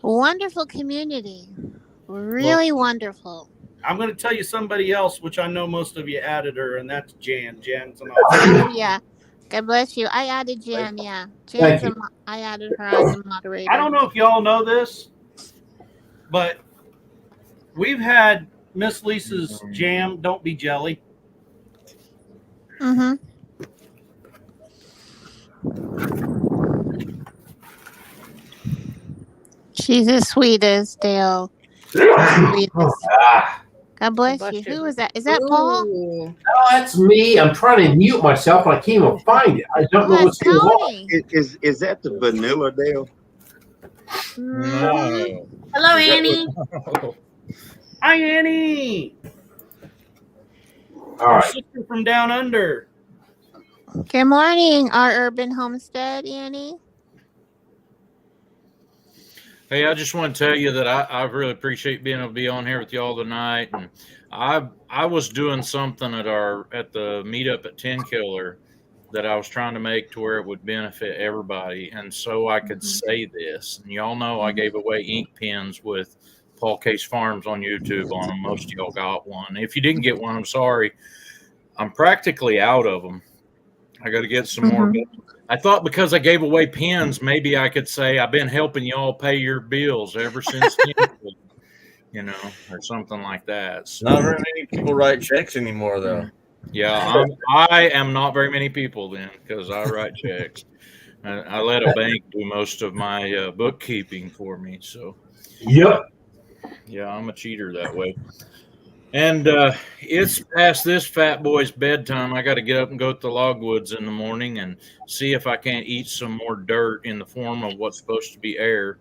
a wonderful community. Really wonderful. I'm going to tell you somebody else, which I know most of you added her, and that's Jan. Jan's an awesome. Yeah. God bless you. I added Jan, yeah. Thank Jan's I added her as a moderator. I don't know if y'all know this, but we've had Miss Lisa's jam, Don't Be Jelly. Mm-hmm. She's as sweet as Dale. God bless you. Who is that? Is that Paul? Oh, that's me. I'm trying to mute myself, and I can't even find it. I don't know what's going on. Is that the vanilla Dale? No. Hello, Annie. Hi, Annie. All Our right. sister from down under. Good morning, our urban homestead, Annie. Hey, I just want to tell you that I really appreciate being able to be on here with y'all tonight. And I was doing something at the meetup at 10 Killer that I was trying to make to where it would benefit everybody, and so I could say this. And y'all know I gave away ink pens with Paul Case Farms on YouTube on them. Most of y'all got one. If you didn't get one, I'm sorry. I'm practically out of them. I got to get some more. I thought because I gave away pens, maybe I could say I've been helping y'all pay your bills ever since, or something like that. So, not very many people write checks anymore, though. Yeah, I am not very many people then, because I write checks. I let a bank do most of my bookkeeping for me. So, yep. Yeah, I'm a cheater that way. And it's past this fat boy's bedtime. I got to get up and go to the logwoods in the morning and see if I can't eat some more dirt in the form of what's supposed to be air.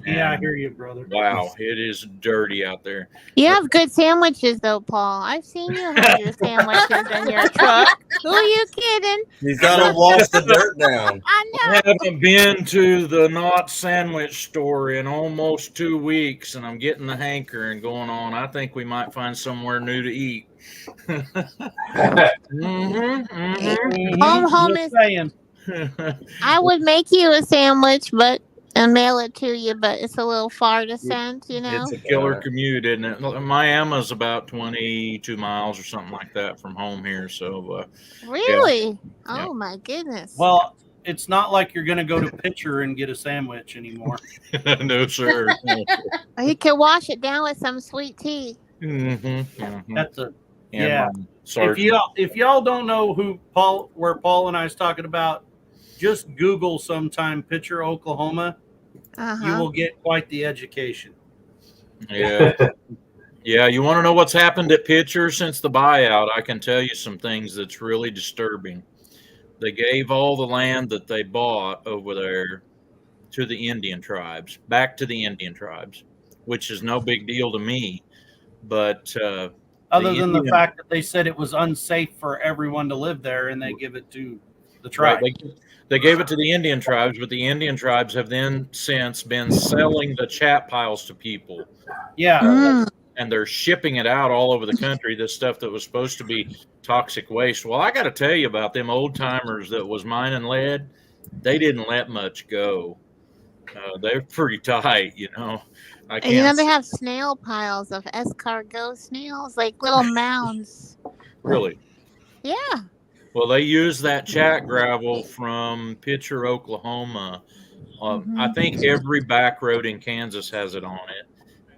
Yeah, I hear you, brother. Wow, it is dirty out there. You have good sandwiches, though, Paul. I've seen you have your sandwiches in your truck. Who are you kidding? He's got to wash the dirt down. I I know. haven't been to the not sandwich store in almost 2 weeks, and I'm getting the hankering going on. I think we might find somewhere new to eat. Home Just is. saying. I would make you a sandwich, and mail it to you, but it's a little far to send. It's a killer commute, isn't it? Miami's about 22 miles or something like that from home here. So, really? Yeah. Oh my goodness. Well, it's not like you're going to go to Pitcher and get a sandwich anymore. No, sir. No, sir. You can wash it down with some sweet tea. That's a And If y'all don't know where Paul and I was talking about, just Google sometime Pitcher, Oklahoma. You will get quite the education. Yeah. Yeah, you want to know what's happened at Pitcher since the buyout? I can tell you some things that's really disturbing. They gave all the land that they bought over there to the Indian tribes, back to the Indian tribes, which is no big deal to me. But other than the fact that they said it was unsafe for everyone to live there, and they give it to the tribe. Right, they gave it to the Indian tribes, but the Indian tribes have then since been selling the chat piles to people. Yeah. And they're shipping it out all over the country, this stuff that was supposed to be toxic waste. Well, I got to tell you about them old timers that was mining lead. They didn't let much go. They're pretty tight, you know. They have snail piles of escargot snails, like little mounds. Really? Yeah. Well, they use that chat gravel from Pitcher, Oklahoma. I think every back road in Kansas has it on it.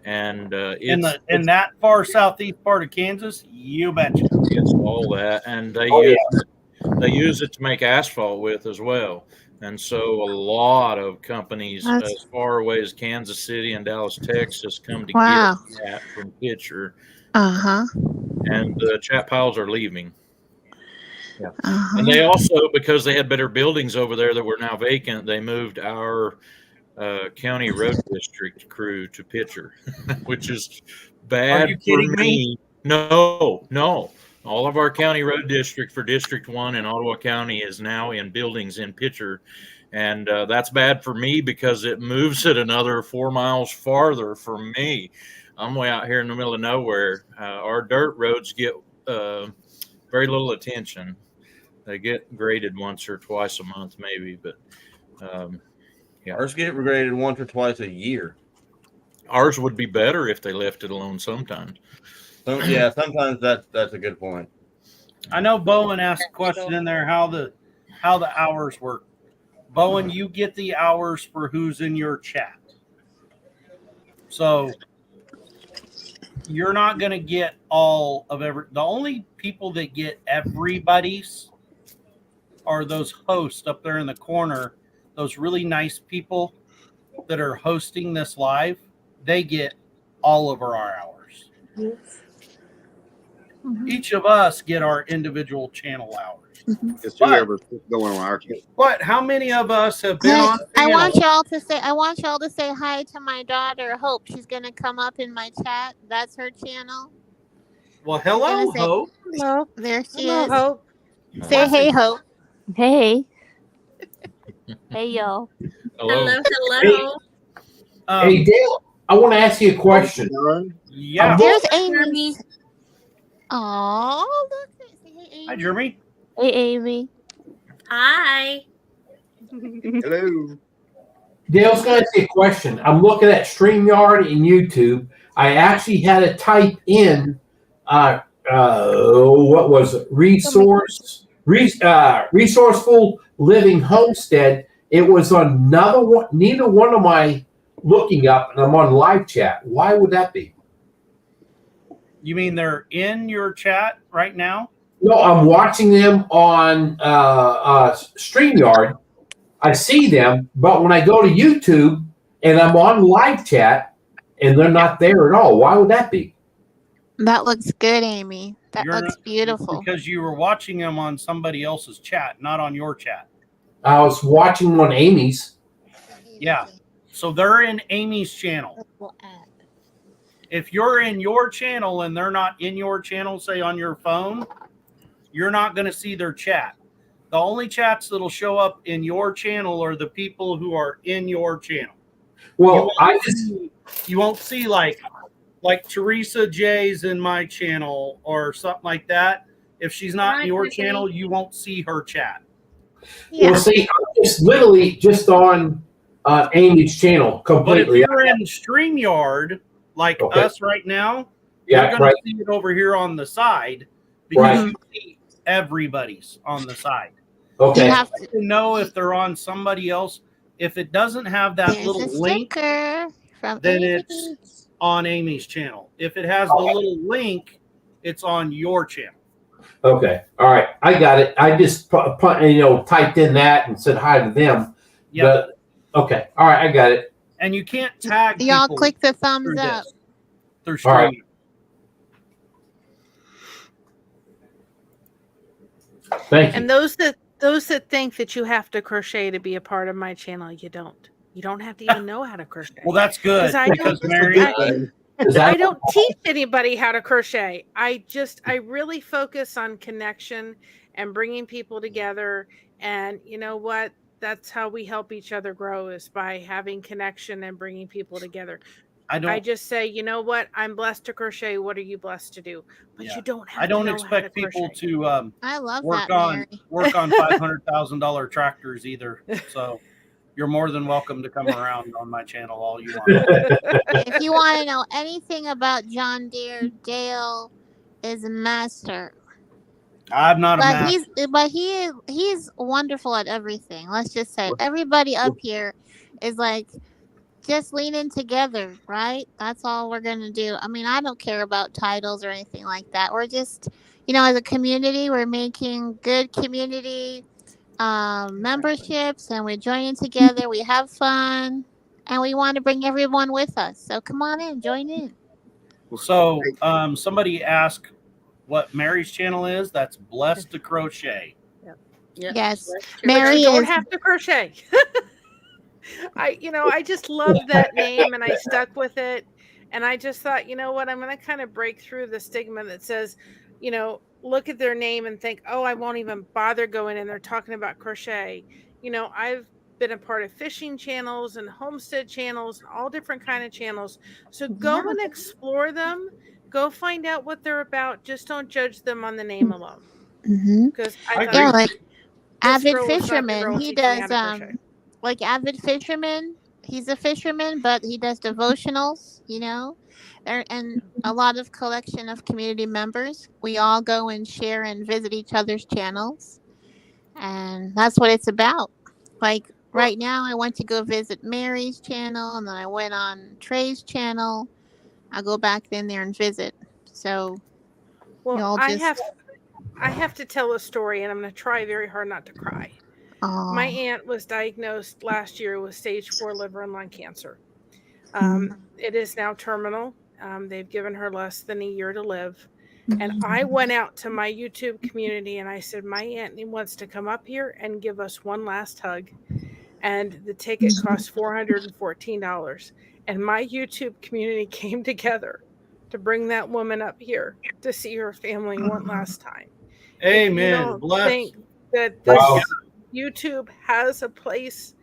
And in that far southeast part of Kansas, you betcha. It's all that, and they use it to make asphalt with as well. And so a lot of companies as far away as Kansas City and Dallas, Texas, come to get that from Pitcher. And the chat piles are leaving. Yeah. And they also, because they had better buildings over there that were now vacant, they moved our county road district crew to Pitcher, which is bad. Are you kidding me? No. All of our county road district for District 1 in Ottawa County is now in buildings in Pitcher. And that's bad for me because it moves it another 4 miles farther from me. I'm way out here in the middle of nowhere. Our dirt roads get very little attention. They get graded once or twice a month, maybe, but ours get graded once or twice a year. Ours would be better if they left it alone sometimes. Sometimes that's a good point. I know Bowen asked a question in there how the hours work. Bowen, you get the hours for who's in your chat. So you're not going to get all of the only people that get everybody's are those hosts up there in the corner, those really nice people that are hosting this live. They get all of our hours. Yes. Each of us get our individual channel hours. It's whoever's going on our channel. But how many of us have been on? I want y'all to say hi to my daughter, Hope. She's gonna come up in my chat. That's her channel. Well, hello, Hope. Hello. There she Hello, is. Hope. Say hey, Hope. Hey. Hey, y'all. Hello. Hey, Dale, I want to ask you a question. Yeah. There's Amy. Oh, look. Say hey, Amy. Hi, Jeremy. Hey, Amy. Hi. Hello. Dale's going to ask you a question. I'm looking at StreamYard and YouTube. I actually had to type in what was it? Resourceful Living Homestead. It was on neither one of my looking up, and I'm on live chat. Why would that be? You mean they're in your chat right now? No, I'm watching them on StreamYard. I see them, but when I go to YouTube and I'm on live chat and they're not there at all, why would that be? That looks good, Amy. That looks beautiful. Because you were watching them on somebody else's chat, not on your chat. I was watching on Amy's. Yeah. So they're in Amy's channel. If you're in your channel and they're not in your channel, say on your phone, you're not going to see their chat. The only chats that'll show up in your channel are the people who are in your channel. Well, you won't see like Teresa J's in my channel or something like that. If she's not in your channel, you won't see her chat. Well, see, I'm just literally just on Amy's channel completely. But if you're in StreamYard, like us right now, you're going to see it over here on the side because you see everybody's on the side. Okay. You have to know if they're on somebody else. If it doesn't have that little link, then it's on Amy's channel. If it has the little link, it's on your channel. Okay. All right. I got it. I just typed in that and said hi to them. Yeah. Okay. All right. I got it. And you can't tag people. Y'all click the thumbs up. Through stream. All right. Thank you. And those that think that you have to crochet to be a part of my channel, you don't. You don't have to even know how to crochet. Well, that's good. I don't teach anybody how to crochet. I really focus on connection and bringing people together. And you know what? That's how we help each other grow, is by having connection and bringing people together. I just say, you know what? I'm blessed to crochet. What are you blessed to do? But you don't have. I don't expect people to I love work that, on Mary. work on $500,000 tractors either. So you're more than welcome to come around on my channel all you want. If you want to know anything about John Deere, Dale is a master. I'm not a master. He's wonderful at everything. Let's just say everybody up here is like just leaning together, right? That's all we're gonna do. I mean, I don't care about titles or anything like that. We're just, as a community, we're making good community memberships, and we're joining together. We have fun, and we want to bring everyone with us. So come on in, join in. So somebody asked what Mary's channel is. That's Blessed to Crochet. Yep. Yes, Mary, you don't have to crochet. I just love that name, and I stuck with it. And I just thought, you know what, I'm going to kind of break through the stigma that says, look at their name and think, oh, I won't even bother going in. They're talking about crochet. I've been a part of fishing channels and homestead channels and all different kind of channels. So go and explore them. Go find out what they're about. Just don't judge them on the name alone. Because like Avid Fisherman, he does like Avid Fisherman. He's a fisherman, but he does devotionals, and a lot of collection of community members. We all go and share and visit each other's channels, and that's what it's about. Like right now, I went to go visit Mary's channel, and then I went on Trey's channel. I go back in there and visit. So, I have to tell a story, and I'm going to try very hard not to cry. My aunt was diagnosed last year with stage 4 liver and lung cancer. It is now terminal. They've given her less than a year to live. And I went out to my YouTube community and I said, my aunt wants to come up here and give us one last hug. And the ticket cost $414. And my YouTube community came together to bring that woman up here to see her family one last time. Amen. Bless. Think that this YouTube has a place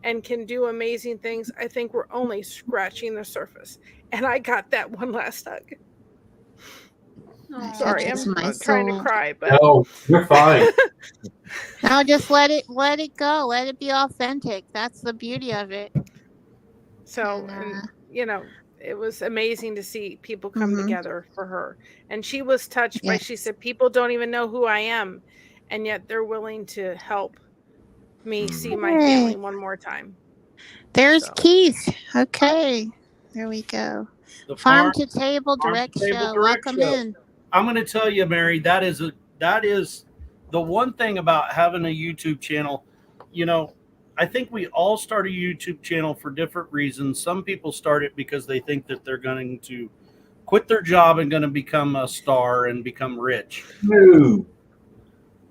and can do amazing things. I think we're only scratching the surface. And I got that one last hug. Sorry, I'm trying to cry, but no, you're fine. No, just let it go. Let it be authentic. That's the beauty of it. So, it was amazing to see people come together for her. And she was touched by, she said, people don't even know who I am, and yet they're willing to help me see my family one more time. There's Keith. Okay, there we go. The Farm to Table Direct Show. Welcome in. I'm going to tell you, Mary, that is the one thing about having a YouTube channel. I think we all start a YouTube channel for different reasons. Some people start it because they think that they're going to quit their job and going to become a star and become rich. No.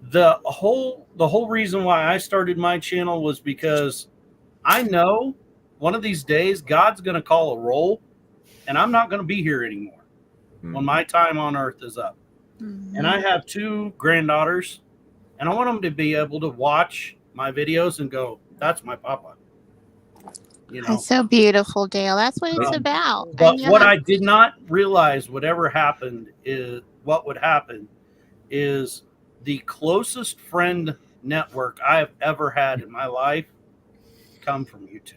The whole reason why I started my channel was because I know one of these days, God's going to call a roll, and I'm not going to be here anymore when my time on earth is up. And I have 2 granddaughters, and I want them to be able to watch my videos and go, "That's my papa." You know, That's so beautiful, Dale. That's what it's about. But what I did not realize would happen is the closest friend network I have ever had in my life come from YouTube.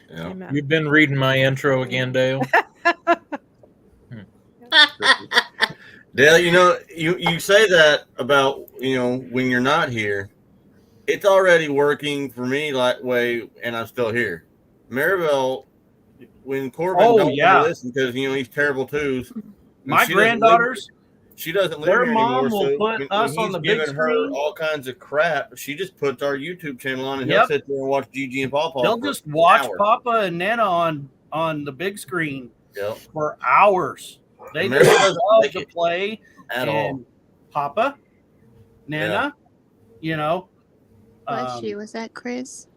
Yeah. You've been reading my intro again, Dale. Dale, you say that about, when you're not here. It's already working for me that way, and I'm still here. Maribel, when Corbin don't want to listen because he's terrible too. My granddaughters, she doesn't live their here mom anymore. will So put us on the big giving screen. her all kinds of crap. She just puts our YouTube channel on, and he'll sit there and watch Gigi and Pawpaw. They'll just watch Papa and Nana on the big screen for hours. They just love to play at all. Papa, Nana, Bless you. Was that Chris?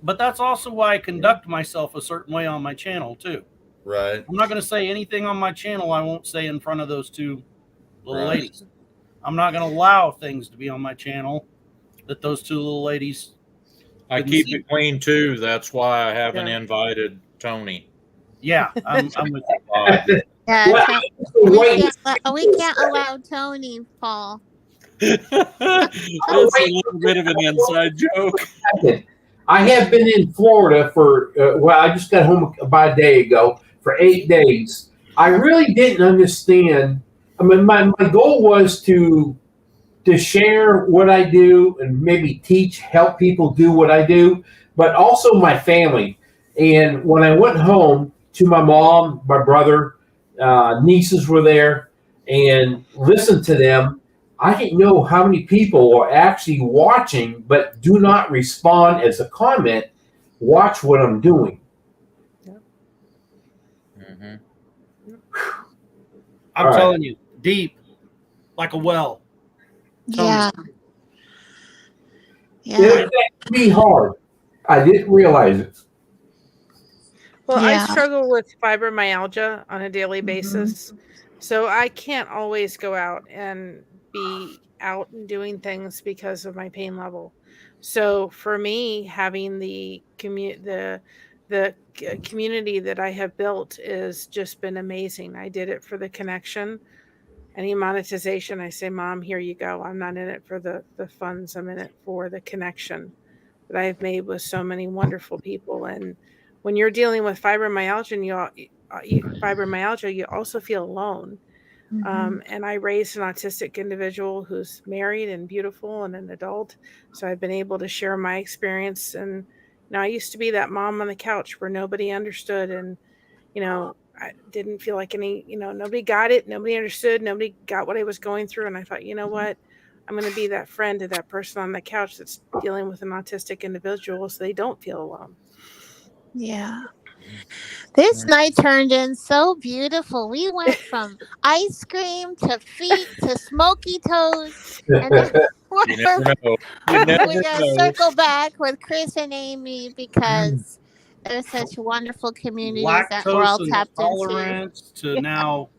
But that's also why I conduct myself a certain way on my channel too. Right. I'm not going to say anything on my channel I won't say in front of those 2 little ladies. I'm not going to allow things to be on my channel that those 2 little ladies. I keep it clean too. That's why I haven't invited Tony. Yeah, I'm with you. Yeah, we can't allow Tony, Paul. That's a little bit of an inside joke. I have been in Florida for, I just got home about a day ago for 8 days. I really didn't understand. I mean, my goal was to share what I do and maybe help people do what I do, but also my family. And when I went home to my mom, my brother, nieces were there, and listened to them, I didn't know how many people are actually watching but do not respond as a comment. Watch what I'm doing. Mm-hmm. I'm telling you, deep, like a well. Yeah. It can be hard. I didn't realize it. Well, I struggle with fibromyalgia on a daily basis. So I can't always go out and be out and doing things because of my pain level. So for me, having the community that I have built has just been amazing. I did it for the connection. Any monetization, I say, Mom, here you go. I'm not in it for the funds. I'm in it for the connection that I've made with so many wonderful people. And when you're dealing with fibromyalgia, you also feel alone. And I raised an autistic individual who's married and beautiful and an adult. So I've been able to share my experience. And I used to be that mom on the couch where nobody understood. And, I didn't feel like nobody got it. Nobody understood. Nobody got what I was going through. And I thought, you know what? I'm going to be that friend to that person on the couch that's dealing with an autistic individual so they don't feel alone. Yeah. This night turned in so beautiful. We went from ice cream to feet to smoky toes. And then You never know. we're going to circle back with Chris and Amy because there's such wonderful communities that we're all tapped intolerance into. To now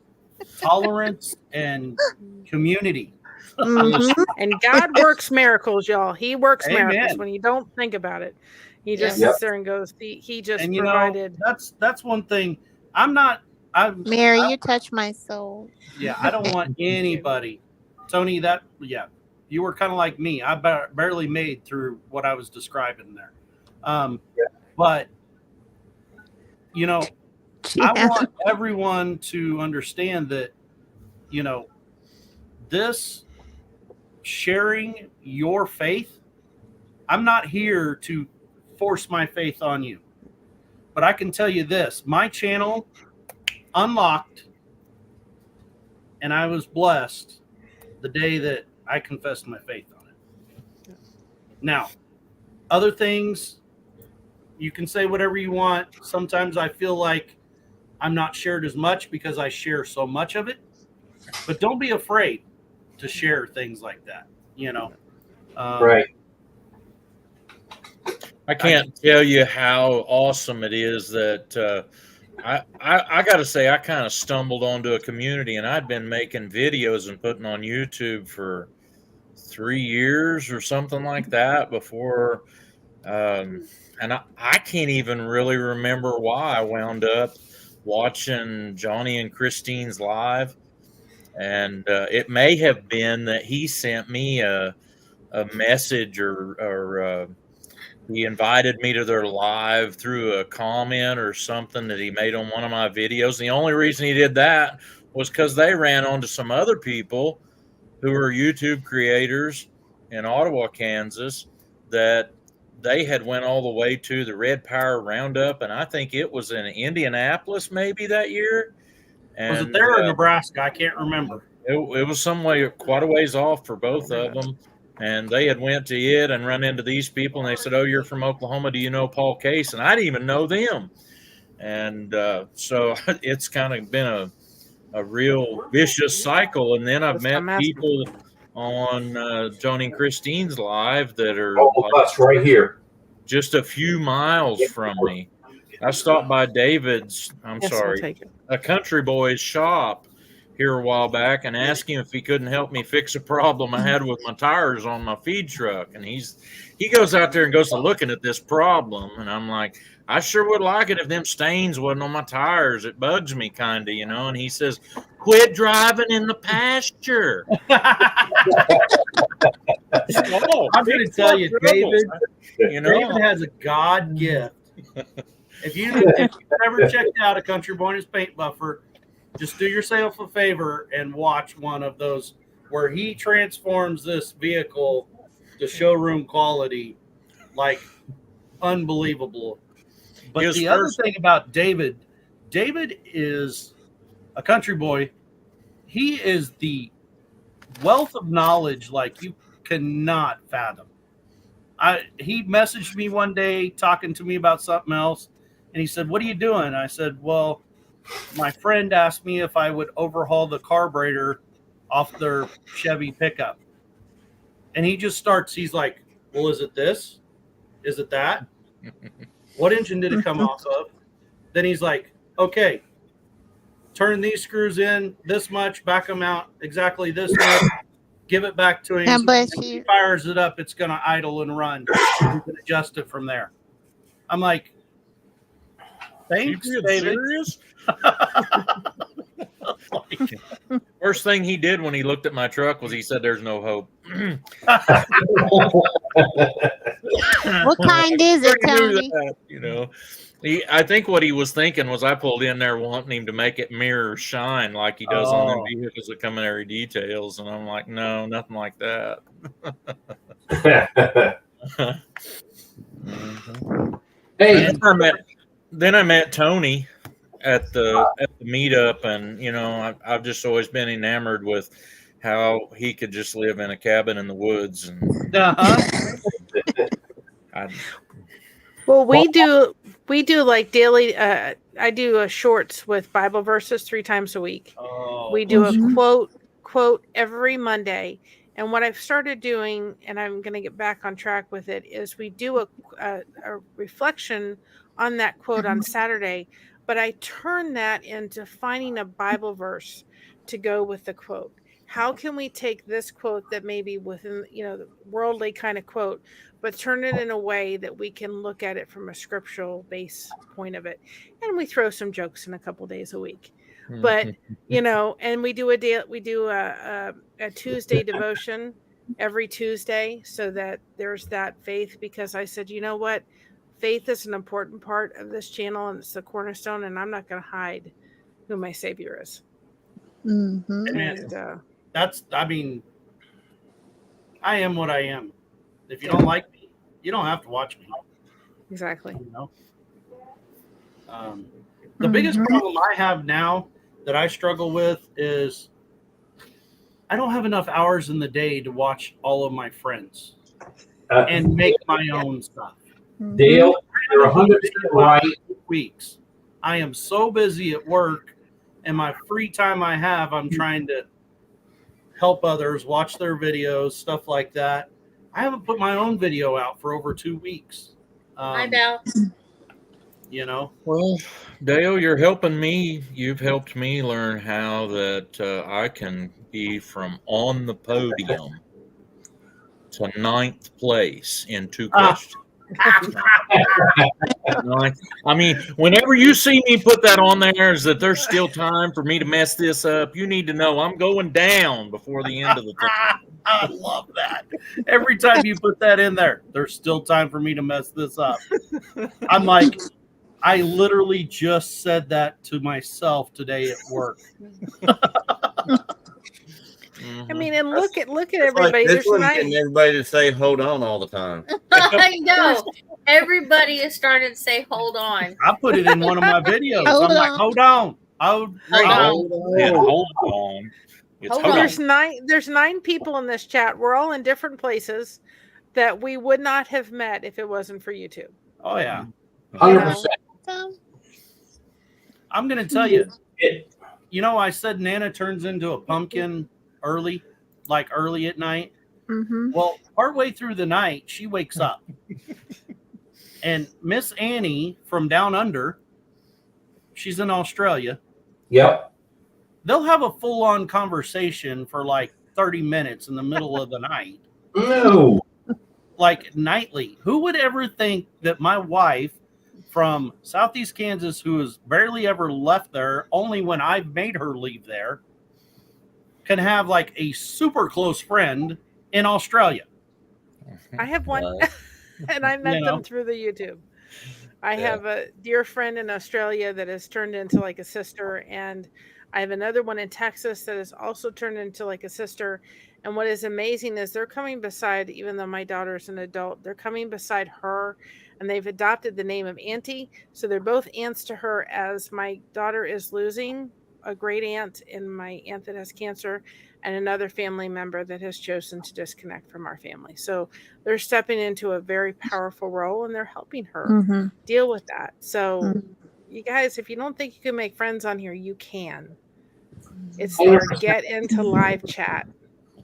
tolerance and community. And God works miracles, y'all. He works miracles when you don't think about it. He just sits there and goes, he just provided. That's one thing. Mary, you touch my soul. Yeah, I don't want anybody. Tony, you were kind of like me. I barely made through what I was describing there. But, I want everyone to understand that, this sharing your faith, I'm not here to force my faith on you. But I can tell you this, my channel unlocked and I was blessed the day that I confessed my faith on it. Now, other things, you can say whatever you want. Sometimes I feel like I'm not shared as much because I share so much of it. But don't be afraid to share things like that, Right. I can't tell you how awesome it is that I got to say, I kind of stumbled onto a community, and I'd been making videos and putting on YouTube for 3 years or something like that before. And I can't even really remember why I wound up watching Johnny and Christine's live. And it may have been that he sent me a message or he invited me to their live through a comment or something that he made on one of my videos. The only reason he did that was because they ran onto some other people who are YouTube creators in Ottawa, Kansas, that they had went all the way to the Red Power Roundup, and I think it was in Indianapolis maybe that year. And was it there or Nebraska? I can't remember. It was some way, quite a ways off for both of them. And they had went to it and run into these people, and they said, "Oh, you're from Oklahoma. Do you know Paul Case?" And I didn't even know them. And so it's kind of been a real vicious cycle. And then I've met people on Johnny and Christine's live that are that's right here, just a few miles from me. I stopped by David's, a country boy's shop here a while back and asked him if he couldn't help me fix a problem I had with my tires on my feed truck. And he goes out there and goes to looking at this problem. And I'm like, I sure would like it if them stains wasn't on my tires. It bugs me kind of, And he says, quit driving in the pasture. I'm going to tell you, David, David has a God gift. If you've ever checked out a Country Boy and his Paint Buffer, just do yourself a favor and watch one of those where he transforms this vehicle to showroom quality, like unbelievable. But the other thing about David is a country boy. He is the wealth of knowledge like you cannot fathom. He messaged me one day talking to me about something else, and he said, "What are you doing?" I said, "Well, my friend asked me if I would overhaul the carburetor off their Chevy pickup." And he just starts, he's like, "Well, is it this? Is it that? What engine did it come off of?" Then he's like, "Okay, turn these screws in this much, back them out exactly this much, give it back to him. So when he fires it up, it's going to idle and run. You can adjust it from there." I'm like, "Thanks, David." Serious? First thing he did when he looked at my truck was he said, "There's no hope." What kind is it, Tony? I think what he was thinking was I pulled in there wanting him to make it mirror shine like he does on them vehicles that come in every details, and I'm like, no, nothing like that. Hey, then I met Tony at the meetup, and I've just always been enamored with how he could just live in a cabin in the woods. And well, we do like daily. I do shorts with Bible verses 3 times a week. We do a quote every Monday. And what I've started doing, and I'm going to get back on track with it, is we do a reflection on that quote on Saturday, but I turn that into finding a Bible verse to go with the quote. How can we take this quote that may be within, the worldly kind of quote, but turn it in a way that we can look at it from a scriptural base point of it? And we throw some jokes in a couple days a week. But and we do a Tuesday devotion every Tuesday, so that there's that faith, because I said, you know what, faith is an important part of this channel, and it's the cornerstone, and I'm not going to hide who my Savior is. And I am what I am. If you don't like me, you don't have to watch me. Exactly. The biggest problem I have now that I struggle with is I don't have enough hours in the day to watch all of my friends and make my own stuff. Dale, you're 100% right. Weeks. I am so busy at work, and my free time I have, I'm trying to help others, watch their videos, stuff like that. I haven't put my own video out for over 2 weeks. Hi, Belle. You know. Well, Dale, you're helping me. You've helped me learn how that I can be from on the podium to 9th place in 2 questions. I mean, whenever you see me put that on there, is that there's still time for me to mess this up. You need to know I'm going down before the end of the thing. I love that. Every time you put that in there, there's still time for me to mess this up. I'm like, I literally just said that to myself today at work. I mean, and look at It's everybody. like this There's one's 9. getting everybody to say "hold on" all the time. I know. Everybody has started to say, hold on. I put it in one of my videos. Hold I'm like, on. hold on. Hold on. Yeah, hold on. It's Hold hold on. on. There's 9 people in this chat. We're all in different places that we would not have met if it wasn't for YouTube. Oh, yeah. 100%. I'm going to tell you, you know, I said Nana turns into a pumpkin early at night. Mm-hmm. Well, partway through the night, she wakes up. And Miss Annie from down under, she's in Australia. Yep. They'll have a full-on conversation for like 30 minutes in the middle of the night. No. Like nightly. Who would ever think that my wife from Southeast Kansas, who has barely ever left there, only when I've made her leave there, can have like a super close friend in Australia? I have one, and I met them through the YouTube. I have a dear friend in Australia that has turned into like a sister, and I have another one in Texas that has also turned into like a sister. And what is amazing is they're coming beside, even though my daughter's an adult, they're coming beside her, and they've adopted the name of Auntie. So they're both aunts to her, as my daughter is losing a great aunt and my aunt that has cancer, and another family member that has chosen to disconnect from our family. So they're stepping into a very powerful role, and they're helping her deal with that. So you guys, if you don't think you can make friends on here, you can. It's there. Get into live chat.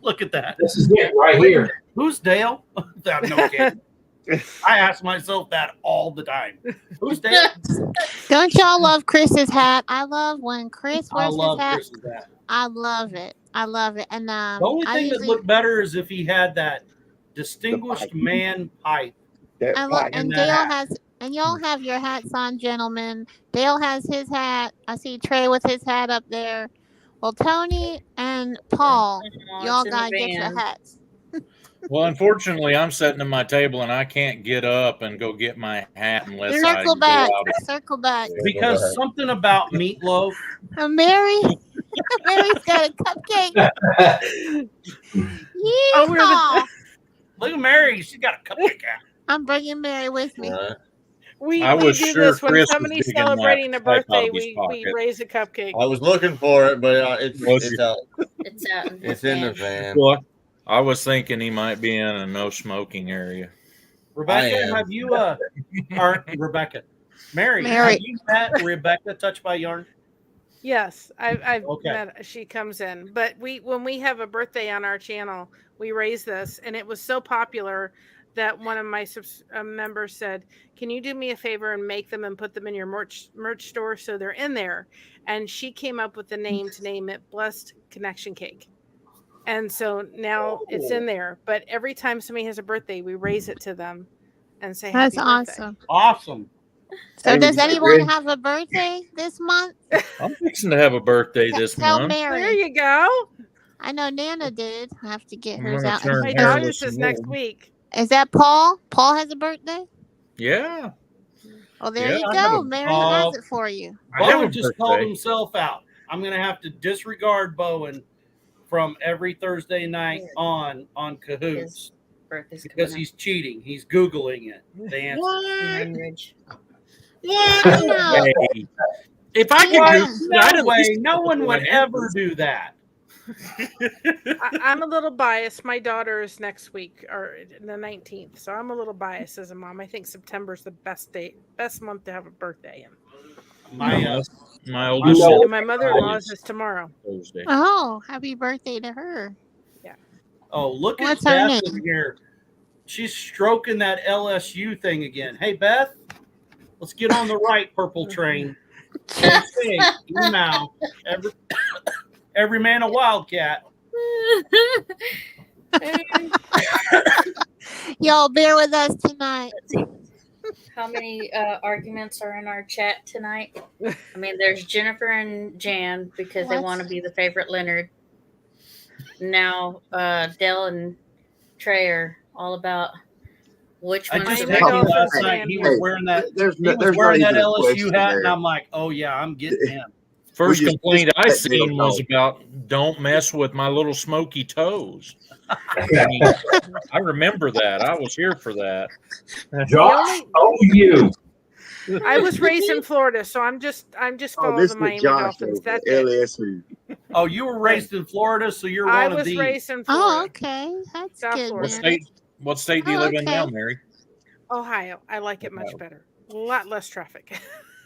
Look at that. This is it right here. Who's Dale? No kidding. I ask myself that all the time. Who's Dale? Don't y'all love Chris's hat? I love when Chris I wears love his hat. Chris's hat. I love it. I love it. And The only thing that looked better is if he had that distinguished man pipe. And Dale has, and y'all have your hats on, gentlemen. Dale has his hat. I see Trey with his hat up there. Well, Tony and Paul, y'all gotta get your hats. Well, unfortunately, I'm sitting at my table and I can't get up and go get my hat unless Circle back. Circle back. Because something about meatloaf. Mary's got a cupcake. Look at Mary. She's got a cupcake out. I'm bringing Mary with me. We do this when somebody's celebrating a birthday. We raise a cupcake. I was looking for it, but it's out. It's out. It's in the van. Well, I was thinking he might be in a no smoking area. Rebecca, have you or Rebecca? Mary, have you met Rebecca Touched by Yarn? Yes, I've met. She comes in, but when we have a birthday on our channel, we raise this, and it was so popular that one of my members said, "Can you do me a favor and make them and put them in your merch store so they're in there?" And she came up with the name to name it Blessed Connection Cake. And so now it's in there. But every time somebody has a birthday, we raise it to them and say, "That's happy birthday." Awesome. So does anyone have a birthday this month? I'm fixing to have a birthday this month. Mary. There you go. I know Nana did. I have to get I'm hers gonna out. turn My hairless daughter's is and next old. week. Is that Paul? Paul has a birthday? Yeah. Well, there you I have go. a- Mary has it for you. Bowen just called himself out. I'm going to have to disregard Bowen from every Thursday night on Cahoots because he's cheating. He's Googling it. The answer. Hey, if I could do no one would ever do that. I'm a little biased. My daughter is next week or the 19th, so I'm a little biased as a mom. I think September's the best month to have a birthday in. My oldest and my mother-in-law's is tomorrow. Thursday. Oh, happy birthday to her. Yeah. Oh, look What's at her Beth name? in here. she's stroking that LSU thing again. Hey, Beth, let's get on the right purple train. Okay, now every man a wildcat. Y'all bear with us tonight. How many arguments are in our chat tonight? I mean, there's Jennifer and Jan because they want to be the favorite Leonard. Now, Dell and Trey are all about which I one. just texted him last night. He was wearing that. He was wearing that LSU hat, and I'm like, oh yeah, I'm getting him. First complaint I seen was about don't mess with my little smoky toes. I remember that. I was here for that. Josh, you. I was raised in Florida, so I'm just following the Miami Dolphins. That's LSU. Oh, you were raised in Florida, so you're one of these. I was raised in Florida. Oh, okay. That's South good. Florida. What state do you live in now, Mary? Ohio. I like it much better. A lot less traffic.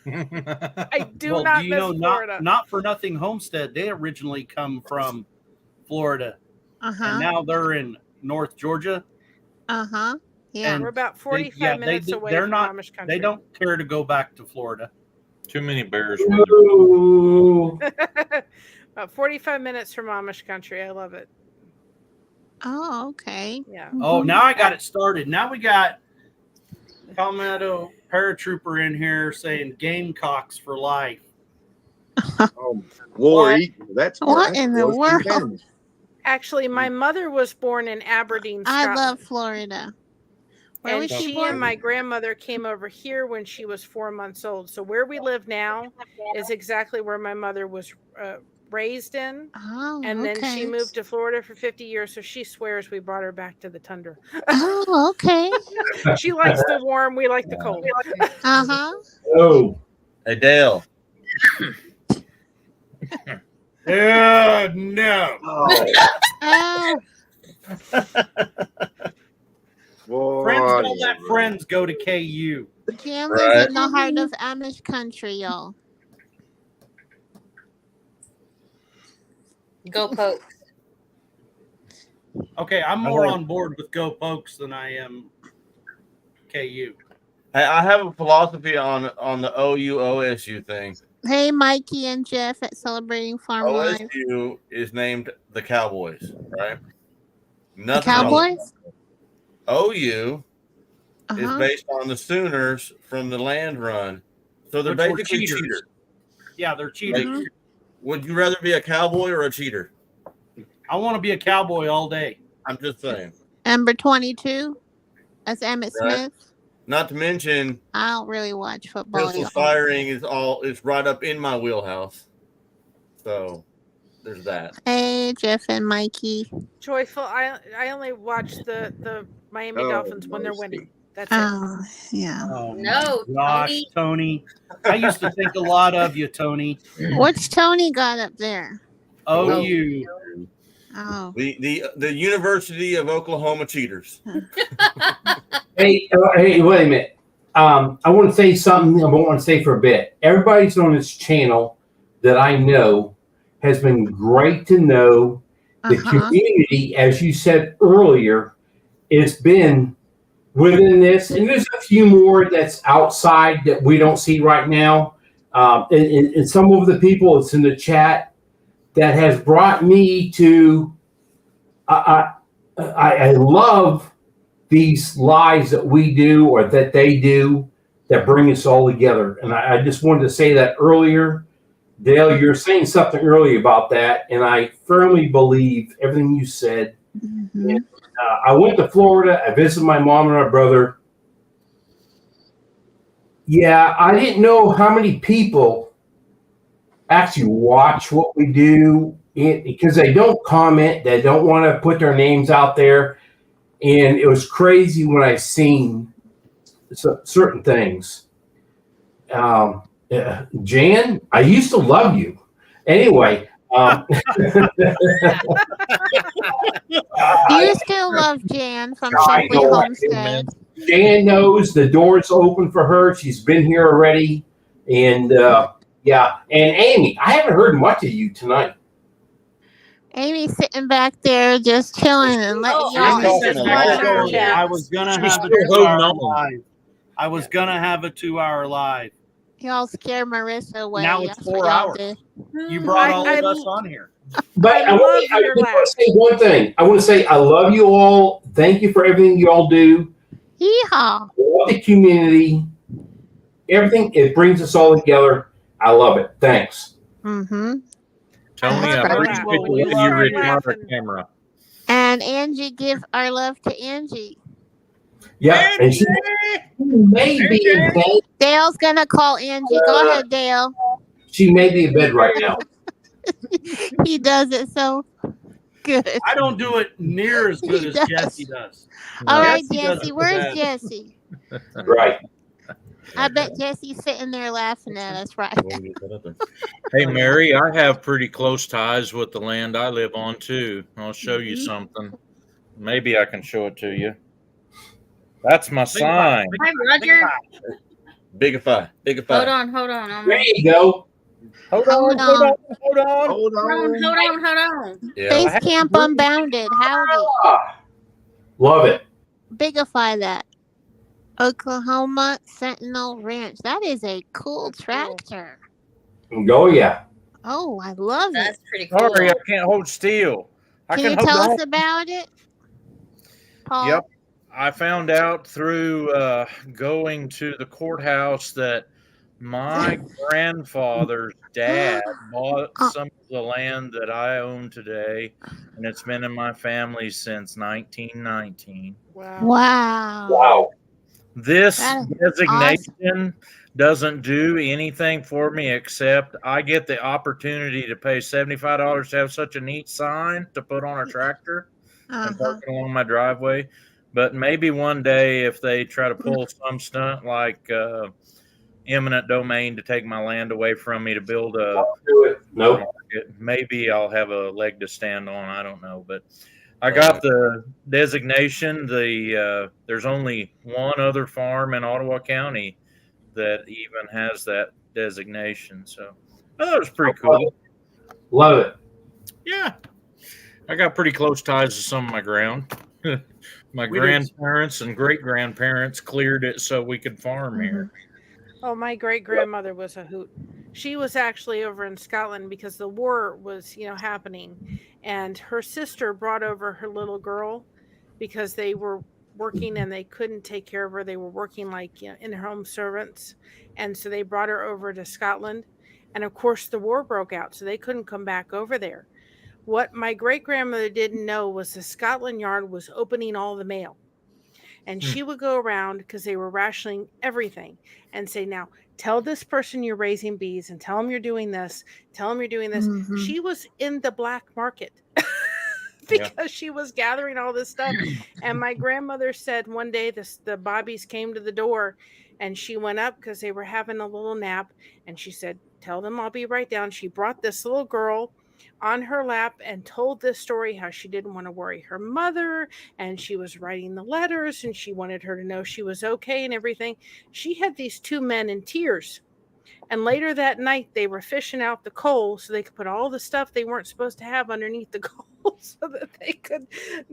I do Well, not do you miss know, Florida. not for nothing, Homestead, they originally come from Florida. And now they're in North Georgia. Yeah. And we're about 45 minutes away from Amish country. They don't care to go back to Florida. Too many bears. About 45 minutes from Amish country. I love it. Oh, okay. Yeah. Oh, now I got it started. Now we got Palmetto paratrooper in here saying Gamecocks for life. War Eagle. That's what in the world? Actually, my mother was born in Aberdeen, Scotland. I love Florida. Where was she born? And my grandmother came over here when she was 4 months old. So where we live now is exactly where my mother was raised in. Oh, and then she moved to Florida for 50 years. So she swears we brought her back to the tundra. Oh, okay. She likes the warm. We like the cold. Oh. Hey, Dale. No. Friends don't let friends go to KU. Jim lives in the heart of Amish country, y'all. Go Pokes. Okay, I'm more on board with Go Pokes than I am KU. Hey, I have a philosophy on the OU OSU thing. Hey, Mikey and Jeff at Celebrating Farm Life. OSU is named the Cowboys, right? The Cowboys? OU is based on the Sooners from the Land Run. So they're basically cheaters. Yeah, they're cheaters. Like, would you rather be a cowboy or a cheater? I want to be a cowboy all day. I'm just saying. Number 22. That's Emmitt Smith. Not to mention, I don't really watch football. pistol firing is right up in my wheelhouse. So there's that. Hey, Jeff and Mikey. Joyful. I only watch the Miami Dolphins when they're winning. That's it. Yeah. Oh, no, gosh, Tony. I used to think a lot of you, Tony. What's Tony got up there? OU. Oh. The University of Oklahoma Cheaters. Hey, wait a minute. I want to say something I won't want to say for a bit. Everybody's on this channel that I know has been great to know. The community, as you said earlier, it's been within this, and there's a few more that's outside that we don't see right now. And some of the people that's in the chat that has brought me to, I love these lives that we do or that they do that bring us all together. And I just wanted to say that earlier. Dale, you're saying something earlier about that, and I firmly believe everything you said. Mm-hmm. And, I went to Florida. I visited my mom and my brother. Yeah, I didn't know how many people actually watch what we do because they don't comment. They don't want to put their names out there. And it was crazy when I seen certain things. Jan, I used to love you. Anyway. Do you still love Jan from Simply Homestead? Jan knows the door's open for her. She's been here already. And yeah. And Amy, I haven't heard much of you tonight. Amy's sitting back there just chilling and letting Oh, y'all. Amy's Amy's talking just a lot. watching her Also, cats. I was gonna She's have a still holding 2-hour on. live. I was gonna have a 2-hour live. Y'all scare Marissa away. Now it's That's 4 what y'all hours. did. You brought all I of us on here. But I I love want your to laugh. say one thing. I want to say I love you all. Thank you for everything you all do. Yeehaw. I love the community. Everything, it brings us all together. I love it. Thanks. Mm-hmm. Tony, I love your appreciate laugh. Well, the we way love you Start you. retire a laughing. camera. And Angie, give our love to Angie. Yeah, and she may be in bed. Dale's gonna call Angie. Go ahead, Dale. She may be in bed right now. He does it so good. I don't do it near as good He as does. Jesse does. All right, Jesse does Jesse. it the Where's best. Jesse? Right. I bet Jesse's sitting there laughing at us right now. Hey, Mary, I have pretty close ties with the land I live on, too. I'll show you something. Maybe I can show it to you. That's my sign. Hi, Roger. Bigify. Hold on, hold on. There you go. Hold Hold on. on. Hold on. Yeah. Base Camp Unbounded. Howdy. Ah, love it. Bigify that. Oklahoma Sentinel Ranch. That is a cool tractor. Go, yeah. Oh, I love it. That's pretty cool. Sorry, I can't hold still. I Can you hold tell on. us about it, Paul? Yep. I found out through going to the courthouse that my grandfather's dad bought some of the land that I own today, and it's been in my family since 1919. Wow. Wow. This That is designation doesn't do anything for me except I get the opportunity to pay $75 to have such a neat sign to put on a tractor and park it along my driveway. But maybe one day, if they try to pull some stunt like eminent domain to take my land away from me to build a Do it. Nope. market, maybe I'll have a leg to stand on. I don't know, but I got the designation. There's only one other farm in Ottawa County that even has that designation. So that was pretty cool. Love it. Yeah. I got pretty close ties to some of my ground. My grandparents and great grandparents cleared it so we could farm here. Oh, my great grandmother was a hoot. She was actually over in Scotland because the war was, happening, and her sister brought over her little girl because they were working and they couldn't take care of her. They were working like in-home servants, and so they brought her over to Scotland. And of course, the war broke out, so they couldn't come back over there. What my great grandmother didn't know was the Scotland Yard was opening all the mail. And she would go around because they were rationing everything and say, now tell this person you're raising bees and tell them you're doing this, tell them you're doing this. Mhm. She was in the black market because she was gathering all this stuff. And my grandmother said one day the bobbies came to the door and she went up because they were having a little nap. And she said, tell them I'll be right down. She brought this little girl on her lap and told this story how she didn't want to worry her mother and she was writing the letters and she wanted her to know she was okay and everything. She had these two men in tears. And later that night, they were fishing out the coal so they could put all the stuff they weren't supposed to have underneath the coal so that they could,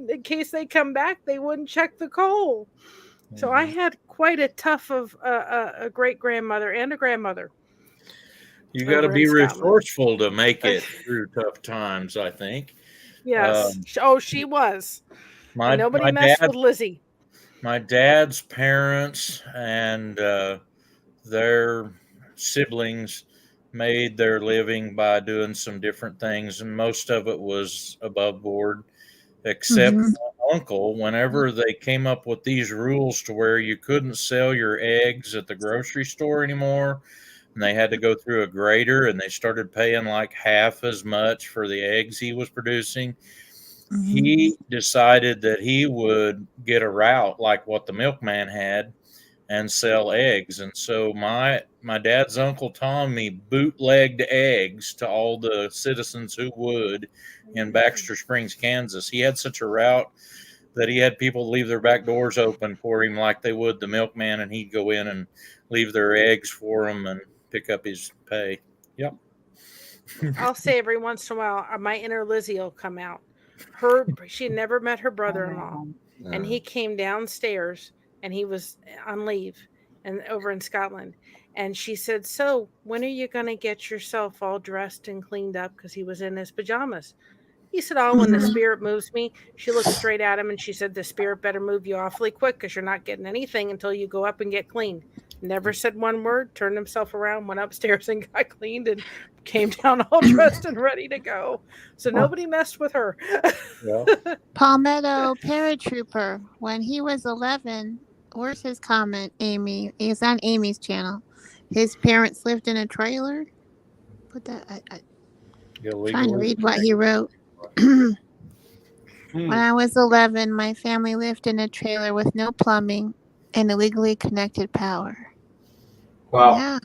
in case they come back, they wouldn't check the coal. So I had quite a tough of a great grandmother and a grandmother. You got to be resourceful to make it through tough times, I think. Yes. She was. Nobody messed with Lizzie. My dad's parents and their siblings made their living by doing some different things, and most of it was above board, except my uncle. Whenever they came up with these rules to where you couldn't sell your eggs at the grocery store anymore, and they had to go through a grader, and they started paying like half as much for the eggs he was producing. He decided that he would get a route like what the milkman had and sell eggs. And so my dad's Uncle Tommy bootlegged eggs to all the citizens who would in Baxter Springs, Kansas. He had such a route that he had people leave their back doors open for him like they would the milkman, and he'd go in and leave their eggs for them and pick up his pay. Yep. I'll say every once in a while, my inner Lizzie will come out. She had never met her brother-in-law, and he came downstairs, and he was on leave, and over in Scotland. And she said, "So, when are you going to get yourself all dressed and cleaned up?" Because he was in his pajamas. He said, "Oh, when the spirit moves me." She looked straight at him and she said, "The spirit better move you awfully quick because you're not getting anything until you go up and get cleaned." Never said one word, turned himself around, went upstairs and got cleaned, and came down all dressed and ready to go. So nobody messed with her. Yeah. Palmetto Paratrooper, when he was 11, where's his comment, Amy? It's on Amy's channel. His parents lived in a trailer. Put that. Trying to read what he wrote. When I was 11, my family lived in a trailer with no plumbing and illegally connected power. Wow. Yeah.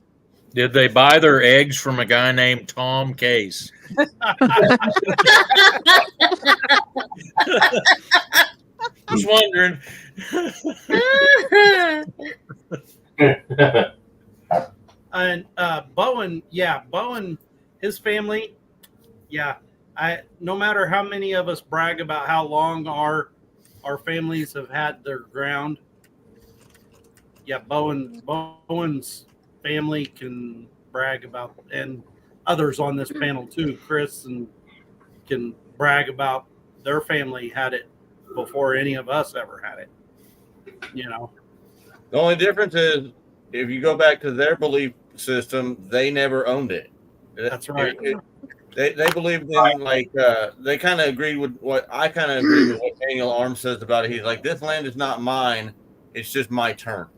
Did they buy their eggs from a guy named Tom Case? Just wondering. And Bowen, his family, no matter how many of us brag about how long our families have had their ground, Bowen's family can brag about, and others on this panel too, Chris, and can brag about their family had it before any of us ever had it. The only difference is if you go back to their belief system, they never owned it. That's right. They believed in, like, they kind of agreed with what I kind of agree with what Daniel Arms says about it. He's like, this land is not mine. It's just my turn.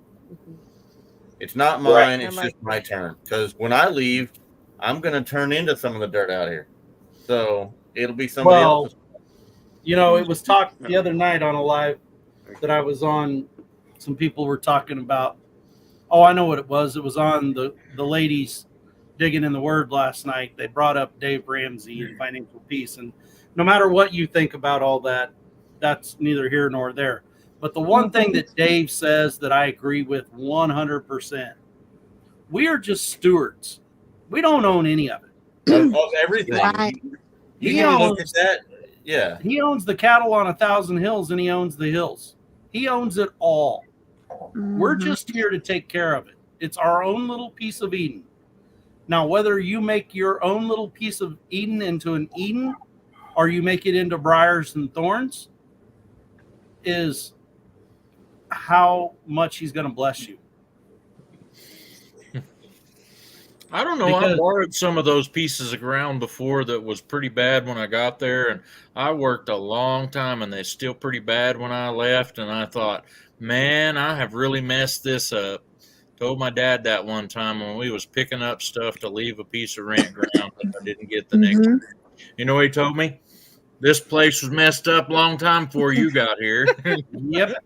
It's not mine. It's just my turn. Because when I leave, I'm going to turn into some of the dirt out here. So it'll be somebody else's. It was talked the other night on a live that I was on. Some people were talking about, I know what it was. It was on the ladies digging in the Word last night. They brought up Dave Ramsey and financial peace. And no matter what you think about all that, that's neither here nor there. But the one thing that Dave says that I agree with 100%, we are just stewards. We don't own any of it. Of everything. Right. You can look at that. Yeah. He owns the cattle on 1,000 hills, and he owns the hills. He owns it all. We're just here to take care of it. It's our own little piece of Eden. Now, whether you make your own little piece of Eden into an Eden or you make it into briars and thorns is how much he's going to bless you. I don't know. I borrowed some of those pieces of ground before that was pretty bad when I got there, and I worked a long time, and they're still pretty bad when I left. And I thought, man, I have really messed this up. Told my dad that one time when we was picking up stuff to leave a piece of rent ground that I didn't get the next day. You know what he told me? This place was messed up a long time before you got here. Yep.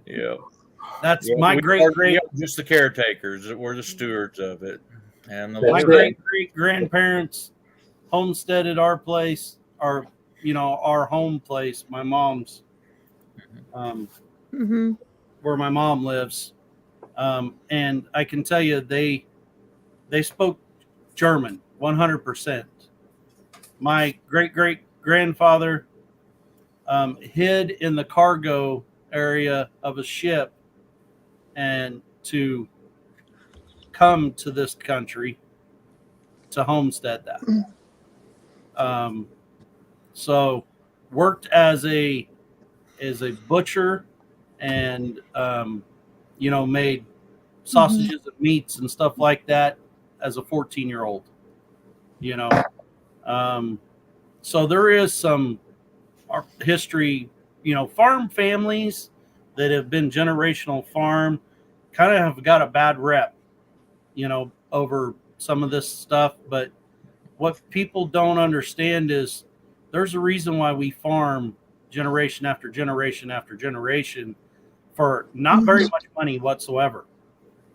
Yeah. That's my great just the caretakers. We're the stewards of it. And my great grandparents homesteaded our place, our home place, my mom's, where my mom lives. And I can tell you, they spoke German 100%. My great grandfather hid in the cargo area of a ship and to come to this country to homestead that. So worked as a butcher and made sausages and meats and stuff like that as a 14-year-old. So there is some history, farm families that have been generational farm kind of have got a bad rep, over some of this stuff. But what people don't understand is there's a reason why we farm generation after generation after generation for not very much money whatsoever.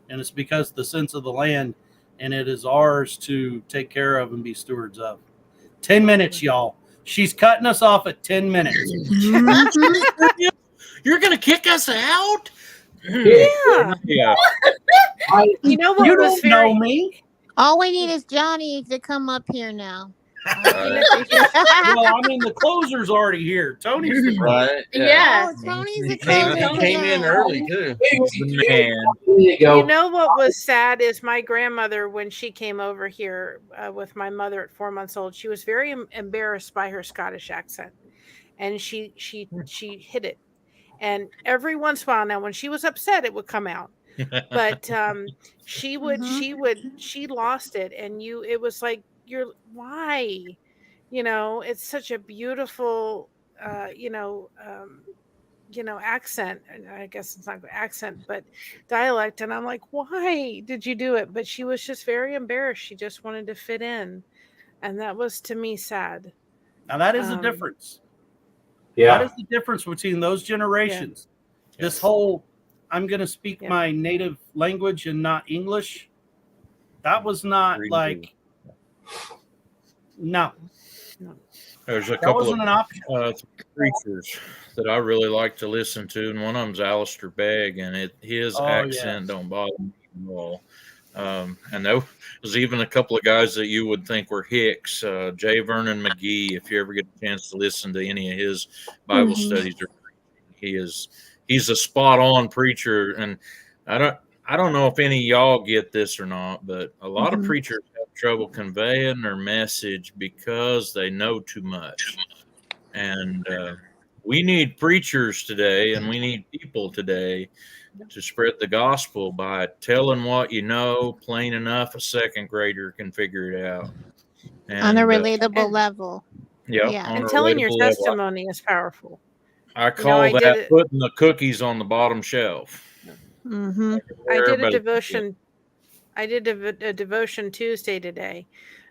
And it's because the sense of the land, and it is ours to take care of and be stewards of. 10 minutes, y'all. She's cutting us off at 10 minutes. You're going to kick us out? Yeah. You know what? You don't know me. All we need is Johnny to come up here now. Well, I mean, the closer's already here. Tony's the closer. Right? Yeah. Oh, Tony's He the came, closer. he came in early too. He's the man. There you go. You know what was sad is my grandmother, when she came over here with my mother at 4 months old, she was very embarrassed by her Scottish accent, and she hid it. And every once in a while, now when she was upset, it would come out. But she lost it, and it was like, why? It's such a beautiful accent, and I guess it's not accent, but dialect. And I'm like, why did you do it? But she was just very embarrassed. She just wanted to fit in. And that was, to me, sad. Now that is the difference. Yeah. That is the difference between those generations. Yeah. This whole, I'm going to speak my native language and not English. That was not like, no. There's a couple of preachers that I really like to listen to, and one of them's Alistair Begg, and his accent don't bother me at all. And there was even a couple of guys that you would think were Hicks, J. Vernon McGee. If you ever get a chance to listen to any of his Bible studies, he's a spot on preacher. And I don't know if any of y'all get this or not, but a lot of preachers have trouble conveying their message because they know too much. And we need preachers today, and we need people today to spread the gospel by telling what you know plain enough a second grader can figure it out. And, on a relatable level. Yeah. And telling your testimony is powerful. I call that putting the cookies on the bottom shelf. I did a devotion. I did a devotion Tuesday today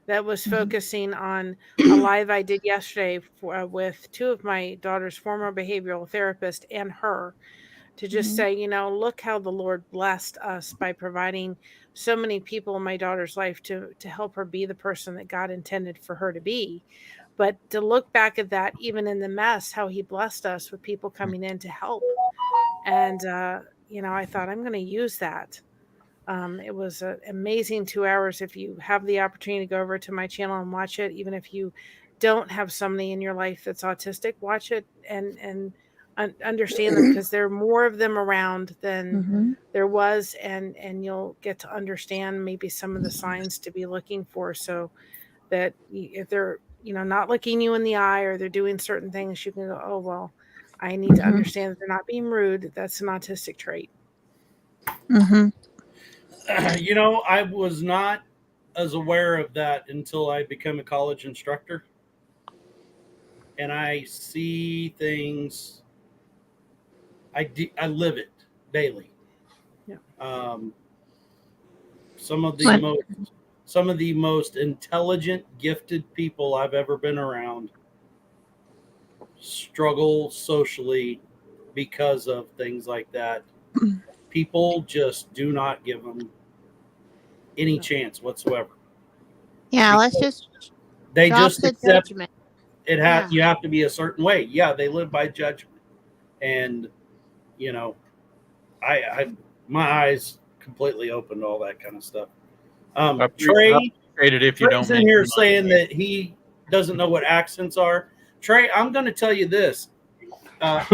that was focusing on a live I did yesterday with two of my daughter's former behavioral therapist and her, to just say, look how the Lord blessed us by providing so many people in my daughter's life to help her be the person that God intended for her to be. But to look back at that, even in the mess, how he blessed us with people coming in to help. And, I thought, I'm going to use that. It was an amazing 2 hours. If you have the opportunity to go over to my channel and watch it, even if you don't have somebody in your life that's autistic, watch it and understand them, because there are more of them around than there was, and you'll get to understand maybe some of the signs to be looking for, so that if they're not looking you in the eye, or they're doing certain things, you can go, oh well, I need to understand that they're not being rude. That's an autistic trait. I was not as aware of that until I became a college instructor, and I see things. I live it daily. Yeah. Some of the most intelligent, gifted people I've ever been around struggle socially because of things like that. People just do not give them any chance whatsoever. Yeah, they just accept judgment. You have to be a certain way. Yeah, they live by judgment. And my eyes completely opened to all that kind of stuff. Trey, if you don't in here saying that he doesn't know what accents are. Trey, I'm going to tell you this: that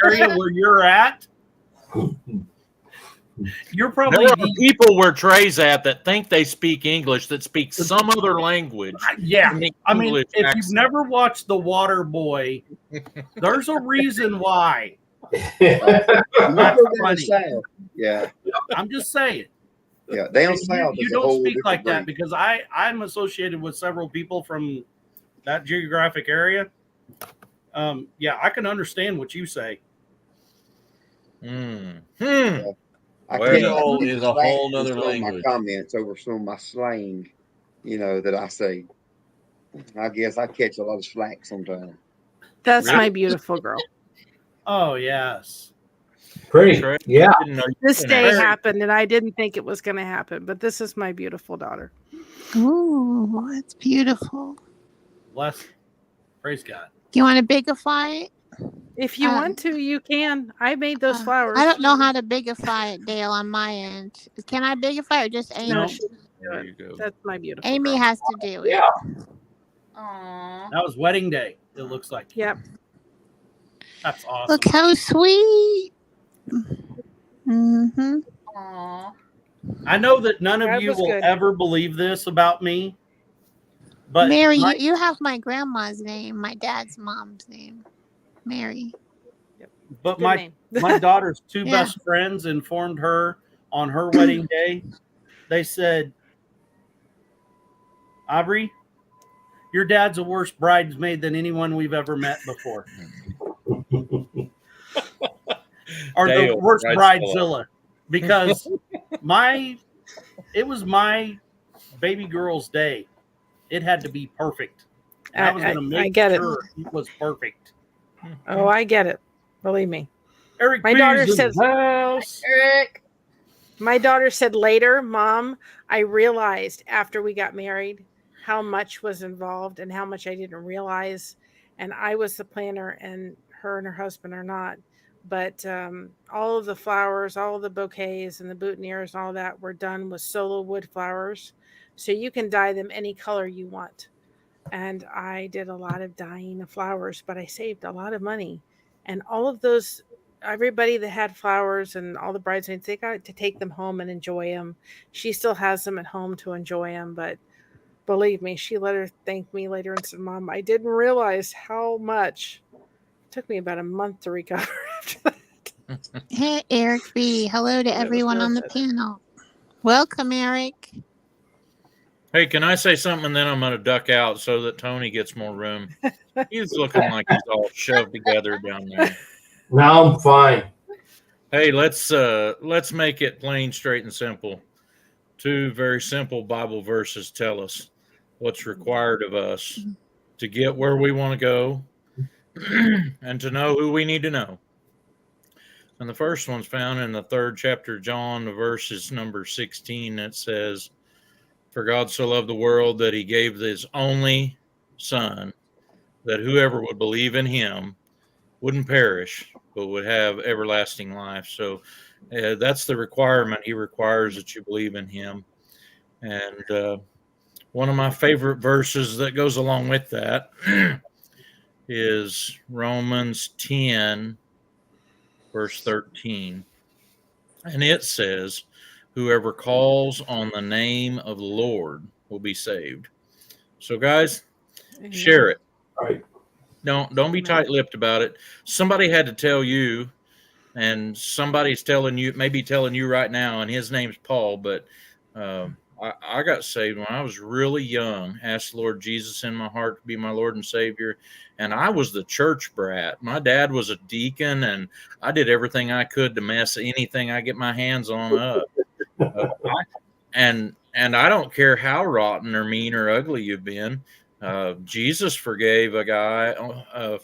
area where you're at, you're probably there are people where Trey's at that think they speak English, that speak some other language. Yeah, I mean, if you've never watched The Water Boy, there's a reason why. That's funny. Yeah, I'm just saying. Yeah, down south. You don't speak like that, because I'm associated with several people from that geographic area. I can understand what you say. Creole is a whole nother language. My comments over some of my slang, that I say. I guess I catch a lot of slack sometimes. That's my beautiful girl. Oh yes. Pretty. Yeah. This day happened, and I didn't think it was going to happen, but this is my beautiful daughter. Oh, that's beautiful. Bless. Praise God. Do you want to bigify it? If you want to, you can. I made those flowers. I don't know how to bigify it, Dale, on my end. Can I bigify or just aim? There you go. That's my beautiful. Amy girl. has to do it. Yeah. Aww. That was wedding day. It looks like. Yep. That's awesome. Look how sweet. Mm-hmm. Aww. I know that none of That you was will good. ever believe this about me, but Mary, my- you have my grandma's name, my dad's mom's name, Mary. but Good my name. my daughter's two Yeah. best friends informed her on her wedding day. They said, Aubrey, your dad's a worse bridesmaid than anyone we've ever met before. Or Dale, the worst Bridezilla. bridezilla. Because it was my baby girl's day. It had to be perfect. And I was going to I make get it. sure it was perfect. Oh, I get it. Believe me. Eric My Pierce daughter in says- the house. Eric. My daughter said later, Mom, I realized after we got married how much was involved and how much I didn't realize. And I was the planner, and her and her husband are not. But all of the flowers, all of the bouquets and the boutonnieres and all that were done with solo wood flowers. So you can dye them any color you want. And I did a lot of dyeing of flowers, but I saved a lot of money. And all of those, everybody that had flowers and all the bridesmaids, they got to take them home and enjoy them. She still has them at home to enjoy them, but believe me, she let her thank me later and said, Mom, I didn't realize how much. It took me about a month to recover after that. Hey, Eric B. Hello to It was everyone on the worth it. panel. Welcome, Eric. Hey, can I say something and then I'm going to duck out so that Tony gets more room? He's looking like he's all shoved together down there. Now I'm fine. Hey, let's make it plain, straight, and simple. Two very simple Bible verses tell us what's required of us to get where we want to go and to know who we need to know. And the first one's found in the 3rd chapter of John, verses number 16. It says, "For God so loved the world that he gave his only Son, that whoever would believe in him wouldn't perish, but would have everlasting life." So that's the requirement. He requires that you believe in him. And one of my favorite verses that goes along with that is Romans 10, verse 13. And it says, "Whoever calls on the name of the Lord will be saved." So, guys, share it. Right. Don't be tight-lipped about it. Somebody had to tell you, and somebody's telling you, maybe telling you right now, and his name's Paul, but I got saved when I was really young. Asked the Lord Jesus in my heart to be my Lord and Savior, and I was the church brat. My dad was a deacon, and I did everything I could to mess anything I get my hands on up. And I don't care how rotten or mean or ugly you've been. Jesus forgave a guy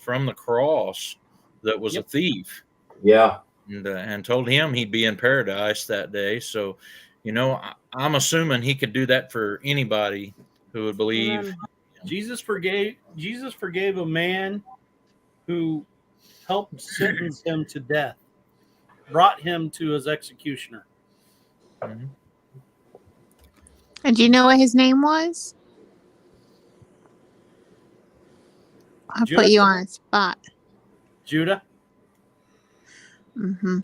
from the cross that was a thief. Yeah. And told him he'd be in paradise that day. So, I'm assuming he could do that for anybody who would believe. Amen. Jesus forgave a man who helped sentence him to death, brought him to his executioner. Mhm. And do you know what his name was? I'll Judah? put you on a spot. Judah? Mm-hmm.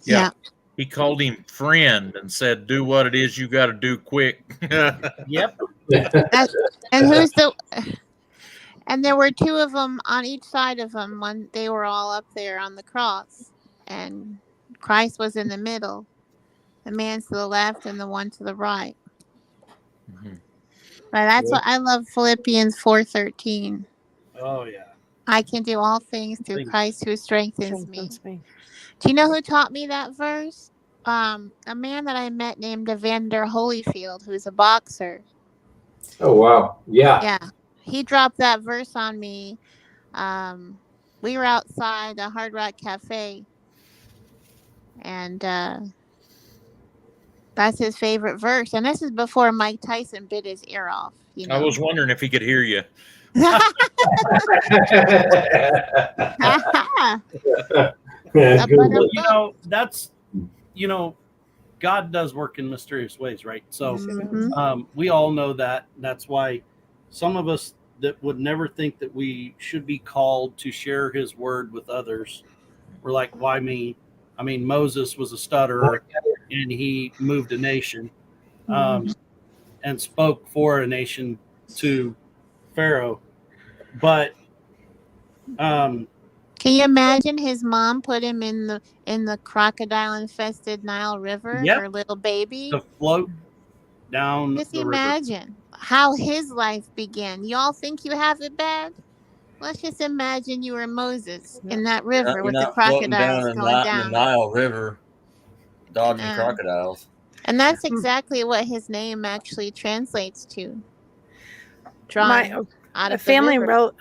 Yeah. He called him friend and said, "Do what it is you got to do quick." Yep. And there were two of them on each side of him when they were all up there on the cross, and Christ was in the middle, the man to the left and the one to the right. Mhm. But that's what I love. Philippians 4:13. Oh, yeah. I can do all things through Christ who strengthens me. Strengthens me. Do you know who taught me that verse? A man that I met named Evander Holyfield, who's a boxer. Oh, wow. Yeah. Yeah. He dropped that verse on me. We were outside the Hard Rock Cafe, and that's his favorite verse. And this is before Mike Tyson bit his ear off. I was wondering if he could hear you. That's, God does work in mysterious ways, right? So Mhm. we all know that. That's why some of us that would never think that we should be called to share his word with others, we're like, why me? I mean, Moses was a stutterer and he moved a nation and spoke for a nation to Pharaoh. But Can you imagine his mom put him in the crocodile infested Nile River, yep, her little baby? to float down Just the river. imagine how his life began. Y'all think you have it bad? Let's just imagine you were Moses in that river You're with the not floating crocodiles down going the down. Nile River, dodging Yeah. crocodiles. And that's exactly what his name actually translates to. My Drawn out a of the family river.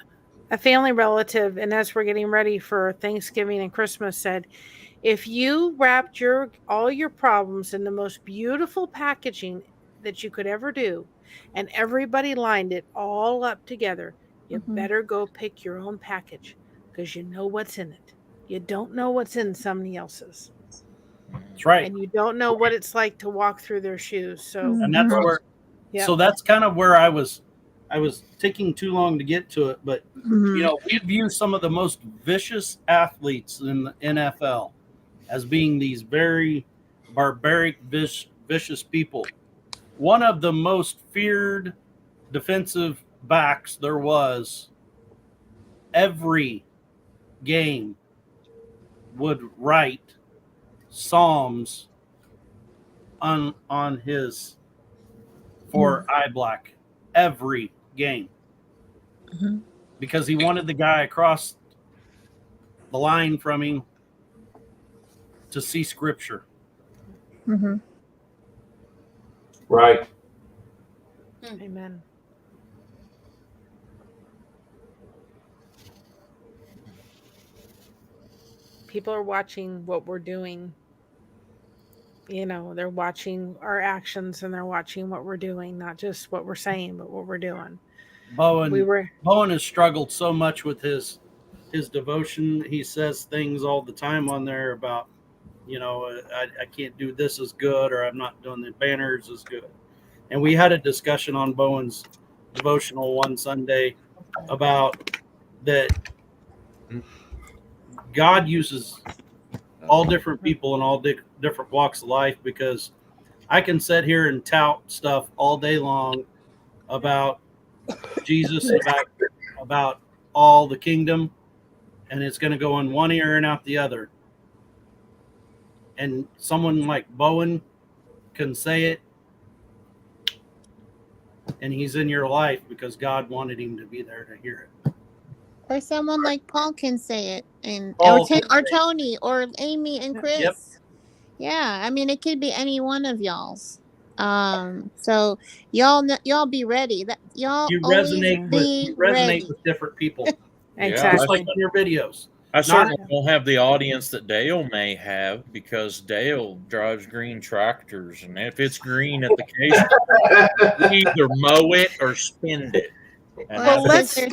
a family relative, and as we're getting ready for Thanksgiving and Christmas, said, if you wrapped all your problems in the most beautiful packaging that you could ever do, and everybody lined it all up together, you better go pick your own package, because you know what's in it. You don't know what's in somebody else's. That's right. And you don't know what it's like to walk through their shoes. So And that's where Yep. so that's kind of where I was taking too long to get to it, but you know, we view some of the most vicious athletes in the NFL as being these very barbaric, vicious people. One of the most feared defensive backs there was, every game would write psalms on his for eye black every game because he wanted the guy across the line from him to see scripture. Right. Amen. People are watching what we're doing. You know, they're watching our actions and they're watching what we're doing, not just what we're saying, but what we're doing. Bowen has struggled so much with his devotion. He says things all the time on there about, you know, I can't do this as good, or I'm not doing the banners as good. And we had a discussion on Bowen's devotional one Sunday about that God uses all different people in all different walks of life, because I can sit here and tout stuff all day long about Jesus and about all the kingdom, and it's going to go in one ear and out the other. And someone like Bowen can say it, and he's in your life because God wanted him to be there to hear it. Or someone like Paul can say it, and Paul or Tony or Amy and Chris. Yep. Yeah, I mean it could be any one of y'all's. So y'all be ready. That y'all You always resonate ready. with different people. Exactly. Just like on your videos. I certainly don't have the audience that Dale may have, because Dale drives green tractors, and if it's green at the case, we either mow it or spend it. And Well, let's Dale,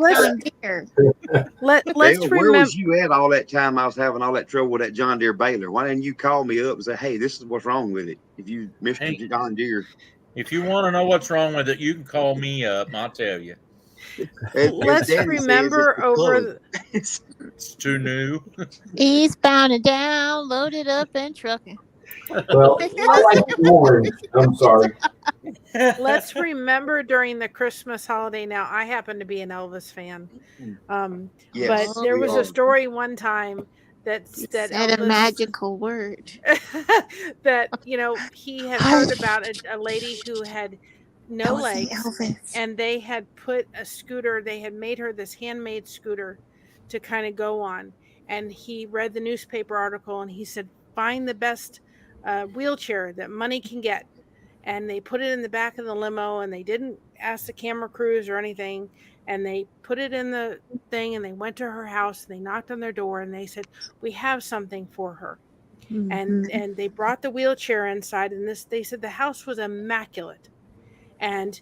remember. where was you at all that time I was having all that trouble with that John Deere baler? Why didn't you call me up and say, hey, this is what's wrong with it? If you Mr. John Deere. If you want to know what's wrong with it, you can call me up and I'll tell you. Let's remember over it's too new. Eastbound and down, loaded up and trucking. Well, I like orange. I'm sorry. Let's remember during the Christmas holiday. Now, I happen to be an Elvis fan, Yes, but there was a story one time that said Elvis, a magical word. that, you know, he had heard about a lady who had no legs, and they had put a scooter. They had made her this handmade scooter to kind of go on, and he read the newspaper article, and he said, find the best wheelchair that money can get. And they put it in the back of the limo, and they didn't ask the camera crews or anything, and they put it in the thing, and they went to her house, and they knocked on their door, and they said, we have something for her. And they brought the wheelchair inside, and they said the house was immaculate. And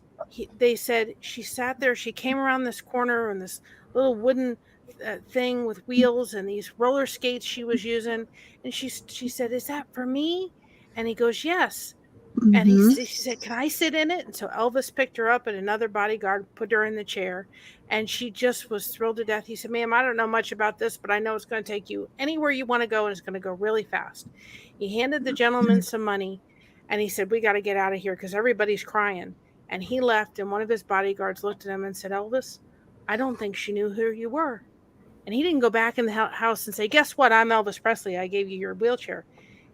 they said she sat there, she came around this corner in this little wooden thing with wheels and these roller skates she was using, and she said, is that for me? And he goes, yes. Mm-hmm. And she said, can I sit in it? And so Elvis picked her up and another bodyguard put her in the chair. And she just was thrilled to death. He said, ma'am, I don't know much about this, but I know it's going to take you anywhere you want to go, and it's going to go really fast. He handed the gentleman some money, and he said, we got to get out of here because everybody's crying. And he left, and one of his bodyguards looked at him and said, Elvis, I don't think she knew who you were. And he didn't go back in the house and say, guess what? I'm Elvis Presley. I gave you your wheelchair.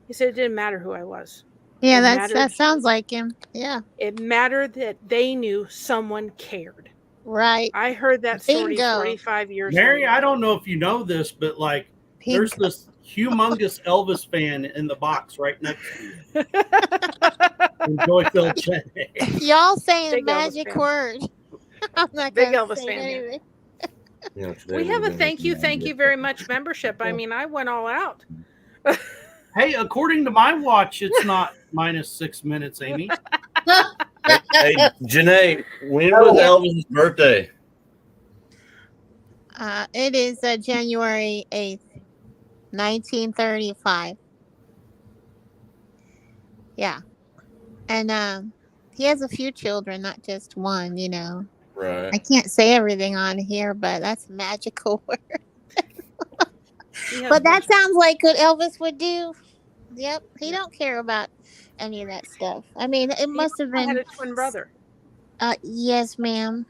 He said it didn't matter who I was. Yeah, that sounds like him. Yeah. It mattered that they knew someone cared. Right. I heard that story Bingo. 45 years Mary, later. I don't know if you know this, but like there's this humongous Elvis fan in the box right next to you. In Joyfield, Chennai. Y'all saying Big a magic Elvis fan. word. I'm not Big gonna Elvis say fan, yeah. anything. Yeah, today We have would've a been thank you very much membership. I mean, I went all out. Hey, according to my watch, it's not minus 6 minutes, Amy. Hey, Janae, when was Elvis' birthday? It is January 8th, 1935. Yeah. And he has a few children, not just one, you know. Right. I can't say everything on here, but that's a magical word. But that sounds like what Elvis would do. Yep. He don't care about any of that stuff. I mean, it must have been. Had a twin brother. Yes, ma'am.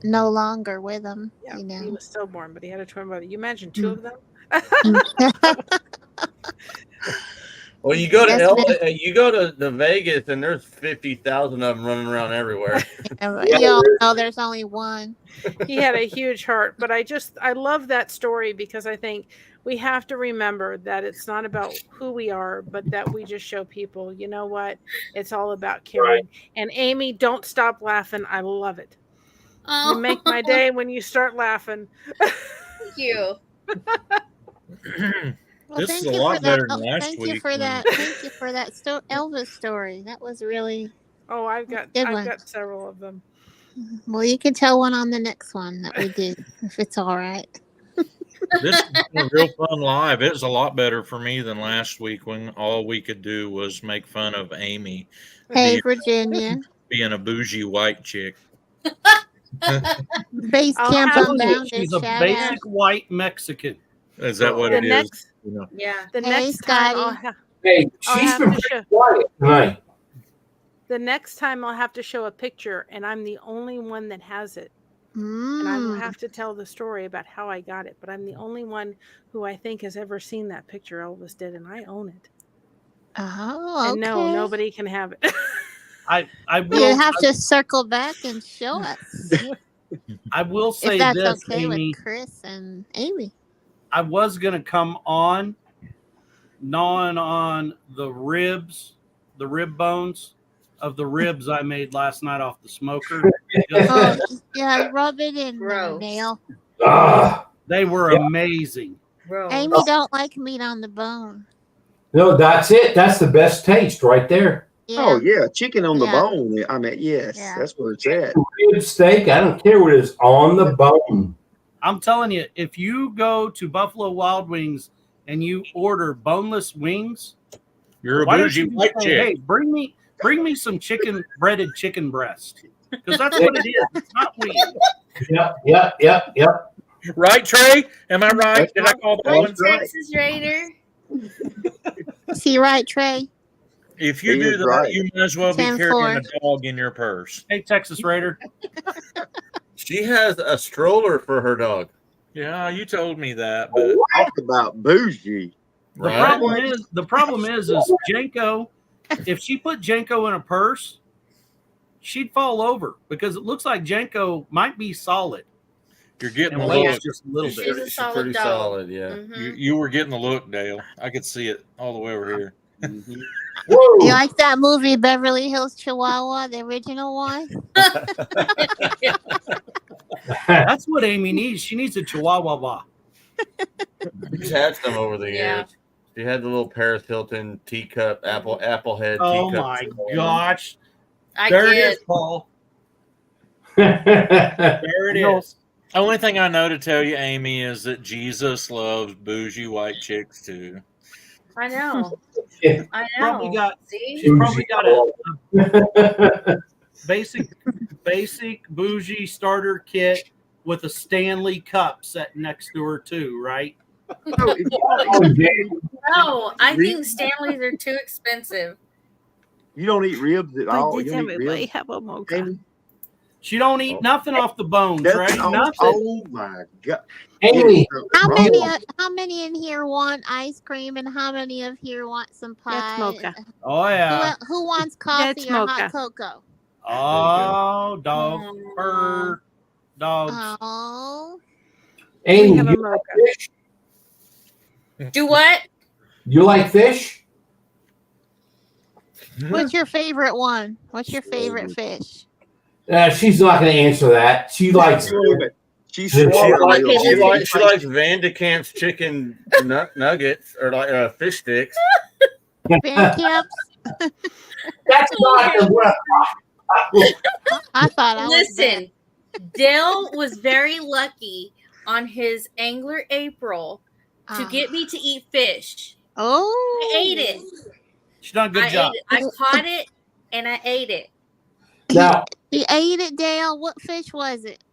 No longer with him. Yeah, you know. he was stillborn, but he had a twin brother. You imagine two of them? Well, you go to you go to Vegas, and there's 50,000 of them running around everywhere. You know, there's only one. He had a huge heart, but I love that story because I think we have to remember that it's not about who we are, but that we just show people, you know what? It's all about caring. Right. And Amy, don't stop laughing. I love it. Oh. You make my day when you start laughing. Thank you. Well, this is a lot better than last thank week. You for that. Thank you for that Elvis story. That was really. Oh, I've got several of them. Well, you can tell one on the next one that we do, if it's all right. This was a real fun live. It was a lot better for me than last week when all we could do was make fun of Amy. Hey, Virginia. Being a bougie white chick. Base camp unbounded. She's a basic white Mexican. Is that what it is? You know? Yeah. The next time she's been pretty quiet tonight. The next time I'll have to show a picture, and I'm the only one that has it. And I will have to tell the story about how I got it, but I'm the only one who I think has ever seen that picture Elvis did, and I own it. Oh, okay. And no, nobody can have it. I will. You have to circle back and show us. I will say if that's this, okay Amy. With Chris and Amy. I was gonna come on, gnawing on the rib bones of the ribs I made last night off the smoker. Yeah, rub it in there, Neil. They were amazing. Amy don't like meat on the bone. No, that's it. That's the best taste right there. Yeah. Oh yeah, chicken on the bone. I mean, yes, that's where it's at. Rib steak. I don't care what it is on the bone. I'm telling you, if you go to Buffalo Wild Wings and you order boneless wings, you're a bougie white chick. Hey, bring me some breaded chicken breast, because that's what it is. It's not wings. Yep. Right, Trey? Am I right? Did I call that one? Texas Raider. Is he right, Trey? If you do that, you might as well be carrying a dog in your purse. Hey, Texas Raider. She has a stroller for her dog. Yeah, you told me that. But talk about bougie. The problem is Janko. If she put Janko in a purse, she'd fall over because it looks like Janko might be solid. You're getting just a little bit. She's a pretty dog. solid, yeah. Mm-hmm. You were getting the look, Dale. I could see it all the way over here. You like that movie Beverly Hills Chihuahua, the original one? That's what Amy needs. She needs a Chihuahua. She's had some over the years. She had the little Paris Hilton teacup, apple head. Oh teacup. my gosh! There it is, Paul. There it is. The only thing I know to tell you, Amy, is that Jesus loves bougie white chicks too. I know. Yeah. I Probably know. got. See? She's probably got a basic bougie starter kit with a Stanley cup sitting next to her too, right? So if you No, I think Stanleys are too expensive. you don't eat ribs at all, you don't eat ribs, have a mocha. Amy? She don't eat nothing off the bones, That's right? all. Nothing. Oh my God. Amy, How many in here want ice cream, and how many of here want some That's pie? mocha. Oh yeah. Who wants That's coffee or hot mocha. cocoa? Oh, dog, fur, dogs. Oh, Amy, We have a you like mocha. fish? Do what? You like fish? what's your favorite one? What's your favorite fish? She's not going to answer that. She likes. She's She smart. She likes Van de Kamp's chicken nuggets or like fish sticks. Van Camps? That's not the I thought I was Listen, Dale was very lucky on his Angler April to get me to eat fish. Oh, I ate it. She's done a good job. I caught it and I ate it. Now, you ate it, Dale. What fish was it?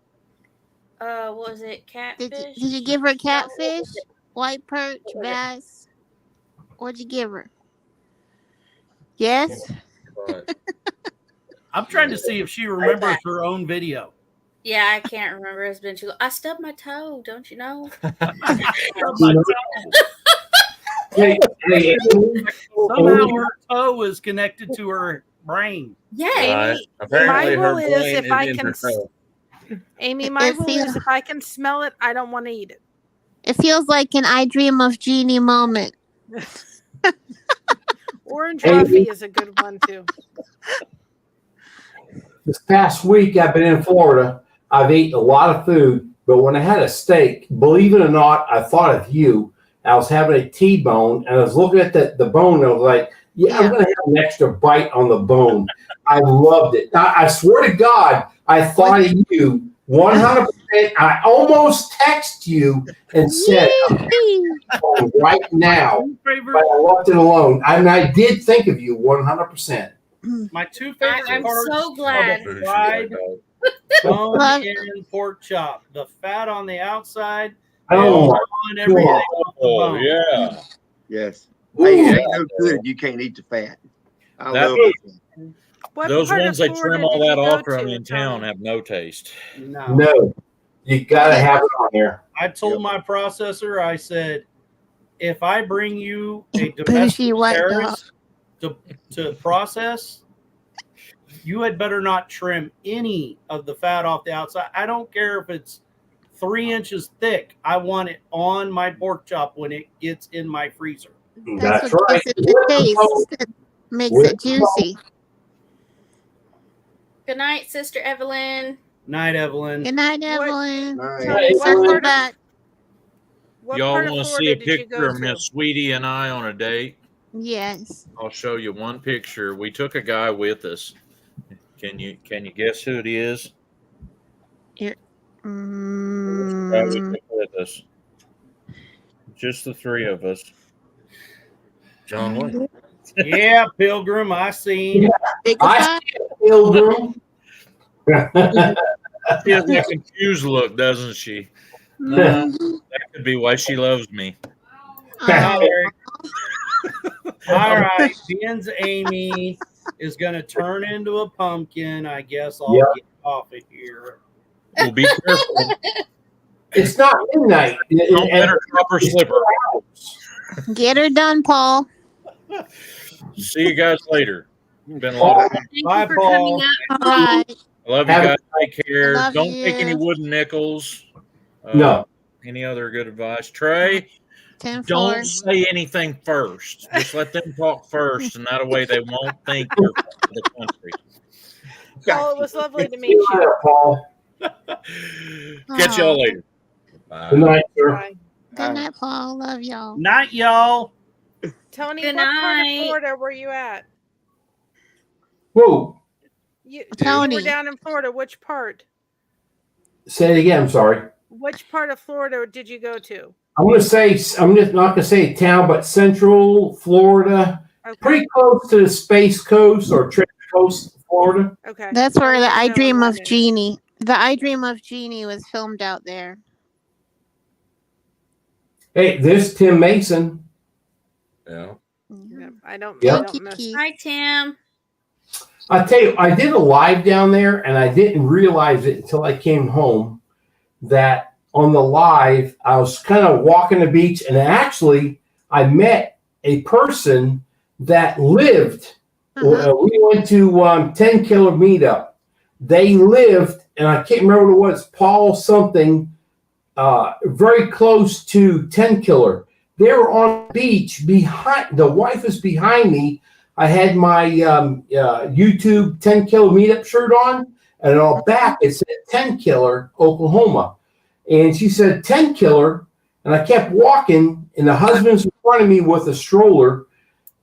What was it? Catfish? Did you give her catfish? White perch, bass? What'd you give her? Yes. I'm trying to see if she remembers her own video. Yeah, I can't remember. It's been too long. I stubbed my toe, don't you know? Somehow her toe is connected to her brain. Yeah. Apparently, My her rule is brain if is I in can her toe. Amy, my It rule feels- is if I can smell it, I don't want to eat it. It feels like an I Dream of Jeannie moment. Orange Hey, Ruffy is a good one too. this past week, I've been in Florida. I've eaten a lot of food, but when I had a steak, believe it or not, I thought of you. I was having a T-bone, and I was looking at the bone, and I was like, yeah, I'm going to have an extra bite on the bone. I loved it. I swear to God, I thought of you 100%. I almost texted you and said, I'm right now, but I left it alone. And I did think of you 100%. My two favorite I'm parts so glad. are the fried bone and pork chop. The fat on the outside, Oh, and everything off the bone. yeah. Yes. Ooh. Hey, it ain't no good if you can't eat the fat. I That- love it. What Those part ones of they Florida trim all did you that go okra to, in town Tony? have no taste. No, you got to have it on there. I told my processor, I said, if I bring you a Bougie domestic white terrace to process, you had better not trim any of the fat off the outside. I don't care if it's 3 inches thick. I want it on my pork chop when it gets in my freezer. That's what right. gives it the taste. That makes it juicy. Good night, Sister Evelyn. Night, Evelyn. Good night, Evelyn. Tony, what Circle part of, back. what Y'all part of want to see Florida a did you picture go of to? Miss Sweetie and I on a date? Yes. I'll show you one picture. We took a guy with us. Can you guess who it is? Here. Guy we took with us. Just the three of us. John Wayne. Yeah, Pilgrim, I seen. I see a Pilgrim. She has that confused look, doesn't she? That could be why she loves me. All right, Ben's Amy is going to turn into a pumpkin. I guess I'll get off of here. Well, be careful. It's not midnight. Don't let her drop her slipper. Get her done, Paul. See you guys later. It's been a lot of fun. Thank Bye, you for Paul. coming up. All right. I love you guys. Take care. Love Don't take any you. wooden nickels. No. Any other good advice? Trey, 10-4. don't say anything first. Just let them talk first, and that way they won't think you're from the country. Paul, it was lovely to See meet you you. later, Paul. Catch y'all later. Bye. Good night, sir. Bye. Good night, Paul. Love y'all. Night, y'all. Tony, Good what part of night. Florida were you at? Whoa. You Tony. were down in Florida. Which part? Say it again. I'm sorry. Which part of Florida did you go to? I'm going to say, I'm just not going to say a town, but Central Florida, Okay. pretty close to the Space Coast or Treasure Coast, Florida. Okay. That's where the I'll let I you know Dream when of that is. Jeannie. The I Dream of Jeannie was filmed out there. Hey, there's Tim Mason. Yeah. Yep, I don't. Yep. I Thank don't you, miss. Keith. Hi, Tim. I tell you, I did a live down there, and I didn't realize it until I came home that on the live, I was kind of walking the beach, and actually, I met a person that lived. We went to 10 Killer Meetup. They lived, and I can't remember what it was, Paul something, very close to 10 Killer. They were on the beach behind. The wife was behind me. I had my YouTube 10 Killer Meetup shirt on, and on back it said 10 Killer, Oklahoma. And she said 10 Killer, and I kept walking, and the husband's in front of me with a stroller,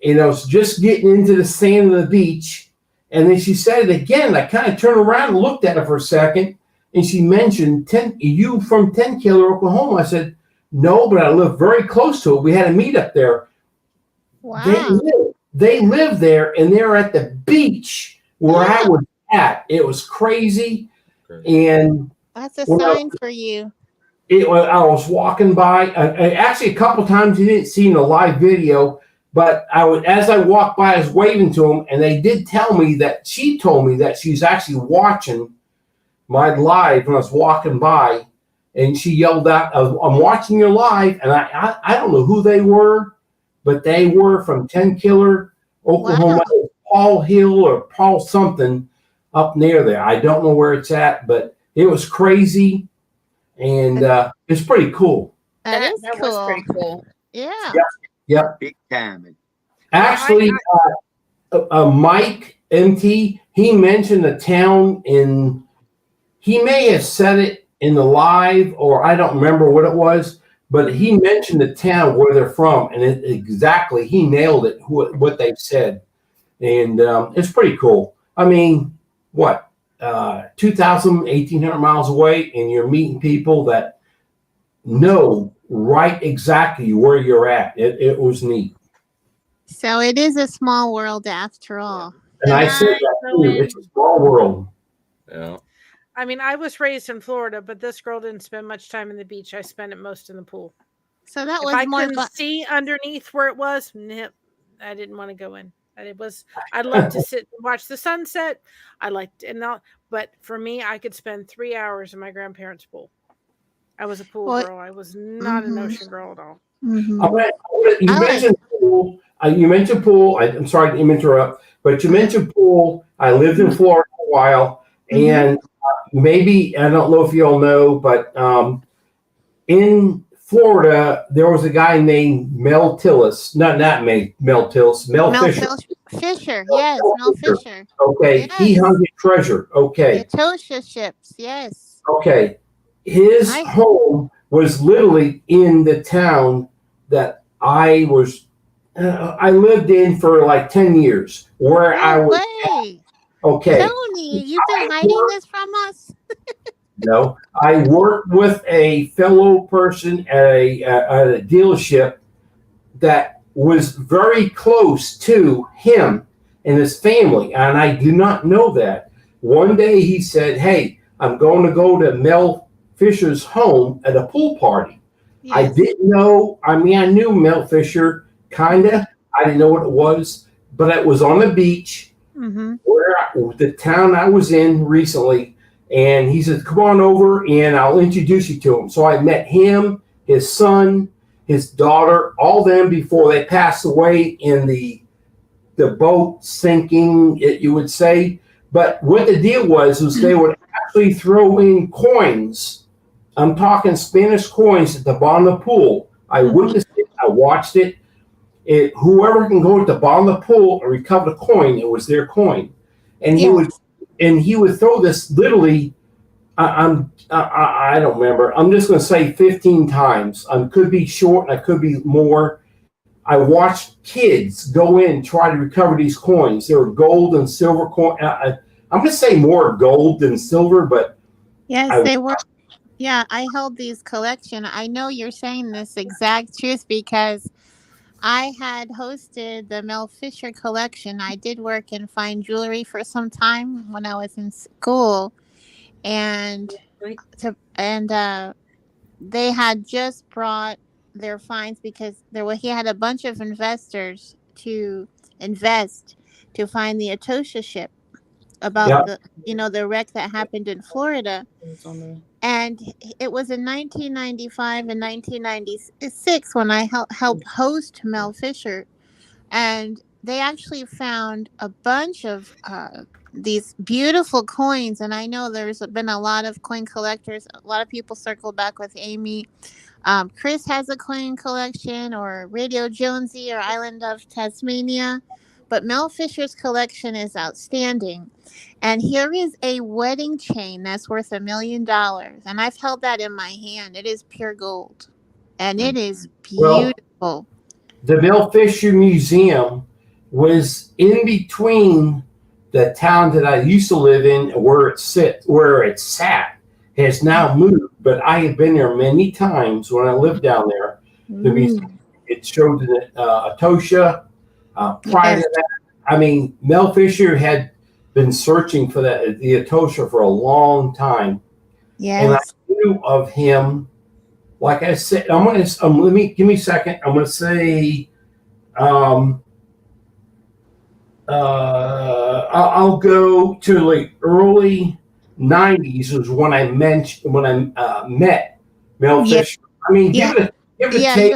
and I was just getting into the sand of the beach. And then she said it again. I kind of turned around and looked at her for a second, and she mentioned, you from 10 Killer, Oklahoma? I said, no, but I live very close to it. We had a meetup there. Wow. They live there, and they're at the beach where I was at. It was crazy. And that's a sign for you. I was walking by. Actually, a couple times you didn't see in the live video, but as I walked by, I was waving to them, and they did tell me that she told me that she's actually watching my live when I was walking by, and she yelled out, "I'm watching your live," and I don't know who they were, but they were from 10 Killer, Oklahoma. Wow. Paul Hill or Paul something up near there. I don't know where it's at, but it was crazy, and it's pretty cool. That was pretty cool. Yeah. Yep. Big time. Actually, Mike MT, he mentioned a town in, he may have said it in the live, or I don't remember what it was, but he mentioned the town where they're from, and exactly, he nailed it, what they said. And it's pretty cool. I mean, what, 2,000, 1,800 miles away, and you're meeting people that know right exactly where you're at. It was neat. So it is a small world after all. And I said that too. It's a small world. Yeah. I mean, I was raised in Florida, but this girl didn't spend much time in the beach. I spent it most in the pool. So that was if I more couldn't see underneath where it was, nope, I didn't want to go in. I'd love to sit and watch the sunset. But for me, I could spend 3 hours in my grandparents' pool. I was a pool girl. I was not an ocean girl at all. You mentioned pool. You mentioned pool. I'm sorry to interrupt, but you mentioned pool. I lived in Florida for a while, and maybe, I don't know if you all know, but in Florida, there was a guy named Mel Tillis. Not Mel Tillis. Mel Fisher. Fisher, yes, Mel Fisher. Okay, yes. He hung his treasure. Okay. The Tosha ships, yes. Okay. His home was literally in the town that I lived in for like 10 years, where I was at. Okay. Tony, you've been hiding this from us? No, I worked with a fellow person at a dealership that was very close to him and his family, and I do not know that. One day he said, "Hey, I'm going to go to Mel Fisher's home at a pool party." Yes. I didn't know. I mean, I knew Mel Fisher, kinda. I didn't know what it was, but it was on the beach, where the town I was in recently. And he said, "Come on over, and I'll introduce you to him." So I met him, his son, his daughter, all them before they passed away in the boat sinking, you would say. But what the deal was they would actually throw in coins. I'm talking Spanish coins at the bottom of the pool. I witnessed it. I watched it. Whoever can go at the bottom of the pool and recover the coin, it was their coin. And he would throw this literally, I don't remember. I'm just going to say 15 times. I could be short. I could be more. I watched kids go in and try to recover these coins. They were gold and silver coins. I'm going to say more gold than silver, but yes, they were. Yeah, I held these collection. I know you're saying this exact truth because I had hosted the Mel Fisher collection. I did work in fine jewelry for some time when I was in school, and they had just brought their finds because he had a bunch of investors to invest to find the Atosha ship about Yeah. the wreck that happened in Florida. And it was in 1995 and 1996 when I helped host Mel Fisher, and they actually found a bunch of these beautiful coins. And I know there's been a lot of coin collectors. A lot of people circle back with Amy. Chris has a coin collection, or Radio Jonesy, or Island of Tasmania. But Mel Fisher's collection is outstanding. And here is a wedding chain that's worth $1 million. And I've held that in my hand. It is pure gold. And it is Well, beautiful. the Mel Fisher Museum was in between the town that I used to live in, where it sat, has now moved. But I have been there many times when I lived down there. The museum, it showed the Atosha. Prior to that, I mean, Mel Fisher had been searching for the Atosha for a long time. Yes. And I knew of him. Like I said, I'm gonna give me a second. I'm gonna say, I'll go to like early '90s was when I met Mel Fisher. I mean, give it a take.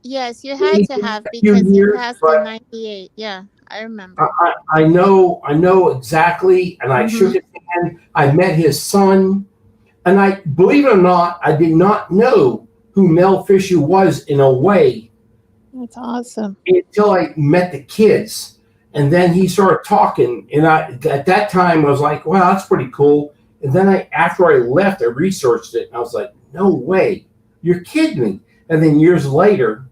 You had to have, because he passed in '98. Yeah, I remember. I know exactly, and I shook his hand. I met his son, and I, believe it or not, I did not know who Mel Fisher was in a way. That's awesome. Until I met the kids, and then he started talking, and at that time I was like, "Wow, that's pretty cool." And then after I left, I researched it, and I was like, "No way, you're kidding me!" And then years later,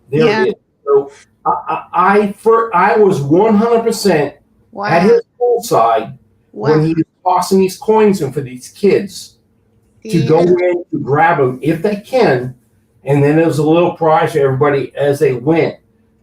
there it is. So I was 100% at his poolside when he was tossing these coins in for these kids to go in to grab them if they can, and then there was a little prize for everybody as they went,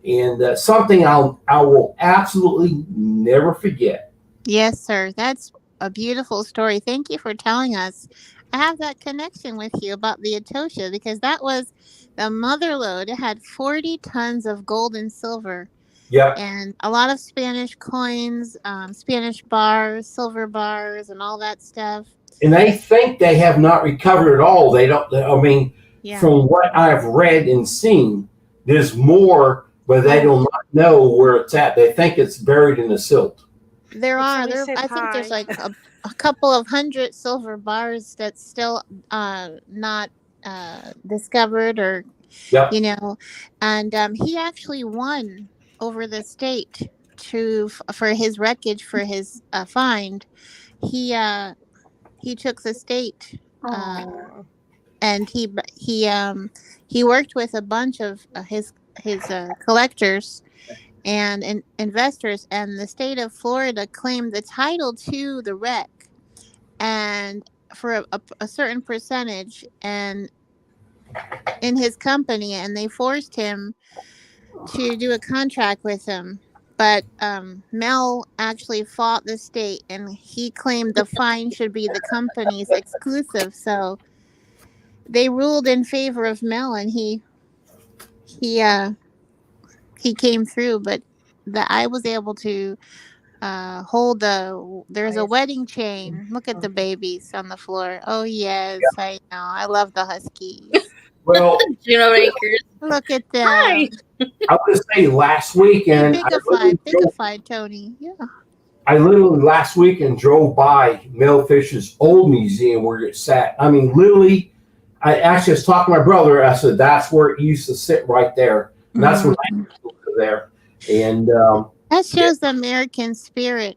and something I will absolutely never forget. Yes, sir. That's a beautiful story. Thank you for telling us. I have that connection with you about the Atosha because that was the mother lode. It had 40 tons of gold and silver. Yeah. And a lot of Spanish coins, Spanish bars, silver bars, and all that stuff. And they think they have not recovered at all. They don't. I mean, from what I've read and seen, there's more, but they do not know where it's at. They think it's buried in the silt. There are. I think there's like a couple of hundred silver bars that's still not discovered, or and he actually won over the state for his wreckage, for his find. He took the state, and he worked with a bunch of his collectors and investors, and the state of Florida claimed the title to the wreck, and for a certain percentage, and in his company, and they forced him to do a contract with him. But Mel actually fought the state, and he claimed the fine should be the company's exclusive. So they ruled in favor of Mel, and he came through. But I was able to hold there's a wedding chain. Look at the babies on the floor. Oh yes, I know. I love the Huskies. Well, Juno Acres. Look at them. Hi. I was going to say last weekend. Bigified Tony. Yeah. I literally last weekend drove by Mel Fisher's old museum where it sat. I mean, literally, I actually was talking to my brother. I said, that's where it used to sit right there. And that's when I used to live there. And that shows the American spirit.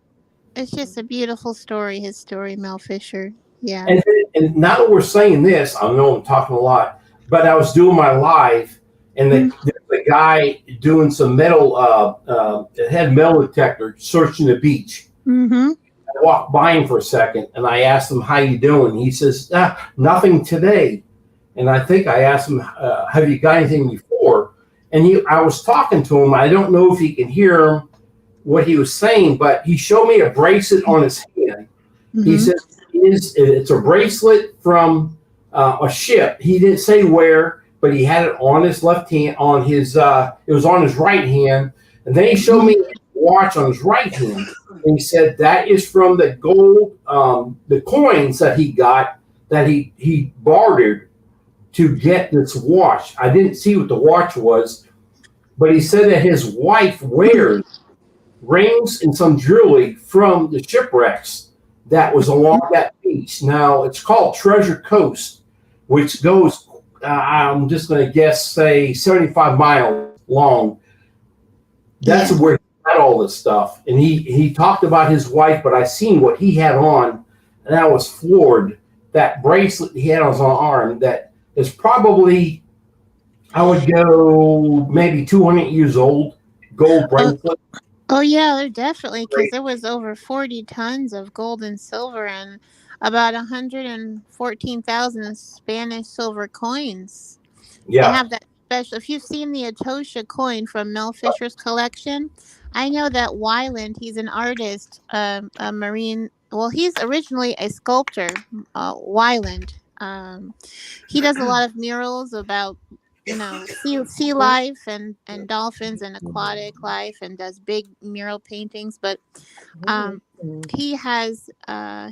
It's just a beautiful story, his story, Mel Fisher. Yeah. And now that we're saying this, I know I'm talking a lot, but I was doing my live, and the guy doing some metal, had metal detector searching the beach. Mm-hmm. I walked by him for a second, and I asked him, "How you doing?" He says, "Nothing today." And I think I asked him, "Have you got anything before?" And I was talking to him. I don't know if he can hear him what he was saying, but he showed me a bracelet on his hand. Mm-hmm. He says it's a bracelet from a ship. He didn't say where, but he had it on his left hand. On his, it was on his right hand, and then he showed me his watch on his right hand. And he said that is from the gold, the coins that he got that he bartered to get this watch. I didn't see what the watch was, but he said that his wife wears rings and some jewelry from the shipwrecks that was along that beach. Now, it's called Treasure Coast, which goes, I'm just going to guess, say 75 miles long. That's where he got all this stuff. And he talked about his wife, but I seen what he had on, and I was floored. That bracelet he had on his arm that is probably, I would go maybe 200 years old, gold bracelet. Oh yeah, they're definitely, because there was over 40 tons of gold and silver and about 114,000 Spanish silver coins. Yeah, they have that special. If you've seen the Atosha coin from Mel Fisher's collection, I know that Wyland. He's an artist, a marine. Well, he's originally a sculptor. Wyland. He does a lot of murals about sea life and dolphins and aquatic life, and does big mural paintings, but he has a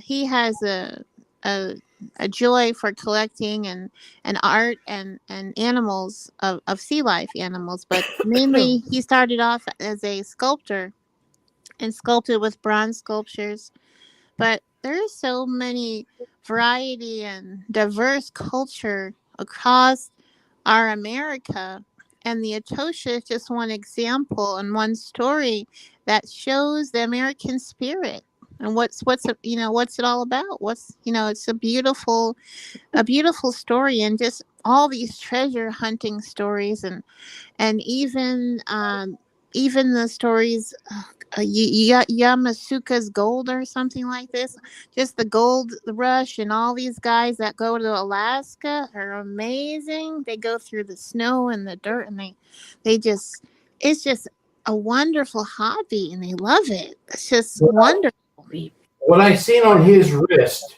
joy for collecting and art and animals of sea life animals, but mainly he started off as a sculptor and sculpted with bronze sculptures. But there's so many variety and diverse culture across our America, and the Atosha is just one example and one story that shows the American spirit and what's it all about. It's a beautiful story, and just all these treasure hunting stories, and even the stories. Yamasuka's gold or something like this. Just the gold rush, and all these guys that go to Alaska are amazing. They go through the snow and the dirt, and it's just a wonderful hobby, and they love it. It's just wonderful. What I seen on his wrist,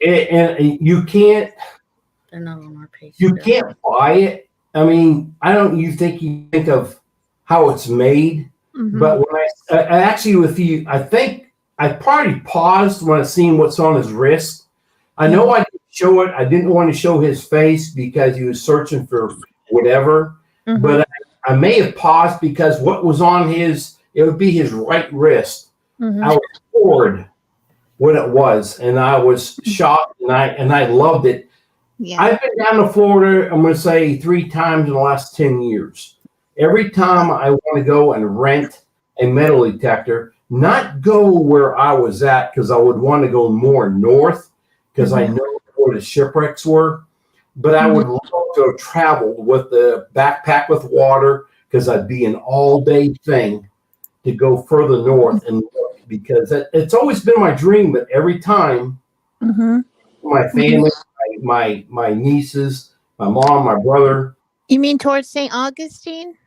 and you can't buy it. I mean, you think of how it's made. Mm-hmm. But when I actually with you, I think I probably paused when I seen what's on his wrist. I know I didn't show it. I didn't want to show his face because he was searching for whatever. Mm-hmm. But I may have paused because what was on it would be his right wrist. Mm-hmm. I was bored what it was, and I was shocked, and I loved it. Yeah. I've been down to Florida, I'm going to say 3 times in the last 10 years. Every time I want to go and rent a metal detector, not go where I was at, because I would want to go more north, because I know where the shipwrecks were. But I would love to have traveled with the backpack with water, because I'd be an all-day thing to go further north and look, because it's always been my dream. But every time, my family, my nieces, my mom, my brother. You mean towards St. Augustine?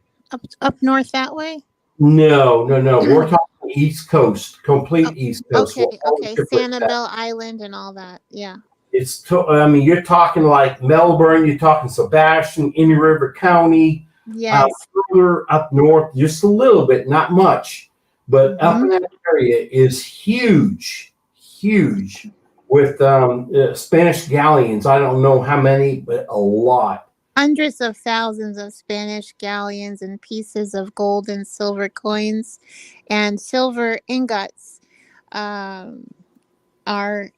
Up north that way? No. We're talking East Coast, complete East Coast. Okay. Sanibel Island and all that. Yeah. You're talking like Melbourne. You're talking Sebastian, Indian River County. Yes. Further up north, just a little bit, not much, but up in that area is huge, with Spanish galleons. I don't know how many, but a lot. Hundreds of thousands of Spanish galleons and pieces of gold and silver coins and silver ingots are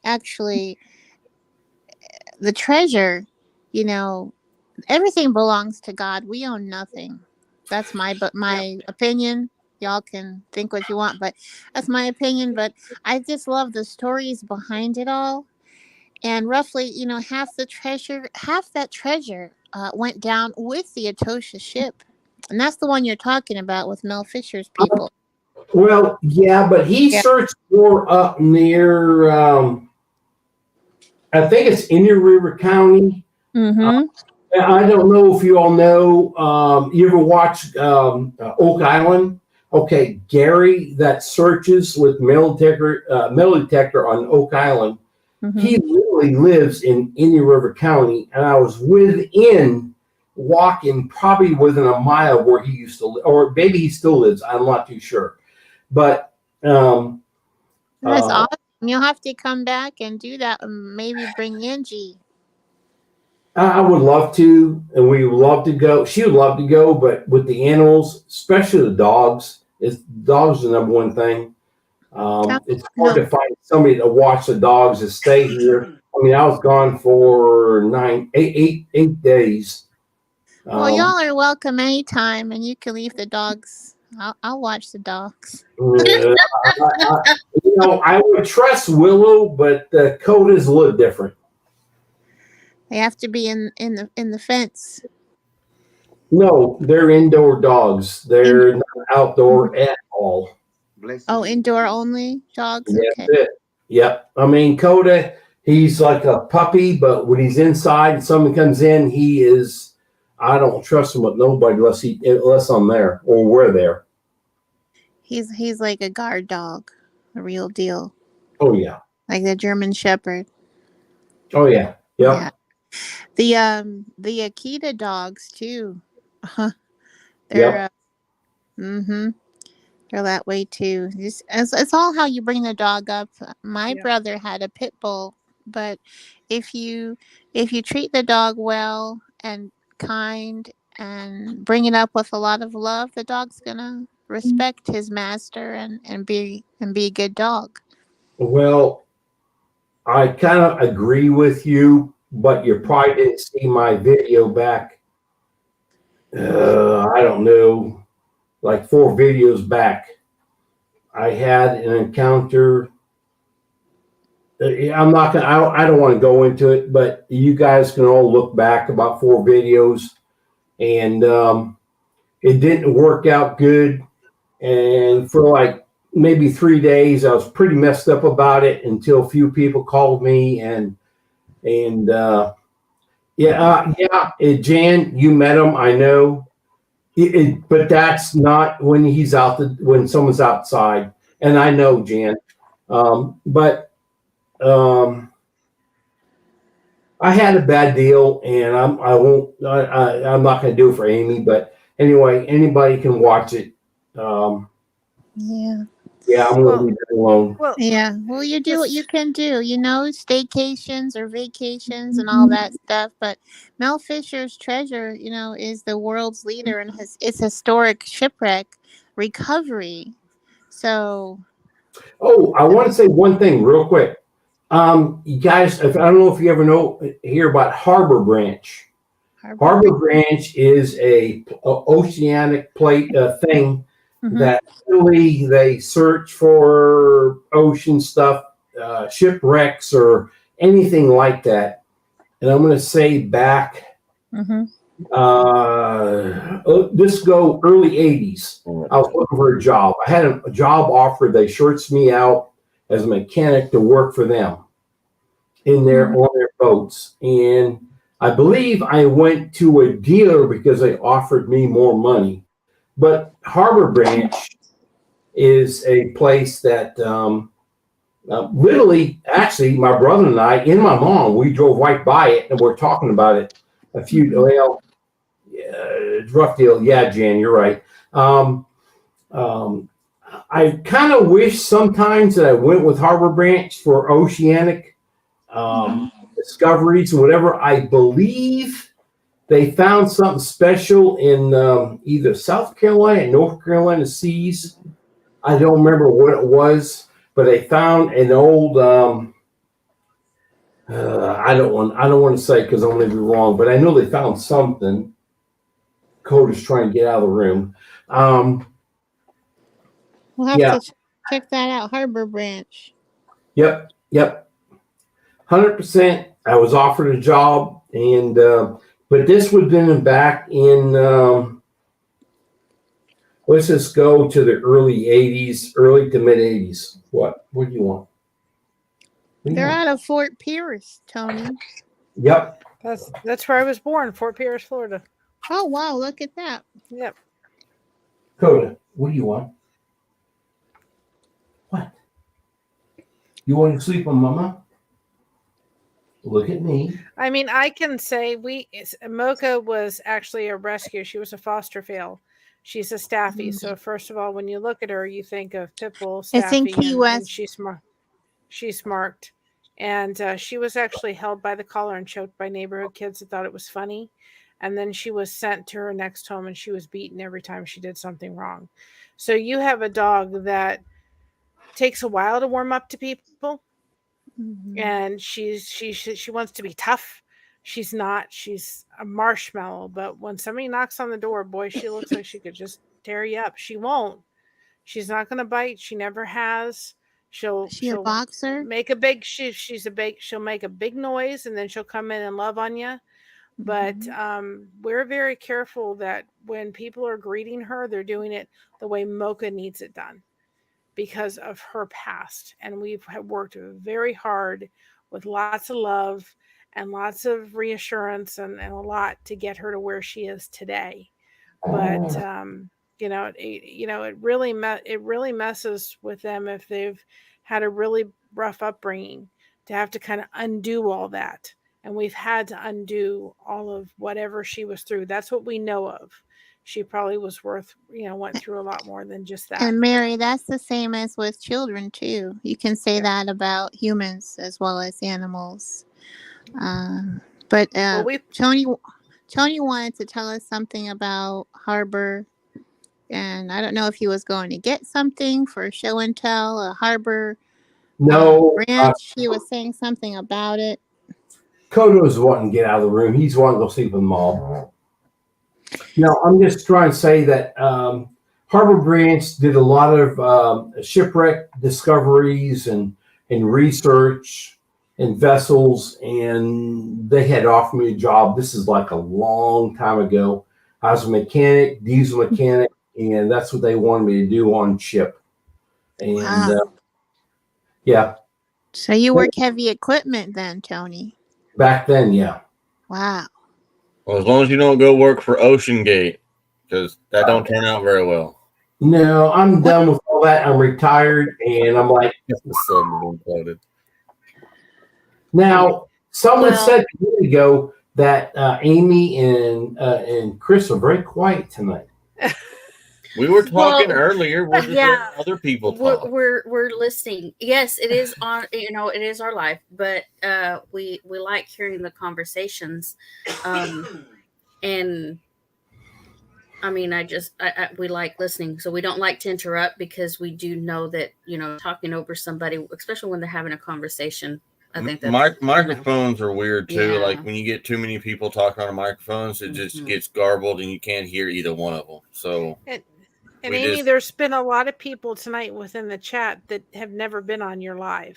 actually the treasure. Everything belongs to God. We own nothing. That's my opinion. Y'all can think what you want, but that's my opinion. But I just love the stories behind it all. And roughly, half that treasure went down with the Atosha ship. And that's the one you're talking about with Mel Fisher's people. Well, yeah, but he searched more up near, I think it's Indian River County. Mm-hmm. I don't know if you all know, you ever watch Oak Island? Okay, Gary that searches with metal detector on Oak Island. Mm-hmm. He literally lives in Indian River County, and I was walking probably within a mile of where he used to live, or maybe he still lives. I'm not too sure. But that's awesome. You'll have to come back and do that, and maybe bring Angie. I would love to, and we would love to go. She would love to go, but with the animals, especially the dogs, dogs are the number one thing. It's hard to find somebody to watch the dogs and stay here. I mean, I was gone for 8 days. Well, y'all are welcome anytime, and you can leave the dogs. I'll watch the dogs. I would trust Willow, but Coda's a little different. They have to be in the fence. No, they're indoor dogs. They're not outdoor at all. Oh, indoor only dogs? That's okay. it. Yep. I mean, Coda, he's like a puppy, but when he's inside and someone comes in, I don't trust him with nobody unless I'm there or we're there. He's like a guard dog, a real deal. Oh yeah. Like the German Shepherd. Oh yeah. Yep. Yeah. The Akita dogs too. They're they're that way too. It's all how you bring the dog up. My brother had a pit bull, but if you treat the dog well and kind and bring it up with a lot of love, the dog's gonna respect his master and be a good dog. Well, I kind of agree with you, but you probably didn't see my video back. I don't know, like 4 videos back. I had an encounter. I'm not gonna. I don't want to go into it, but you guys can all look back about 4 videos, and it didn't work out good. And for like maybe 3 days, I was pretty messed up about it until a few people called me and Jan, you met him, I know. But that's not when he's when someone's outside, and I know Jan. I had a bad deal, and I'm not going to do it for Amy. But anyway, anybody can watch it. Yeah, I'm going to leave it alone. Well, you do what you can do, staycations or vacations and all that stuff. But Mel Fisher's treasure, is the world's leader in its historic shipwreck recovery. So. Oh, I want to say one thing real quick. You guys, I don't know if you ever hear about Harbor Branch. Harbor Branch is a oceanic plate thing. Mm-hmm. That really they search for ocean stuff, shipwrecks or anything like that. And I'm going to say back, this go early 80s. I was looking for a job. I had a job offer. They shorts me out as a mechanic to work for them on their boats. And I believe I went to a dealer because they offered me more money. But Harbor Branch is a place that literally, actually, my brother and I and my mom, we drove right by it and we're talking about it rough deal. Yeah, Jan, you're right. I kind of wish sometimes that I went with Harbor Branch for oceanic discoveries and whatever. I believe they found something special in either South Carolina and North Carolina seas. I don't remember what it was, but they found an old. I don't want to say because I'm going to be wrong, but I know they found something. Coda's trying to get out of the room. We'll have to check that out. Harbor Branch. Yep. 100%. I was offered a job, and but this would have been back in Let's just go to the early 80s, early to mid 80s. What do you want? They're out of Fort Pierce, Tony. Yep. That's where I was born, Fort Pierce, Florida. Oh, wow. Look at that. Yep. Coda, what do you want? What? You want to sleep on Mama? Look at me. I mean, I can say Mocha was actually a rescue. She was a foster fail. She's a Staffy. So first of all, when you look at her, you think of Pitbull, It's in Staffy, Key West. and she's smart. She's marked. And she was actually held by the collar and choked by neighborhood kids that thought it was funny. And then she was sent to her next home, and she was beaten every time she did something wrong. So you have a dog that takes a while to warm up to people. And she wants to be tough. She's not. She's a marshmallow. But when somebody knocks on the door, boy, she looks like she could just tear you up. She won't. She's not going to bite. She never has. She'll a boxer? Make a big. She'll make a big noise, and then she'll come in and love on you. But we're very careful that when people are greeting her, they're doing it the way Mocha needs it done, because of her past. And we've worked very hard with lots of love and lots of reassurance and a lot to get her to where she is today. But it really messes with them if they've had a really rough upbringing to have to kind of undo all that. And we've had to undo all of whatever she was through. That's what we know of. She probably was went through a lot more than just that. And Mary, that's the same as with children too. You can say that about humans as well as animals. But Tony wanted to tell us something about Harbor, and I don't know if he was going to get something for show and tell, a Harbor ranch. He was saying something about it. Kodo's wanting to get out of the room. He's wanting to go sleep with them all. No, I'm just trying to say that Harbor Branch did a lot of shipwreck discoveries and research and vessels, and they had offered me a job. This is like a long time ago. I was a mechanic, diesel mechanic, and that's what they wanted me to do on ship. And yeah. So you work heavy equipment then, Tony? Back then, yeah. Wow. Well, as long as you don't go work for Ocean Gate, because that don't turn out very well. No, I'm done with all that. I'm retired, and I'm like, now, someone said a minute ago that Amy and Chris are very quiet tonight. We were talking earlier. We're just letting other people talk. We're listening. Yes, it is on. It is our life, but we like hearing the conversations, and I mean, we like listening. So we don't like to interrupt, because we do know that talking over somebody, especially when they're having a conversation. I think that microphones are weird too. Yeah. Like when you get too many people talking on microphones, it just gets garbled, and you can't hear either one of them. So. And Amy, there's been a lot of people tonight within the chat that have never been on your live,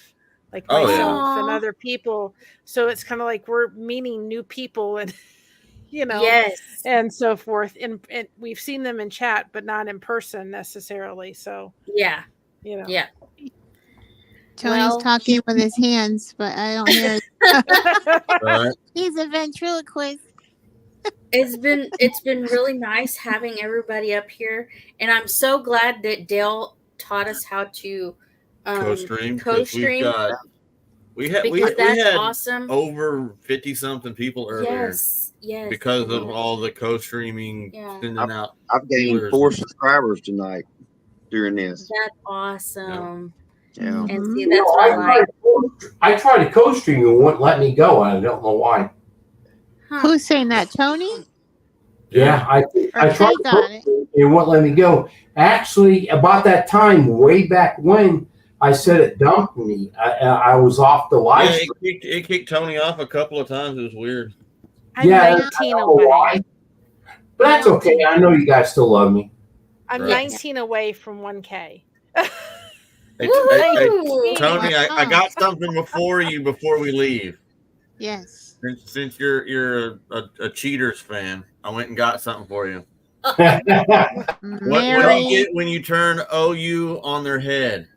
like myself and other people. So it's kind of like we're meeting new people, and yes, and so forth. And we've seen them in chat, but not in person necessarily. So yeah. Tony's talking with his hands, but I don't hear it. He's a ventriloquist. It's been really nice having everybody up here, and I'm so glad that Dale taught us how to co-stream. We had awesome. Over 50-something people earlier. Yes. Because of all the co-streaming, sending out. I've gained 4 subscribers tonight during this. That's awesome. Yeah. And see, that's what I like. I tried to co-stream and it wouldn't let me go. I don't know why. Who's saying that, Tony? Yeah, I tried to, it won't let me go. Actually, about that time, way back when, I said it dumped me. I was off the live stream. It kicked Tony off a couple of times. It was weird. I'm 19 away. Why. But that's okay. I know you guys still love me. I'm 19 away from 1K. Hey, Tony, I got something before we leave. Yes. Since you're a Cheaters fan, I went and got something for you. What do Mary. you get when you turn OU on their head?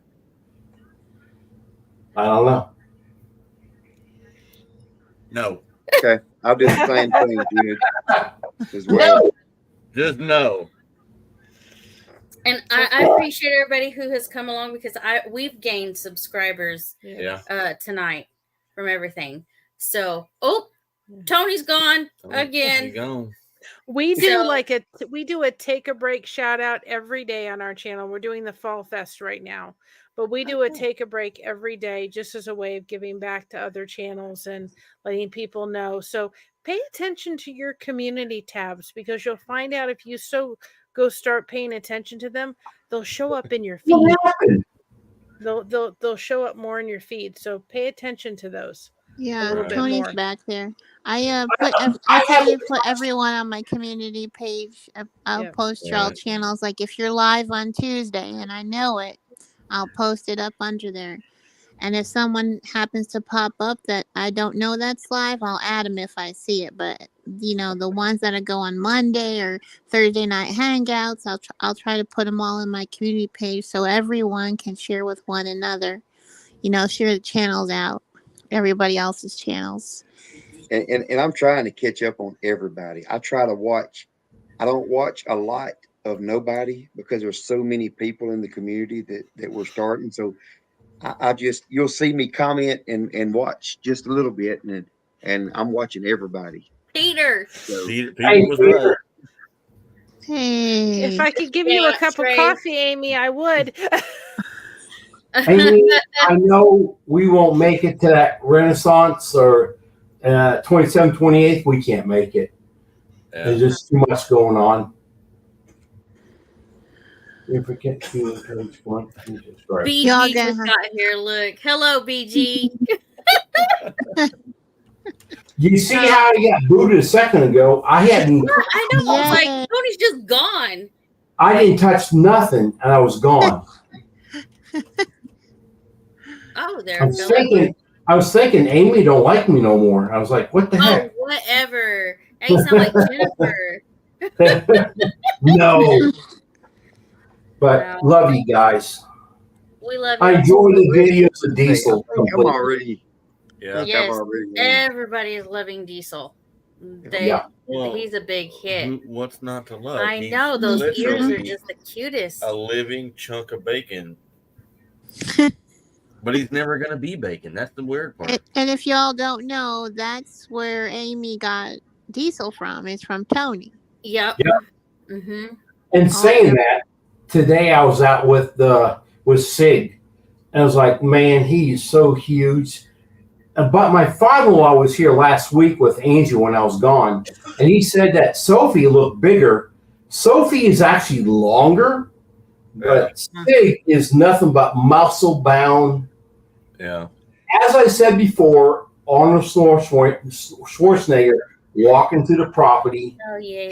I don't know. No. Okay, I'll do the same thing, dude, as well. No. Just no. And I appreciate everybody who has come along because we've gained subscribers Yeah. tonight from everything. So Tony's gone again. Gone. We do a take a break shout out every day on our channel. We're doing the Fall Fest right now, but we do a take a break every day just as a way of giving back to other channels and letting people know. So pay attention to your community tabs because you'll find out if you go start paying attention to them, they'll show up in your feed. What happened? They'll show up more in your feed. So pay attention to those. Yeah, bit Tony's more. back there. I tell you to put everyone on my community page. I'll post y'all channels. Like if you're live on Tuesday and I know it, I'll post it up under there. And if someone happens to pop up that I don't know that's live, I'll add them if I see it. But the ones that go on Monday or Thursday night hangouts, I'll try to put them all in my community page so everyone can share with one another. Share the channels out, everybody else's channels. And I'm trying to catch up on everybody. I try to watch. I don't watch a lot of nobody because there's so many people in the community that we're starting. So you'll see me comment and watch just a little bit, and I'm watching everybody. Peter. Peter was right. Hey. If I could give you a cup of coffee, Amy, I would. Amy, I know we won't make it to that Renaissance or 27th, 28th. We can't make it. Yeah. There's just too much going on. BG just got here. Look. Hello, BG. You see how he got booted a second ago? I hadn't. I know. I was like, Tony's just gone. I didn't touch nothing, and I was gone. Oh, there. I was thinking Amy don't like me no more. I was like, what the heck? Whatever. That ain't sound like Jennifer. No. But love you guys. We love you. I enjoy the videos of Diesel. I'm already. Yeah. Yes. Everybody is loving Diesel. He's a big hit. What's not to love? I know. Those ears are just the cutest. A living chunk of bacon. But he's never going to be bacon. That's the weird part. And if y'all don't know, that's where Amy got Diesel from. It's from Tony. Yep. Mm-hmm. And saying that, today I was out with Sig. And I was like, man, he's so huge. But my father-in-law was here last week with Angel when I was gone. And he said that Sophie looked bigger. Sophie is actually longer. But Sig is nothing but muscle bound. Yeah. As I said before, Arnold Schwarzenegger walking to the property,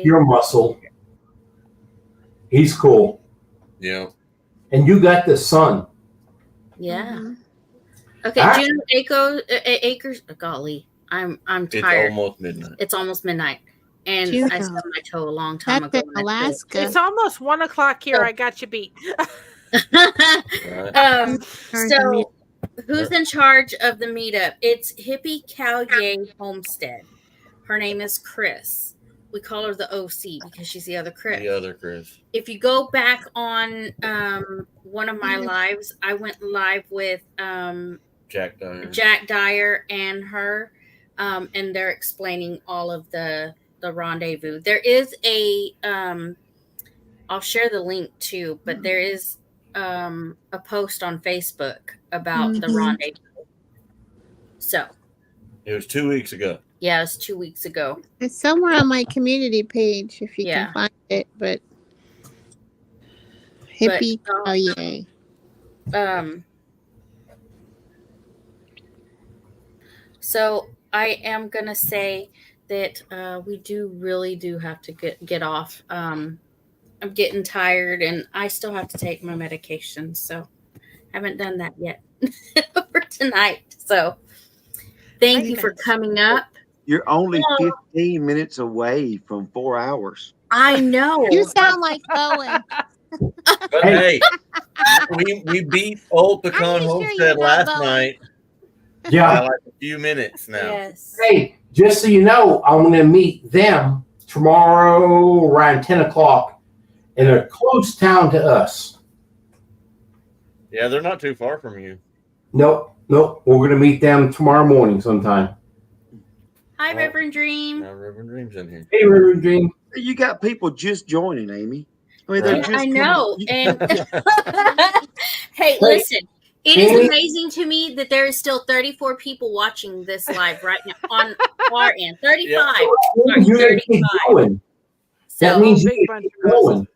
pure muscle. He's cool. Yeah. And you got the son. Yeah. Mm-hmm. Okay, June Acres. Golly, I'm tired. It's almost midnight. It's almost midnight. And I stubbed my toe a long time ago. That's in Alaska. It's almost 1:00 here. I got you beat. So, who's in charge of the meetup? It's Hippie Cow Yay Homestead. Her name is Chris. We call her the OC because she's the other Chris. The other Chris. If you go back on one of my lives, I went live with Jack Dyer. Jack Dyer and her, and they're explaining all of the rendezvous. There is I'll share the link too, but there is a post on Facebook about the rendezvous. So it was 2 weeks ago. Yeah, it was 2 weeks ago. It's somewhere on my community page if you can find it, but hippie, oh yay. So I am gonna say that we really do have to get off. I'm getting tired, and I still have to take my medication, so I haven't done that yet for tonight. So thank you for coming up. You're only 15 minutes away from 4 hours. I know. You sound like Bowen. But hey, we beat Old Pecan sure Homestead you're not last Bowen? night by Yeah. like a few minutes now. Yes. Hey, just so you know, I'm going to meet them tomorrow around 10 o'clock in a close town to us. Yeah, they're not too far from you. Nope. We're going to meet them tomorrow morning sometime. Hi, Oh. Reverend Dream. Now Reverend Dream's in here. Hey, Reverend Dream. You got people just joining, Amy. I mean, they're Right. just I know. coming. And hey, listen, it is amazing to me that there is still 34 people watching this live right now on our end. 35. Yeah. Sorry, You're going to 35. keep going. That So, means big you bunch keep of us. going.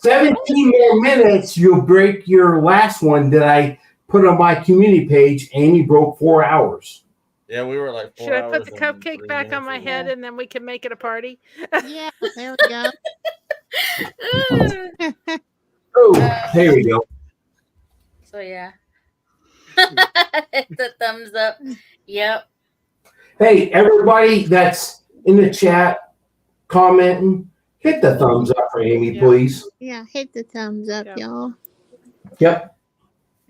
17 more minutes, you'll break your last one that I put on my community page. Amy broke 4 hours. Yeah, we were like 4 Should I hours. put the cupcake back on my head and then we can make it a party? Yeah, there we go. Oh, there we go. so yeah. The thumbs up. Yep. Hey, everybody that's in the chat commenting, hit the thumbs up for Amy, please. Yeah, hit the thumbs up, y'all. Yep.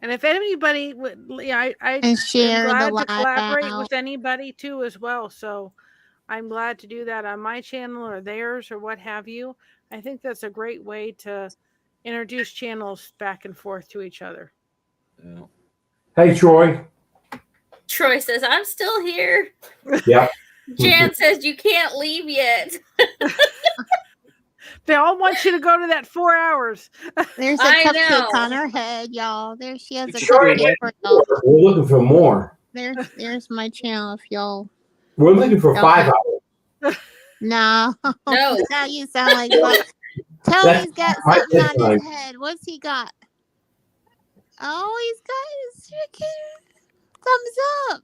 And if anybody would, I And share am the glad to live collaborate out. with anybody too as well. So I'm glad to do that on my channel or theirs or what have you. I think that's a great way to introduce channels back and forth to each other. Yeah. Hey, Troy. Troy says, I'm still here. Yeah. Jan says, you can't leave yet. They all want you to go to that 4 hours. There's a I cupcake know. on her head, y'all. There she has a Troy, cupcake for y'all. we're looking for more. There's my channel if y'all. We're looking for 5 hours. No. No. Now you sound like Bob. Tony's got my something on bedtime. his head. What's he got? Oh, he's got his freaking thumbs up.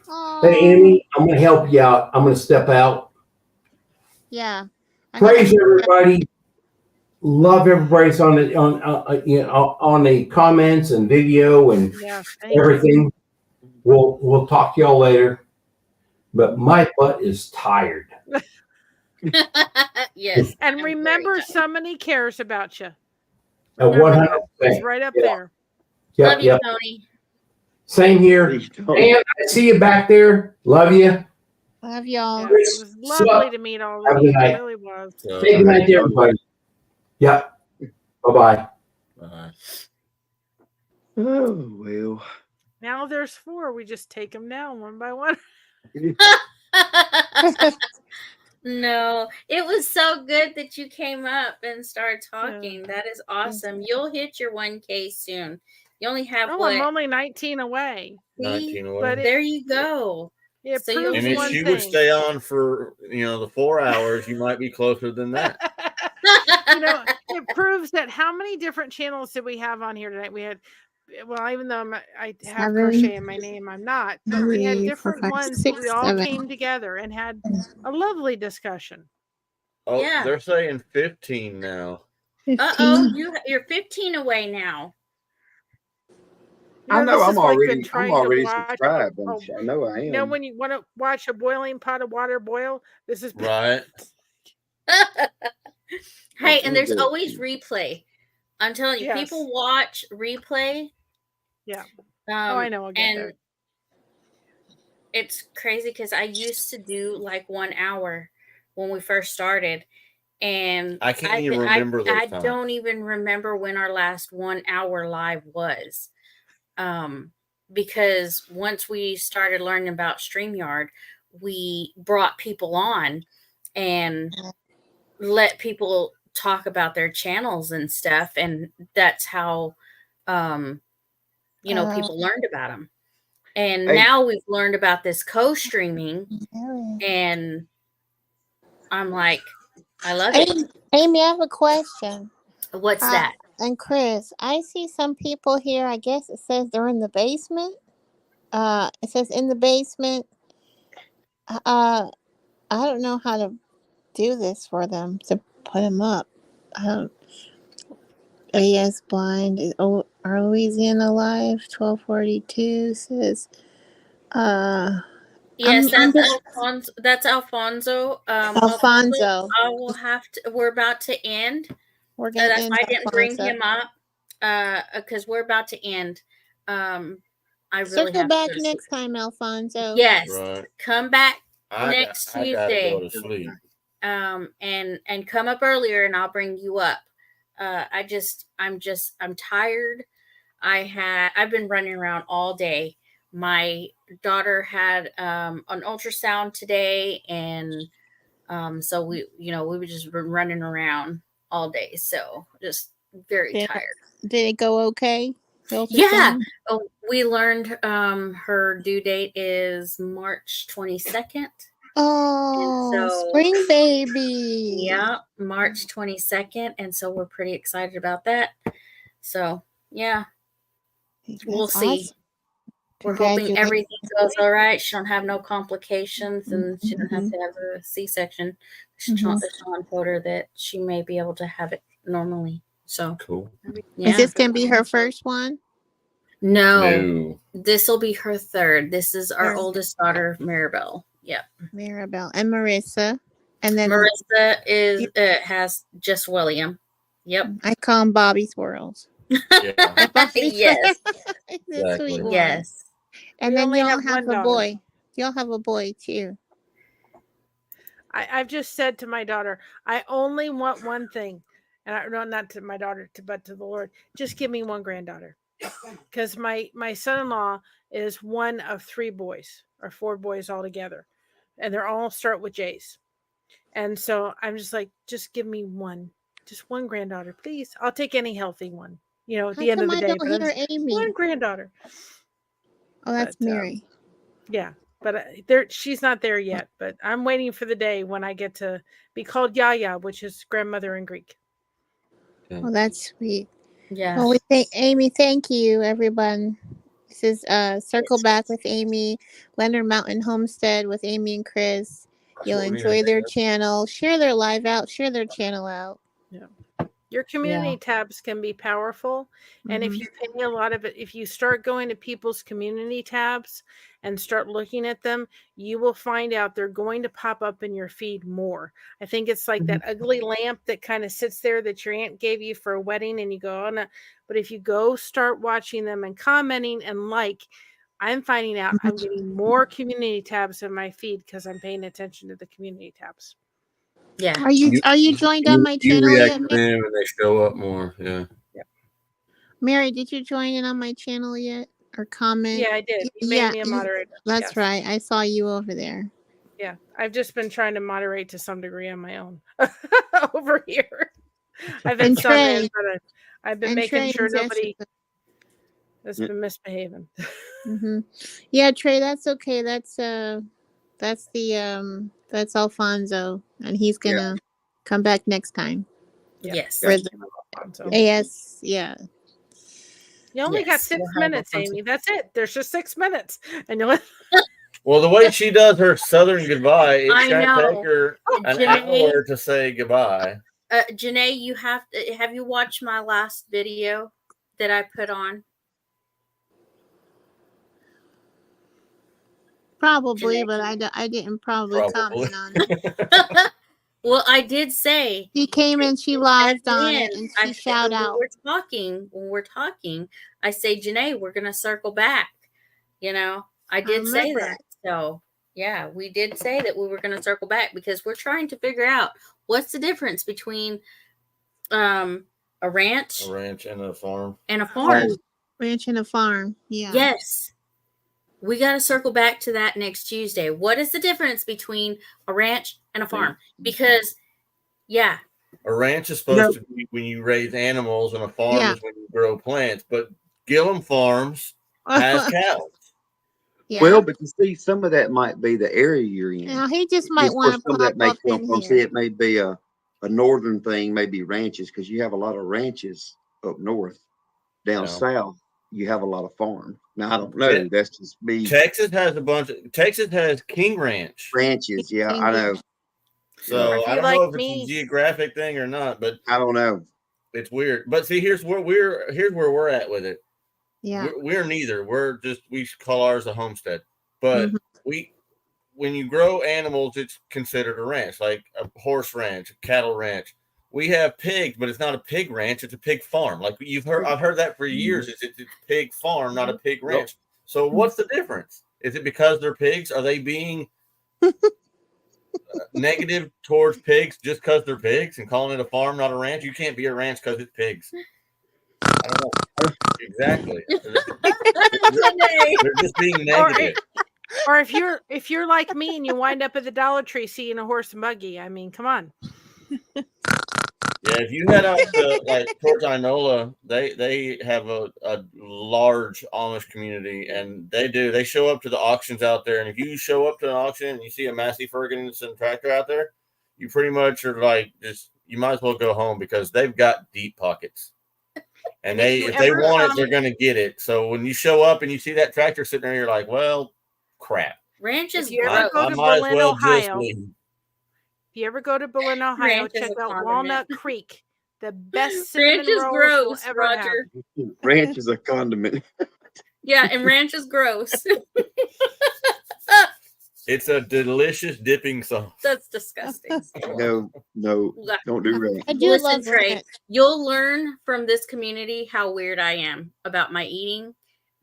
Oh, Hey, Amy, I'm going to help you out. I'm going to step out. yeah. Praise everybody. Love everybody's on the comments and video and everything. We'll talk to y'all later. But my butt is tired. Yes. And remember, somebody cares about you. 100%. It's right up there. Love you, Tony. Same here. And I see you back there. Love you. Love y'all. Yeah, it was lovely to meet all of you. It really was. Say good night to everybody. Yep. Bye-bye. Bye. Oh, well. Now there's 4. We just take them down one by one. No, it was so good that you came up and started talking. That is awesome. You'll hit your 1K soon. You only have I'm only 19 away. 19 away. But there you go. It So proves and if one she thing. would stay on for the 4 hours, you might be closer than that. It proves that how many different channels did we have on here tonight? We had, well, even though I have 7, crochet in my name, I'm not. But we had 3, 4, different 5, ones. 6, We all 7. came together and had a lovely discussion. Oh, Yeah. they're saying 15 now. 15. You're 15 away now. I know I'm already watch, subscribed. I know I am. When you want to watch a boiling pot of water boil, this is right. Hey, and there's always replay. I'm telling you, people watch replay. Yeah. I know. I'll get and there. It's crazy because I used to do like 1 hour when we first started. And I can't even remember those I times. don't even remember when our last 1 hour live was. Because once we started learning about StreamYard, we brought people on and let people talk about their channels and stuff. And that's how, people learned about them. And now we've learned about this co-streaming, and I'm like, I love it. Amy, I have a question. What's that? And Chris, I see some people here. I guess it says they're in the basement. It says in the basement. I don't know how to do this for them to put them up. AS Blind. Our Louisiana Live 1242 says, Yes, I'm that's just Alfonso. That's Alfonso. Alfonso. I will have to. We're about to end. We're gonna That's end why I didn't bring Alfonso. him up. Because we're about to end. I really Circle have to back go to next sleep. time, Alfonso. Yes, Right. come back I next gotta go Tuesday. to sleep. And come up earlier, and I'll bring you up. I'm tired. I've been running around all day. My daughter had an ultrasound today, and so we just been running around all day. So just very tired. Did it go okay? Yeah. Oh, we learned her due date is March 22nd. Oh, spring baby. Yeah, March 22nd. And so we're pretty excited about that. So, yeah. We'll see. Awesome. We're hoping everything goes all right. She don't have no complications, and she don't have to have a C-section. Sean told her that she may be able to have it normally. So cool. Yeah. Is this gonna be her first one? No. This will be her third. This is our oldest daughter, Maribel. Yep. Maribel and Marissa. And then Marissa has just William. Yep. I call him Bobby Swirls. Yeah. Yes. Sweet one. Yes. And We then only y'all have have one a daughter. boy. Y'all have a boy too. I've just said to my daughter, I only want one thing. And I no, not to my daughter, but to the Lord. Just give me one granddaughter. Because my son-in-law is one of 3 boys or 4 boys altogether. And they're all start with J's. And so I'm just like, just give me one. Just one granddaughter, please. I'll take any healthy one. At the end of the day. Don't hear Amy? One granddaughter. Oh, that's Mary. Yeah, but she's not there yet. But I'm waiting for the day when I get to be called Yaya, which is grandmother in Greek. Oh, that's sweet. Yeah. Well, we thank Amy. Thank you, everyone. This is Circle Back with Amy, Leonard Mountain Homestead with Amy and Chris. You'll enjoy their channel. Share their live out. Share their channel out. Yeah. Your community tabs can be powerful. And if you pay a lot of it, if you start going to people's community tabs and start looking at them, you will find out they're going to pop up in your feed more. I think it's like that ugly lamp that kind of sits there that your aunt gave you for a wedding and you go, oh, no. But if you go start watching them and commenting and I'm finding out I'm getting more community tabs in my feed because I'm paying attention to the community tabs. Yeah. Are you joined on my channel react yet, to them and they show up more. Yeah. Mary? Did you join in on my channel yet or comment? Yeah, I did. You made me a moderator. That's right. I saw you over there. Yeah, I've just been trying to moderate to some degree on my own over here. I've been subbing, but I've been making sure nobody has been misbehaving. Yeah, Trey, that's okay. That's Alfonso, and he's gonna come back next time. Yes. For the AS, yeah. You only got 6 minutes, Amy. That's it. There's just 6 minutes, and you'll. Well, the way she does her Southern goodbye, it's going to take her an hour to say goodbye. Janae, have you watched my last video that I put on? Probably, but I didn't probably comment on it. Well, I did say she came and she lived on it and she shouted out. When we're talking, I say, Janae, we're gonna circle back. I did say that. So yeah, we did say that we were gonna circle back because we're trying to figure out what's the difference between a ranch and a farm. Ranch and a farm. Yeah. Yes. We got to circle back to that next Tuesday. What is the difference between a ranch and a farm? Because, a ranch is supposed to be when you raise animals, and a farm is when you grow plants. But Gillum Farms has cows. Yeah. Well, but you see, some of that might be the area you're in. Now, he just might want to pop that may up come in from. here. See, it may be a northern thing, maybe ranches, because you have a lot of ranches up north. Down south, you have a lot of farms. Now, I don't know. That's just me. Texas has King ranches. Yeah, I know. So I don't know if it's a geographic thing or not, but I don't know. It's weird. But see, here's where we're at with it. Yeah, we're neither. We call ours a homestead, but when you grow animals, it's considered a ranch, like a horse ranch, a cattle ranch. We have pigs, but it's not a pig ranch; it's a pig farm. Like I've heard that for years. It's a pig farm, not a pig ranch. So what's the difference? Is it because they're pigs? Are they being negative towards pigs just because they're pigs and calling it a farm, not a ranch? You can't be a ranch because it's pigs. I don't know. Exactly. They're just being negative. Or if you're like me and you wind up at the Dollar Tree seeing a horse and buggy, I mean, come on. Yeah, if you head out to like towards Inola, they have a large Amish community, and they show up to the auctions out there. And if you show up to an auction and you see a Massey Ferguson tractor out there, you pretty much are like you might as well go home because they've got deep pockets. And if they want it, they're going to get it. So when you show up and you see that tractor sitting there, you're like, well, crap. Ranch is If you ever go to Berlin, Ohio, if you ever go to Berlin, Ohio, check out Walnut Creek, the best cinnamon Ranch is rolls gross, you'll ever Roger. have. Ranch is a condiment. Yeah, and ranch is gross. It's a delicious dipping sauce. That's disgusting. No, don't do ranch. I do Listen, love Trey, ranch. you'll learn from this community how weird I am about my eating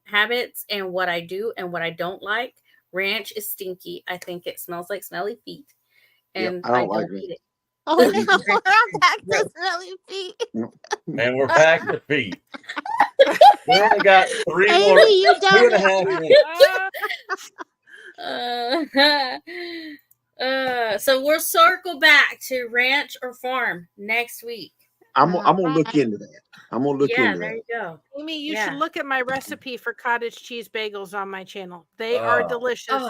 habits and what I do and what I don't like. Ranch is stinky. I think it smells like smelly feet. And I don't like eat it. Oh no, we're back to smelly feet. And we're back to feet. We only got three Amy, more, you 2.5 minutes. So we'll circle back to ranch or farm next week. I'm gonna look into that. I'm gonna look Yeah, into there that. you go. Amy, you should look at my recipe for cottage cheese bagels on my channel. They are delicious.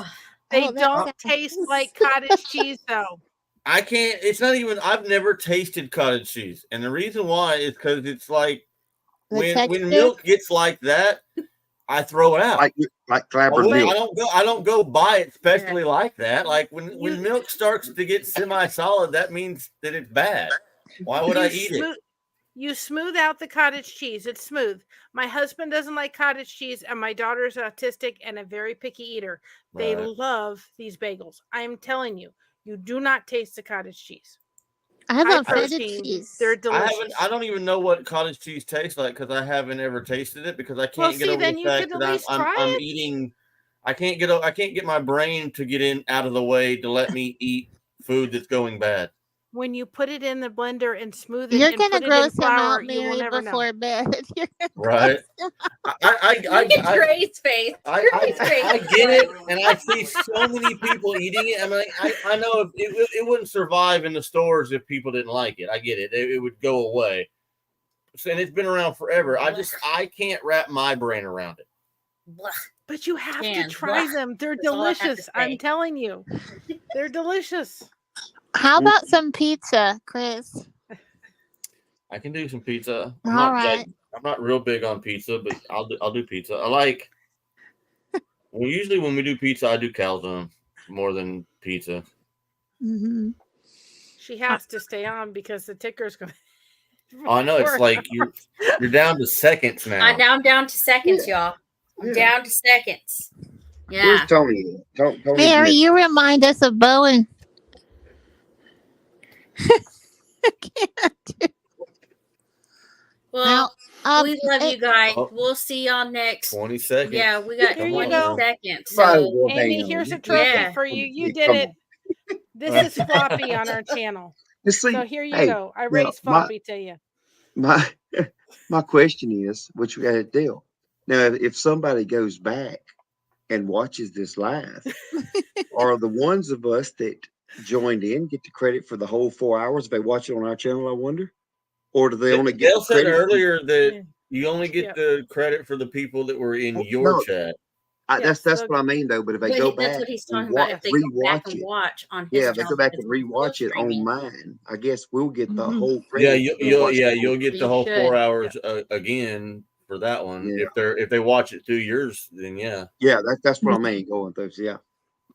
They don't taste like cottage cheese, though. I can't. It's not even. I've never tasted cottage cheese, and the reason why is because it's like when milk gets like that, I throw it out. Like clabbered milk. I don't go buy it especially like that. Like when milk starts to get semi-solid, that means that it's bad. Why would I eat it? You smooth out the cottage cheese. It's smooth. My husband doesn't like cottage cheese, and my daughter's autistic and a very picky eater. They love these bagels. I'm telling you, you do not taste the cottage cheese. I love feta cheese. They're delicious. I don't even know what cottage cheese tastes like because I haven't ever tasted it because I can't get over the fact that I'm eating. I can't get my brain to get out of the way to let me eat food that's going bad. When you put it in the blender and smooth it, you're gonna gross him flour, out, Mary, before bed. Right? Look at Trey's face. I get it, and I see so many people eating it. I mean, I know it wouldn't survive in the stores if people didn't like it. I get it; it would go away. And it's been around forever. I can't wrap my brain around it. But you have to try them. They're delicious. I'm telling you, they're delicious. How about some pizza, Chris? I can do some pizza. All right. I'm not real big on pizza, but I'll do pizza. I like. Well, usually when we do pizza, I do calzone more than pizza. Mm-hmm. She has to stay on because the ticker's going. I know it's like you're down to seconds now. I'm down to seconds, y'all. I'm down to seconds. Yeah. Where's Tony? Tony Mary, you remind us of Bowen. Well, we love you guys. We'll see y'all next 20 seconds. Yeah, we got 20 seconds. So, Amy, here's a trophy for you. You did it. This is Floppy on our channel. So here you go. I raised Floppy to you. My question is, which we got a deal. Now, if somebody goes back and watches this live, are the ones of us that joined in get the credit for the whole 4 hours if they watch it on our channel, I wonder? Or do they only get Dale said credit earlier that you only get the credit for the people that were in your chat. That's what I mean, though. But if they go back, that's what he's talking about. If they go back and watch on his if they go back and rewatch it on mine, I guess we'll get the whole credit. Yeah, you'll get the whole 4 hours again for that one. Yeah. If they watch it through yours, then yeah, that's what I mean. Going through,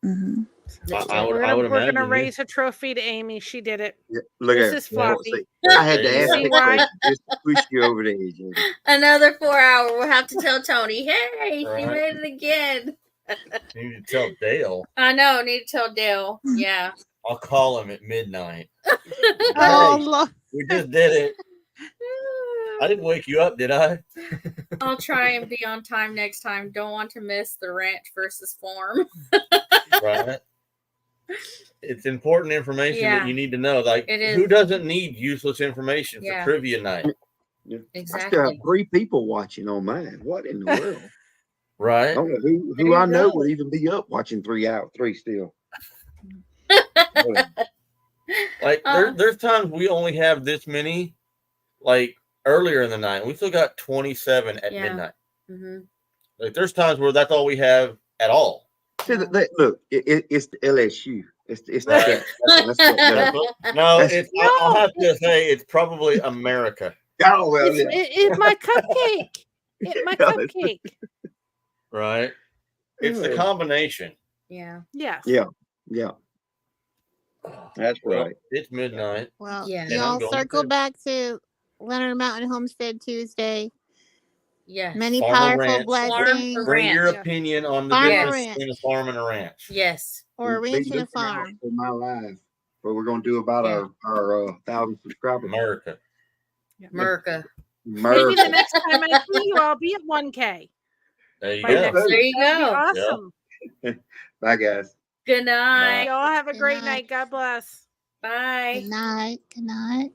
Mm-hmm. We're gonna raise a trophy to Amy. She did it. Yeah, look this at is Floppy. I had to ask the question just to push you over the edge. Another 4 hour. We'll have to tell Tony, hey, she made it again. You need to tell Dale. I know. Need to tell Dale. Yeah. I'll call him at midnight. Oh, Hey, Lord. we just did it. I didn't wake you up, did I? I'll try and be on time next time. Don't want to miss the ranch versus farm. Right. It's important information Yeah. that you need to know. Like, It is. who doesn't need useless information Yeah. for trivia night? I Exactly. still have 3 people watching on mine. What in the world? I Right. don't know who There I you know go. would even be up watching 3 still. Like there's times we only have this many, like earlier in the night. We still got 27 at Yeah. midnight. Mm-hmm. Like there's times where that's all we have at all. See, look, it's the LSU. It's Right. that's what No, that's- it's I'll have to say it's probably America. oh well, yeah. It's my cupcake. It's my Yeah, it's- cupcake. Right. It's the combination. Yeah. Yes. Yeah. That's Well, right. it's midnight. Well, Yeah. And I'm y'all going circle to- back to Leonard Mountain Homestead Tuesday. Yes. Many Farm or powerful ranch. blessings. Farm or Bring your ranch. opinion on the Farm or difference ranch. between a farm and a ranch. Yes. Or a Be ranch and a looking out farm. for my live. But we're gonna do about Yeah. our 1,000 subscribers. America. America. Maybe the next time I see you, I'll be at 1K. There you By go. next There week. you That'd be go. awesome. Bye, guys. Good night. Y'all have a Good great night. night. God bless. Bye. Good night. Good night.